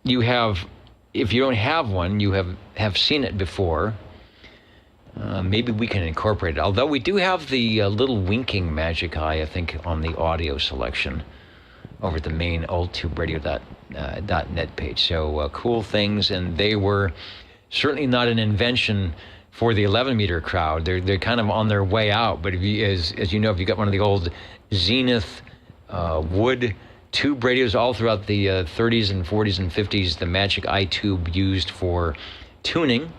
you have. If you don't have one, you have seen it before. Maybe we can incorporate it. Although we do have the little winking magic eye, I think, on the audio selection over at the main oldtuberadio.net page. So cool things, and they were certainly not an invention for the 11-meter crowd. They're kind of on their way out. But if you, as you know, if you got one of the old Zenith wood tube radios all throughout the 30s and 40s and 50s, the magic eye tube used for tuning.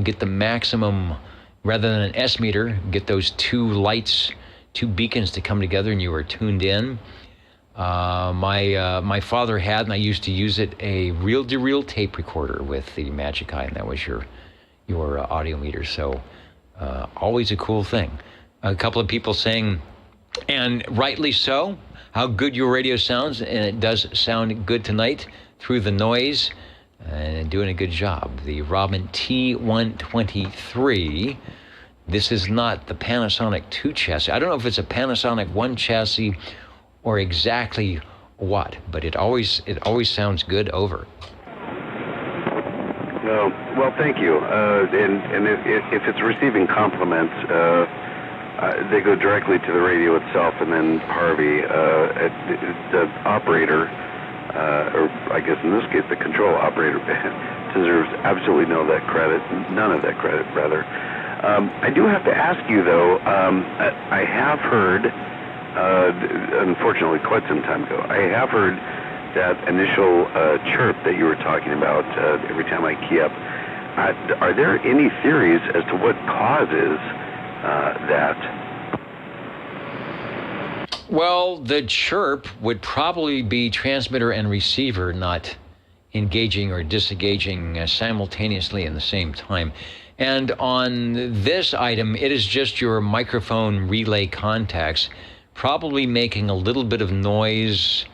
Get the maximum, rather than an S meter, get those two lights, two beacons to come together, and you were tuned in. My father had, and I used to use it, a reel-to-reel tape recorder with the magic eye, and that was your audio meter. So always a cool thing. A couple of people saying And rightly so, how good your radio sounds, and it does sound good tonight through the noise, and doing a good job. The Robin T123. This is not the Panasonic 2 chassis. I don't know if it's a Panasonic 1 chassis or exactly what, but it always sounds good over. Well, thank you. And if it's receiving compliments, they go directly to the radio itself, and then Harvey, the operator, or I guess in this case the control operator, deserves absolutely none of that credit, rather. I do have to ask you, though, I have heard, unfortunately quite some time ago, I have heard that initial chirp that you were talking about every time I key up. Are there any theories as to what causes that? Well, the chirp would probably be transmitter and receiver not engaging or disengaging simultaneously in the same time. And on this item, it is just your microphone relay contacts probably making a little bit of noise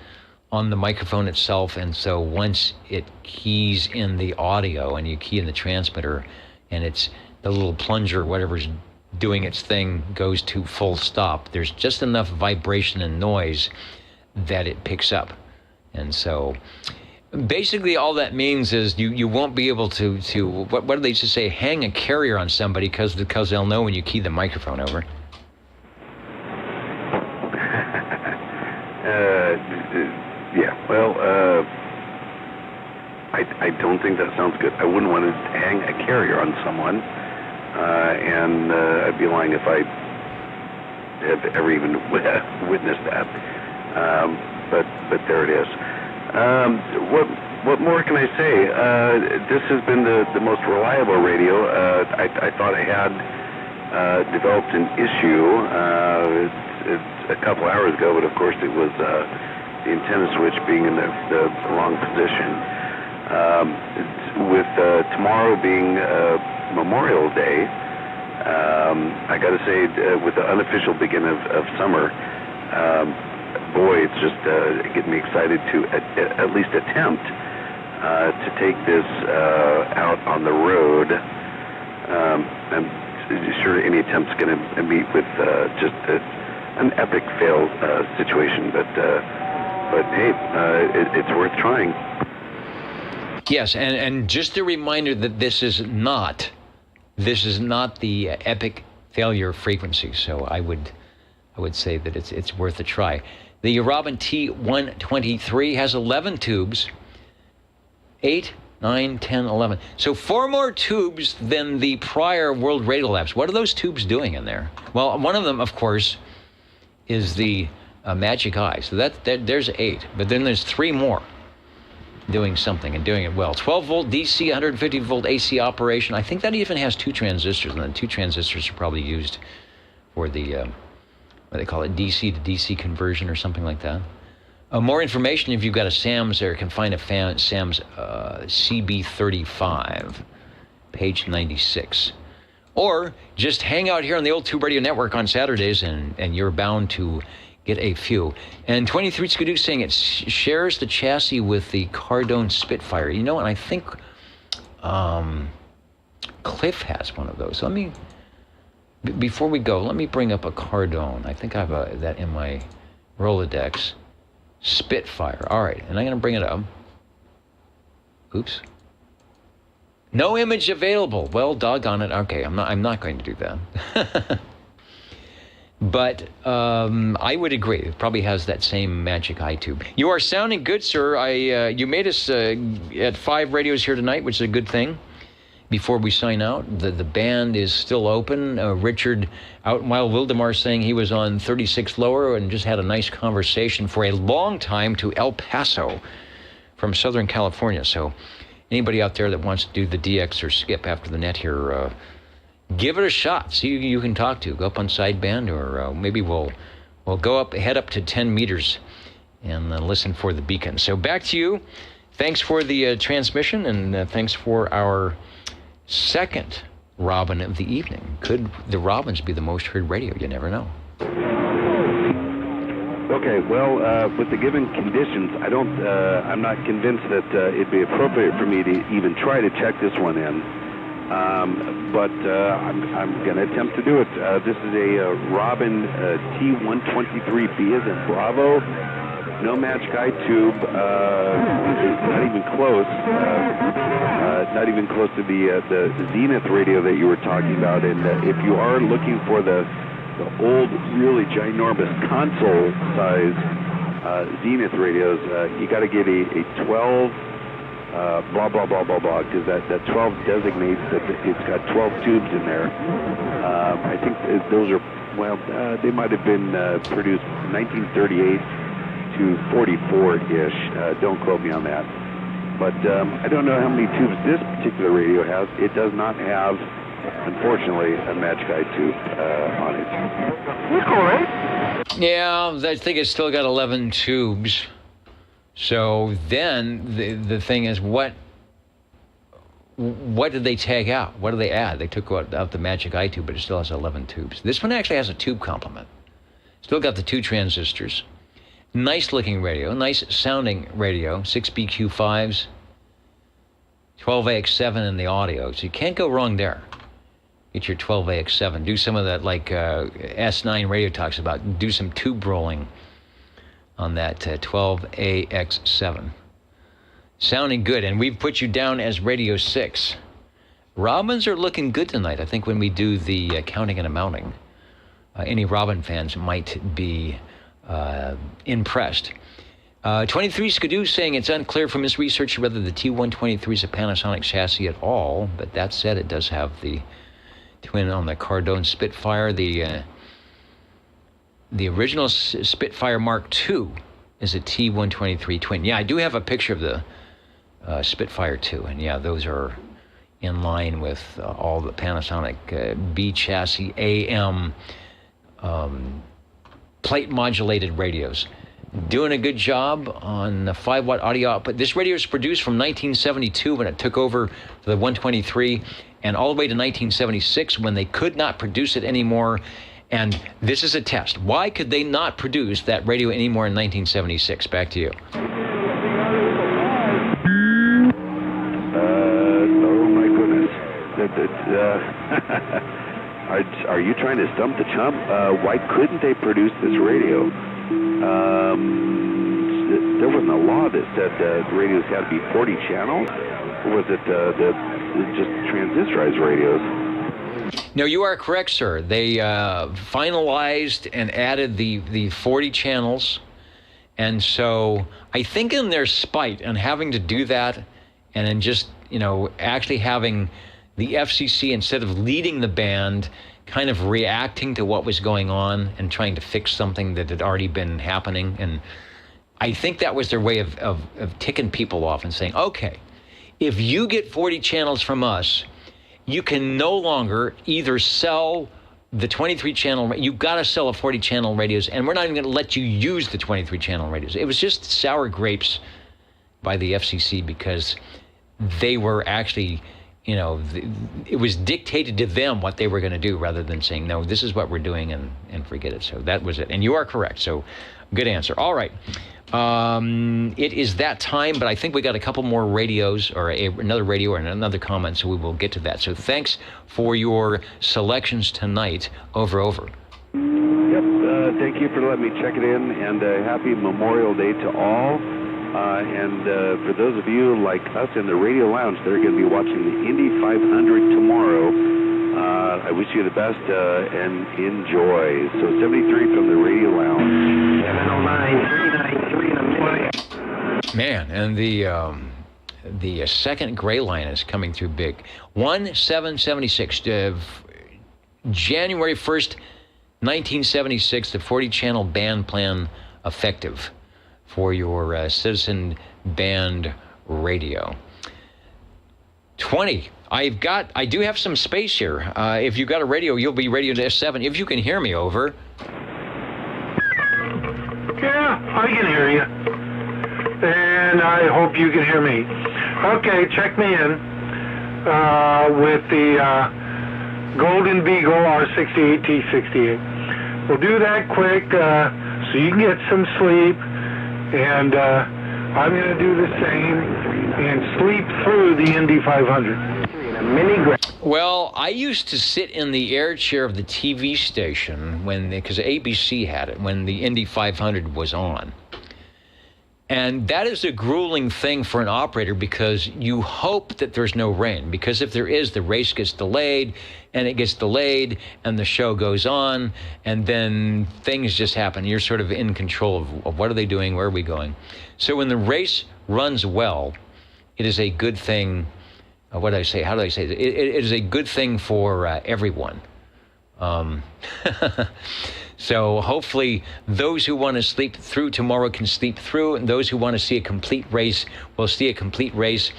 on the microphone itself. And so once it keys in the audio and you key in the transmitter and it's the little plunger, whatever's doing its thing, goes to full stop, there's just enough vibration and noise that it picks up. And so basically all that means is you won't be able to what do they used to say, hang a carrier on somebody because they'll know when you key the microphone over. Yeah, well, I don't think that sounds good. I wouldn't want to hang a carrier on someone, and I'd be lying if I have ever even witnessed that. But there it is. What more can I say? This has been the most reliable radio. I thought I had developed an issue it's a couple hours ago, but of course it was the antenna switch being in the wrong position. With tomorrow being Memorial Day, I got to say, with the unofficial beginning of summer, boy, it's just getting me excited to at least attempt to take this out on the road. I'm sure any attempt's going to meet with just an epic fail situation, but hey, it's worth trying. Yes, and just a reminder that this is not the epic failure frequency. So I would say that it's worth a try. The Robin T123 has 11 tubes, 8, 9, 10, 11. So 4 more tubes than the prior World Radio Labs. What are those tubes doing in there? Well, one of them, of course, is the Magic Eye. So there's 8, but then there's 3 more doing something and doing it well. 12-volt DC, 150-volt AC operation. I think that even has 2 transistors, and the 2 transistors are probably used for the, what they call it, DC to DC conversion or something like that. More information, if you've got a SAMS there, you can find a SAMS CB35, page 96. Or just hang out here on the Old Tube Radio Network on Saturdays, and you're bound to get a few. And 23 Skidoo saying it shares the chassis with the Cardone Spitfire. You know, and I think Cliff has one of those. So let me, before we go, let me bring up a Cardone. I think I have that in my Rolodex. Spitfire. All right, and I'm going to bring it up. Oops. No image available. Well, doggone it. Okay, I'm not going to do that. But I would agree. It probably has that same Magic Eye tube. You are sounding good, sir. You made us at 5 radios here tonight, which is a good thing. Before we sign out, the band is still open. Richard out in Wild Wildemar saying he was on 36 lower and just had a nice conversation for a long time to El Paso from Southern California. So anybody out there that wants to do the DX or skip after the net here, give it a shot. See who you can talk to. Go up on sideband, or maybe we'll go up, head up to 10 meters and listen for the beacon. So back to you. Thanks for the transmission, and thanks for our second Robin of the evening. Could the Robins be the most heard radio? You never know. Okay, well, with the given conditions, I'm not convinced that it'd be appropriate for me to even try to check this one in. But I'm going to attempt to do it. This is a Robin T123B as in Bravo. No match guide tube. Not even close. Not even close to the Zenith radio that you were talking about. And if you are looking for the old, really ginormous console-size Zenith radios, you got to get a 12 blah, blah, blah, blah, blah, because that 12 designates that it's got 12 tubes in there. I think those are, well, they might have been produced 1938 to 44-ish. Don't quote me on that. But I don't know how many tubes this particular radio has. It does not have, unfortunately, a match guide tube on it. Yeah, I think it's still got 11 tubes. So then the thing is, what did they take out? What did they add? They took out the magic eye tube, but it still has 11 tubes. This one actually has a tube complement. Still got the 2 transistors. Nice looking radio, nice sounding radio, 6 BQ5s, 12AX7 in the audio. So you can't go wrong there. Get your 12AX7. Do some of that like S9 radio talks about. Do some tube rolling on that 12AX7. Sounding good, and we've put you down as Radio 6. Robins are looking good tonight. I think when we do the counting and amounting, any Robin fans might be impressed. 23 Skidoo saying it's unclear from his research whether the T123 is a Panasonic chassis at all, but that said, it does have the twin on the Cardone Spitfire. The original Spitfire Mark II is a T123 twin. Yeah, I do have a picture of the Spitfire II, and yeah, those are in line with all the Panasonic B chassis AM plate modulated radios. Doing a good job on the 5-watt audio output. This radio is produced from 1972 when it took over the 123, and all the way to 1976 when they could not produce it anymore. And this is a test. Why could they not produce that radio anymore in 1976? Back to you. Oh my goodness. Are you trying to stump the chump? Why couldn't they produce this radio? There wasn't a law that said radios had to be 40 channels, or was it just transistorized radios? No, you are correct, sir. They finalized and added the 40 channels, and so I think in their spite and having to do that, and then just actually having the FCC, instead of leading the band, kind of reacting to what was going on and trying to fix something that had already been happening. And I think that was their way of ticking people off and saying, okay, if you get 40 channels from us, you can no longer either sell the 23 channel, you've got to sell a 40 channel radios, and we're not even going to let you use the 23 channel radios. It was just sour grapes by the FCC because they were actually, it was dictated to them what they were going to do rather than saying, no, this is what we're doing and forget it. So that was it. And you are correct. So good answer. All right. It is that time, but I think we got a couple more radios or another radio or another comment, so we will get to that. So thanks for your selections tonight. Over. Yep. Thank you for letting me check it in, and happy Memorial Day to all. And for those of you like us in the Radio Lounge that are going to be watching the Indy 500 tomorrow, I wish you the best and enjoy. So 73 from the Radio Lounge. 709-393. Man, and the second gray line is coming through big. 1776, January 1st, 1976, the 40-channel band plan effective for your Citizen Band radio. 20. I do have some space here. If you've got a radio, you'll be radio to S7. If you can hear me, over. Yeah, I can hear you. And I hope you can hear me. Okay, check me in with the Golden Beagle R68 T68. We'll do that quick. so you can get some sleep, and I'm going to do the same and sleep through the Indy 500. Well, I used to sit in the air chair of the TV station because ABC had it, when the Indy 500 was on. And that is a grueling thing for an operator because you hope that there's no rain. Because if there is, the race gets delayed, and it gets delayed, and the show goes on, and then things just happen. You're sort of in control of what are they doing, where are we going. So when the race runs well, it is a good thing. What do I say? How do I say it? It is a good thing for everyone. So hopefully those who want to sleep through tomorrow can sleep through, and those who want to see a complete race will see a complete race,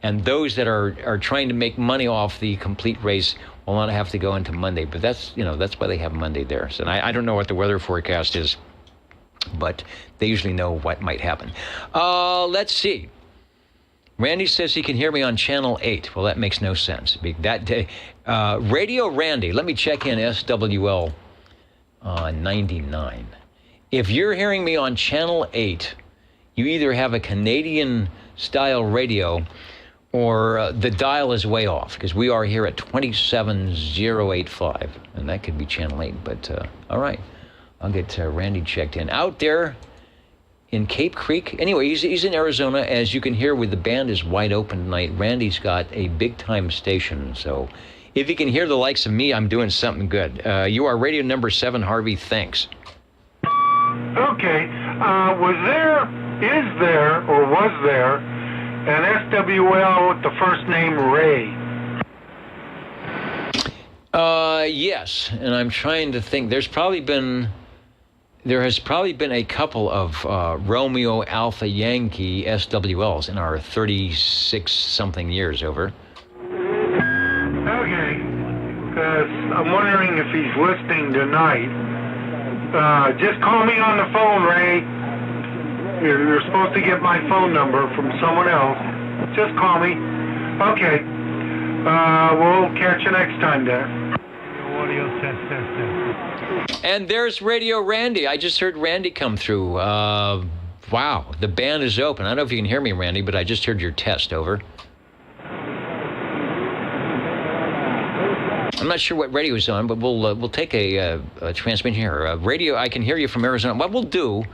and those that are trying to make money off the complete race will not have to go into Monday. But that's why they have Monday there. So I don't know what the weather forecast is, but they usually know what might happen. Let's see. Randy says he can hear me on Channel 8. Well, that makes no sense. That day, Radio Randy, let me check in SWL 99. If you're hearing me on Channel 8, you either have a Canadian-style radio or the dial is way off, because we are here at 27085, and that could be Channel 8. But, all right, I'll get Randy checked in. Out there in Cape Creek. Anyway, he's in Arizona. As you can hear, with the band is wide open tonight. Randy's got a big-time station, so if you can hear the likes of me, I'm doing something good. You are radio number 7, Harvey. Thanks. Okay. Is there, or was there, an SWL with the first name Ray? Yes, and I'm trying to think. There has probably been a couple of Romeo Alpha Yankee SWLs in our 36-something years over. Okay, because I'm wondering if he's listening tonight. Just call me on the phone, Ray. You're supposed to get my phone number from someone else. Just call me. Okay. We'll catch you next time, Dan. Audio test. And there's Radio Randy. I just heard Randy come through. Wow, the band is open. I don't know if you can hear me, Randy, but I just heard your test. Over. I'm not sure what radio is on, but we'll take a transmission here. Radio, I can hear you from Arizona. What we'll do,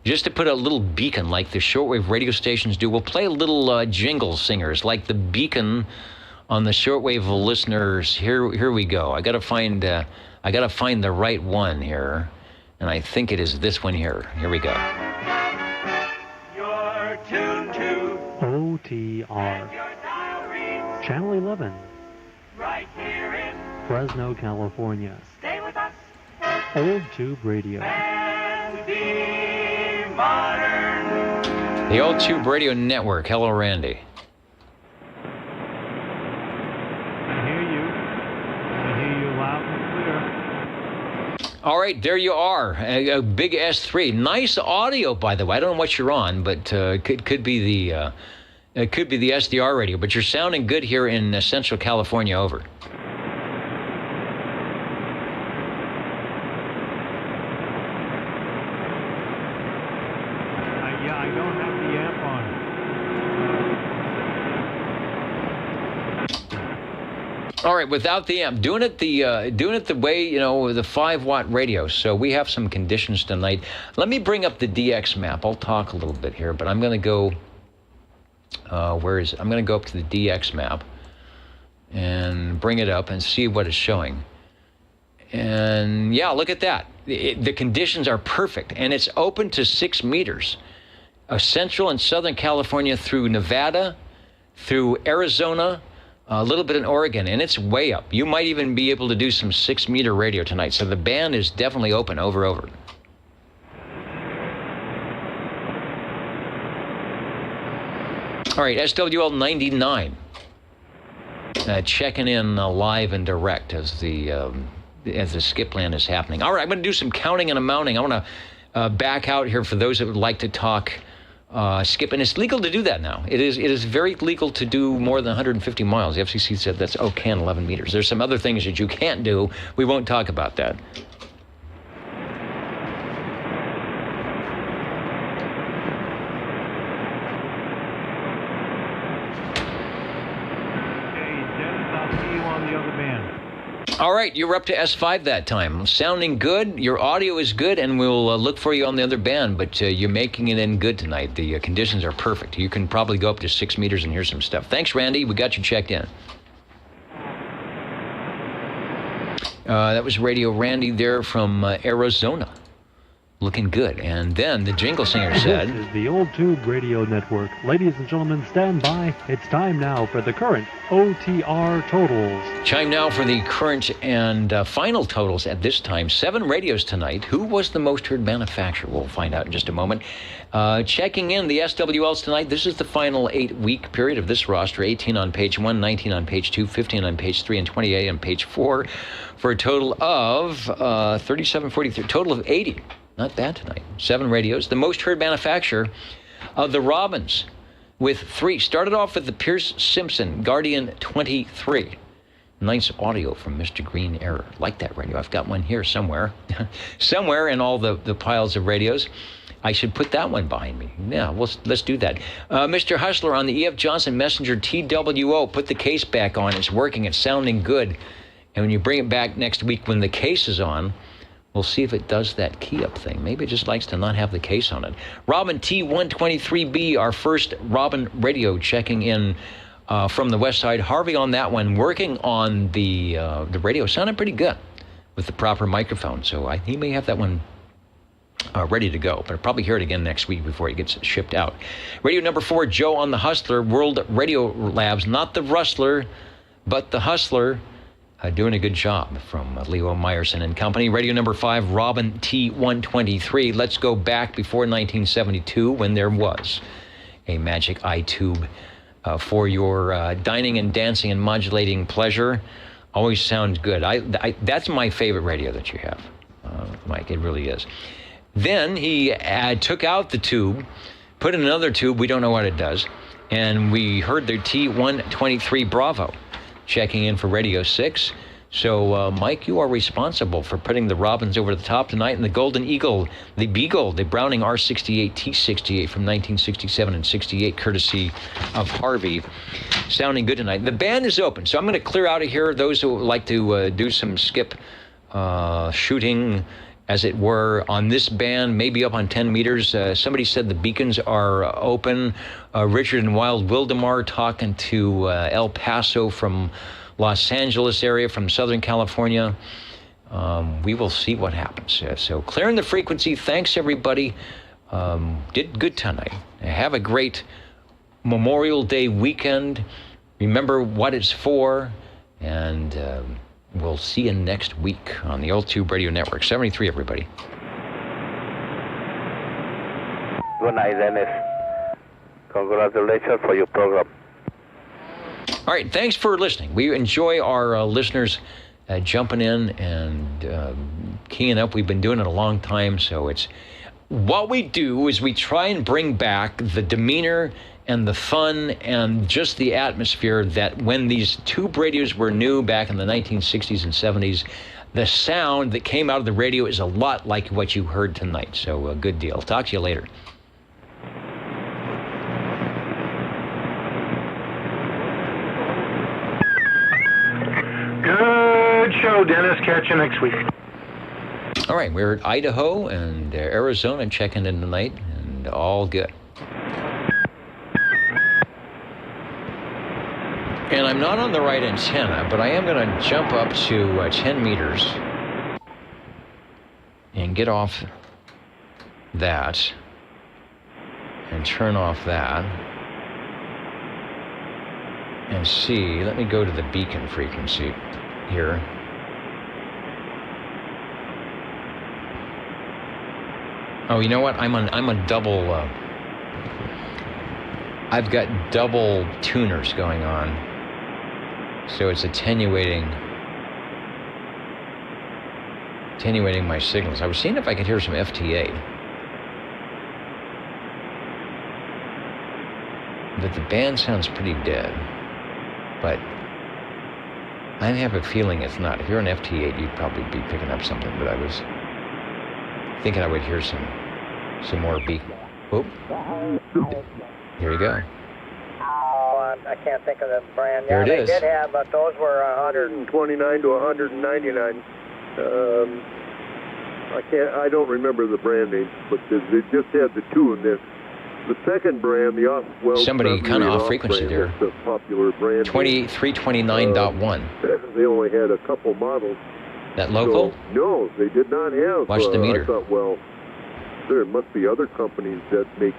just to put a little beacon like the shortwave radio stations do, we'll play a little jingle singers like the beacon on the shortwave listeners. Here we go. I gotta find the right one here, and I think it is this one here. Here we go. You're tuned to OTR. Channel 11. right here in Fresno, California. Stay with us Old Tube Radio. and be modern. The Old Tube Radio Network. Hello, Randy. All right, there you are, a big S3. Nice audio, by the way. I don't know what you're on, but could be the SDR radio. But you're sounding good here in Central California. Over. Yeah, I don't have the amp on. All right, without the amp, doing it the way, you know, the 5-watt radio. So we have some conditions tonight. Let me bring up the DX map. I'll talk a little bit here, but I'm going to go. I'm going to go up to the DX map and bring it up and see what it's showing. And yeah, look at that. The conditions are perfect, and it's open to 6 meters. Central and Southern California through Nevada, through Arizona, a little bit in Oregon, and it's way up. You might even be able to do some 6-meter radio tonight. So the band is definitely open. Over. All right, SWL 99. Checking in live and direct as the skip land is happening. All right, I'm going to do some counting and amounting. I want to back out here for those that would like to talk skip, and it's legal to do that now. It is very legal to do more than 150 miles. The FCC said that's okay in 11 meters. There's some other things that you can't do. We won't talk about that. the other band. All right, you're up to S5 that time. Sounding good, your audio is good, and we'll look for you on the other band, but you're making it in good tonight. The conditions are perfect. You can probably go up to 6 meters and hear some stuff. Thanks, Randy. We got you checked in. That was Radio Randy there from Arizona. Looking good. And then the jingle singer said... This is the Old Tube Radio Network. Ladies and gentlemen, stand by. It's time now for the current OTR totals. Time now for the current and final totals at this time. 7 radios tonight. Who was the most heard manufacturer? We'll find out in just a moment. Checking in the SWLs tonight. This is the final 8-week period of this roster. 18 on page 1, 19 on page 2, 15 on page 3, and 28 on page 4. For a total of 37, 43, total of 80. Not bad tonight. 7 radios. The most heard manufacturer, the Robins, with 3. Started off with the Pierce Simpson Guardian 23. Nice audio from Mr. Green Error. Like that radio. I've got one here somewhere. Somewhere in all the piles of radios. I should put that one behind me. Yeah, let's do that. Mr. Hustler on the E.F. Johnson Messenger TWO. Put the case back on. It's working. It's sounding good. And when you bring it back next week when the case is on, we'll see if it does that key up thing. Maybe it just likes to not have the case on it. Robin T123B, our first Robin radio checking in from the west side. Harvey on that one, working on the radio. Sounded pretty good with the proper microphone. So he may have that one ready to go. But I'll probably hear it again next week before it gets shipped out. Radio number 4, Joe on the Hustler, World Radio Labs. Not the Rustler, but the Hustler. Doing a good job from Leo Meyerson and company. Radio number 5, Robin T123. Let's go back before 1972 when there was a magic iTube for your dining and dancing and modulating pleasure. Always sounds good. That's my favorite radio that you have, Mike. It really is. Then he took out the tube, put in another tube. We don't know what it does. And we heard the T123 Bravo checking in for Radio 6. So, Mike, you are responsible for putting the Robins over the top tonight, and the Golden Eagle, the Beagle, the Browning R68 T68 from 1967 and 68, courtesy of Harvey. Sounding good tonight. The band is open, so I'm going to clear out of here. Those who would like to do some skip shooting, as it were, on this band, maybe up on 10 meters. Somebody said the beacons are open. Richard and Wild Wildemar talking to El Paso from Los Angeles area, from Southern California. We will see what happens. So clearing the frequency. Thanks, everybody. Did good tonight. Have a great Memorial Day weekend. Remember what it's for. And we'll see you next week on the Old Tube Radio Network. 73, everybody. Good night, Dennis. Congratulations for your program. All right, thanks for listening. We enjoy our listeners jumping in and keying up. We've been doing it a long time, so it's what we do is we try and bring back the demeanor and the fun and just the atmosphere that when these tube radios were new back in the 1960s and 70s, the sound that came out of the radio is a lot like what you heard tonight. So a good deal. Talk to you later. Good show, Dennis. Catch you next week. All right, we're at Idaho and Arizona checking in tonight, and all good. And I'm not on the right antenna, but I am going to jump up to 10 meters and get off that and turn off that and see. Let me go to the beacon frequency here. Oh, you know what? I'm a double. I've got double tuners going on. So it's attenuating my signals. I was seeing if I could hear some FTA. But the band sounds pretty dead. But I have a feeling it's not. If you're an FT8, you'd probably be picking up something. But I was thinking I would hear some more beat. Whoop. Here we go. I can't think of the brand. There Yeah, it they is. did have, but those were 129 to 199. I don't remember the brand name, but they just had the two in this. The second brand, somebody kind of off frequency there. It's a popular brand. 28329.1. They only had a couple models. That local? So, no, they did not have. Watch the meter. I thought, well, there must be other companies that make,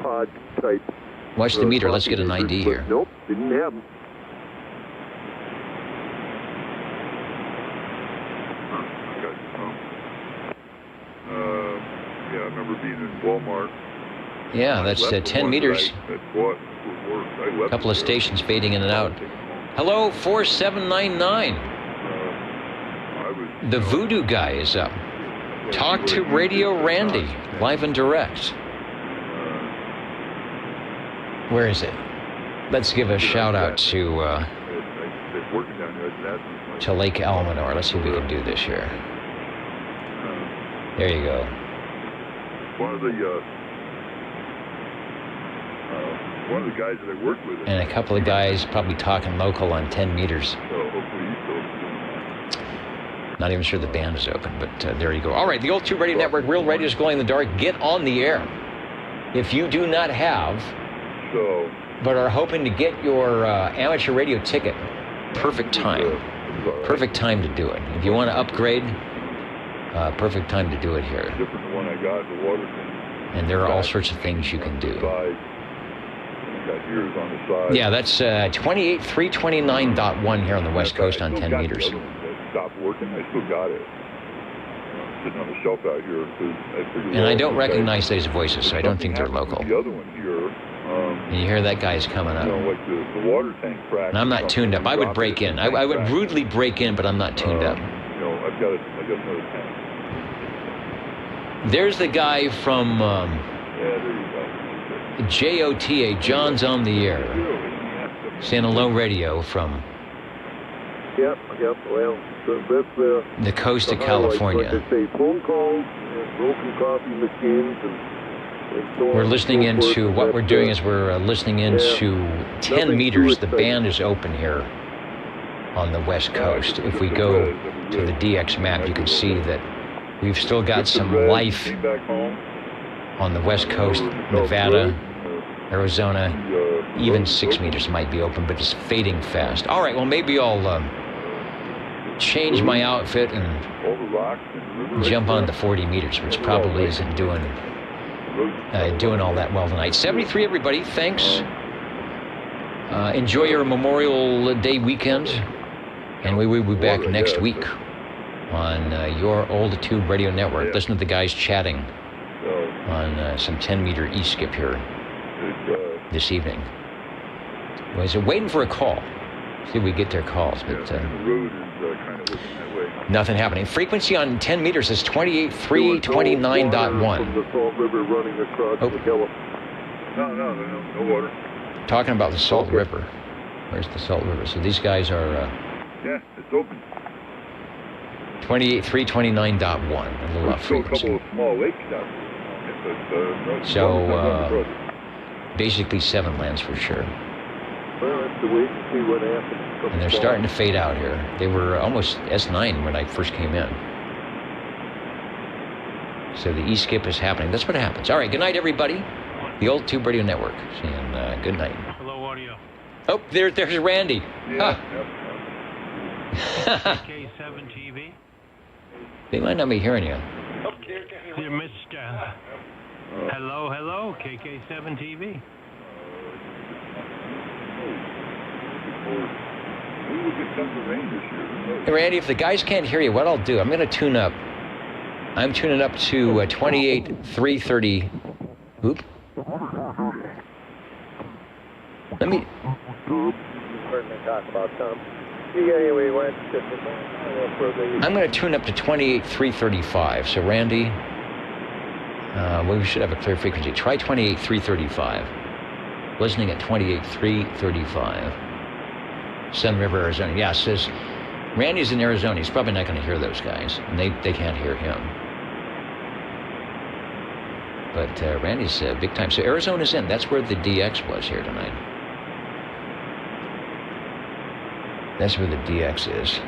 pod type. Watch the meter. Let's get an ID here. Nope, didn't have them. Yeah, I remember being in Walmart. Yeah, that's 10 meters. A couple of stations fading in and out. Hello, 4799. The Voodoo guy is up. Talk to Radio Randy, live and direct. Where is it? Let's give a shout out to Lake Almanor. Let's see if we can do this here. There you go. One of the guys that I work with. And a couple of guys probably talking local on 10 meters. Not even sure the band is open, but there you go. All right, the old Tube Radio Network, Real Radio is glowing in the dark. Get on the air. If you do not have, but are hoping to get your amateur radio ticket, perfect time. Perfect time to do it. If you want to upgrade, perfect time to do it here. Different than the one I got, the water thing. And there are all sorts of things you can do. Got ears on the side. Yeah, that's 28329.1 here on the West Coast on 10 meters. Stopped working. I still got it. Sitting on the shelf out here. And I don't recognize those voices, so I don't think they're local. The other one here. And you hear that guy's coming up. Like the water tank crack. And I'm not tuned up. I would break in. I would rudely break in, but I'm not tuned up. I've got another tank. There's the guy from JOTA, John's on the Air. Saying hello radio from Yep, well, that's the coast of California. Like I say, phone calls and broken coffee machines and so we're listening into, what we're doing is we're listening into 10 meters. The band is open here on the West Coast. If we go to the DX map, you can see that we've still got some life on the West Coast, Nevada, Arizona. Even 6 meters might be open, but it's fading fast. All right, well, maybe I'll change my outfit and jump on to 40 meters, which probably isn't doing all that well tonight. 73, everybody. Thanks. Enjoy your Memorial Day weekend, and we will be back next week on your old Tube Radio Network. Listen to the guys chatting on some 10-meter E-skip here this evening. Well, so waiting for a call. See if we get their calls, but nothing happening. Frequency on 10 meters is 28329.1. No water. Talking about the Salt River. Where's the Salt River? So these guys are... yeah, it's open. 28329.1, a little off frequency. A couple of small lakes down there. So, basically 7 lands for sure. Well, that's the wait and see what happens. And they're starting to fade out here. They were almost S9 when I first came in. So the E-skip is happening. That's what happens. All right, good night, everybody. The old Tube Radio Network. Saying good night. Hello, audio. Oh, there's Randy. Yeah. KK7 TV. They might not be hearing you. Dear Mr. Hello, KK7 TV. Hey, Randy, if the guys can't hear you, what I'll do, I'm going to tune up. I'm tuning up to 28330. Oop. Let me... You heard me talk about some. I'm going to tune up to 28335. So, Randy, we should have a clear frequency. Try 28335. Listening at 28335. Sun River, Arizona. Yeah, it says Randy's in Arizona. He's probably not going to hear those guys, and they can't hear him. But Randy's big time. So Arizona's in. That's where the DX was here tonight. That's where the DX is.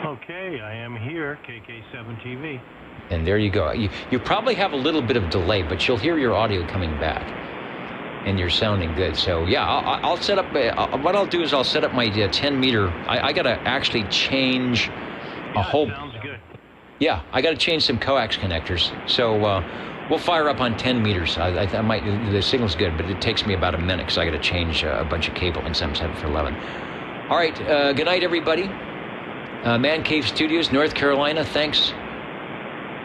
Okay, I am here, KK7 TV. And there you go. You probably have a little bit of delay, but you'll hear your audio coming back. And you're sounding good. So, yeah, I'll set up... what I'll do is I'll set up my 10-meter... I got to actually change a whole... Sounds good. Yeah, I got to change some coax connectors. So we'll fire up on 10 meters. I might... The signal's good, but it takes me about a minute because I got to change a bunch of cabling. So I'm set for 11. All right, good night, everybody. Man Cave Studios, North Carolina, thanks.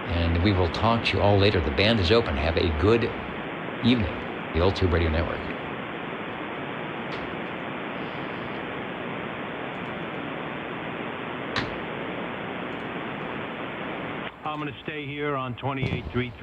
And we will talk to you all later. The band is open. Have a good evening. The Old Tube Radio Network. I'm going to stay here on 28.33.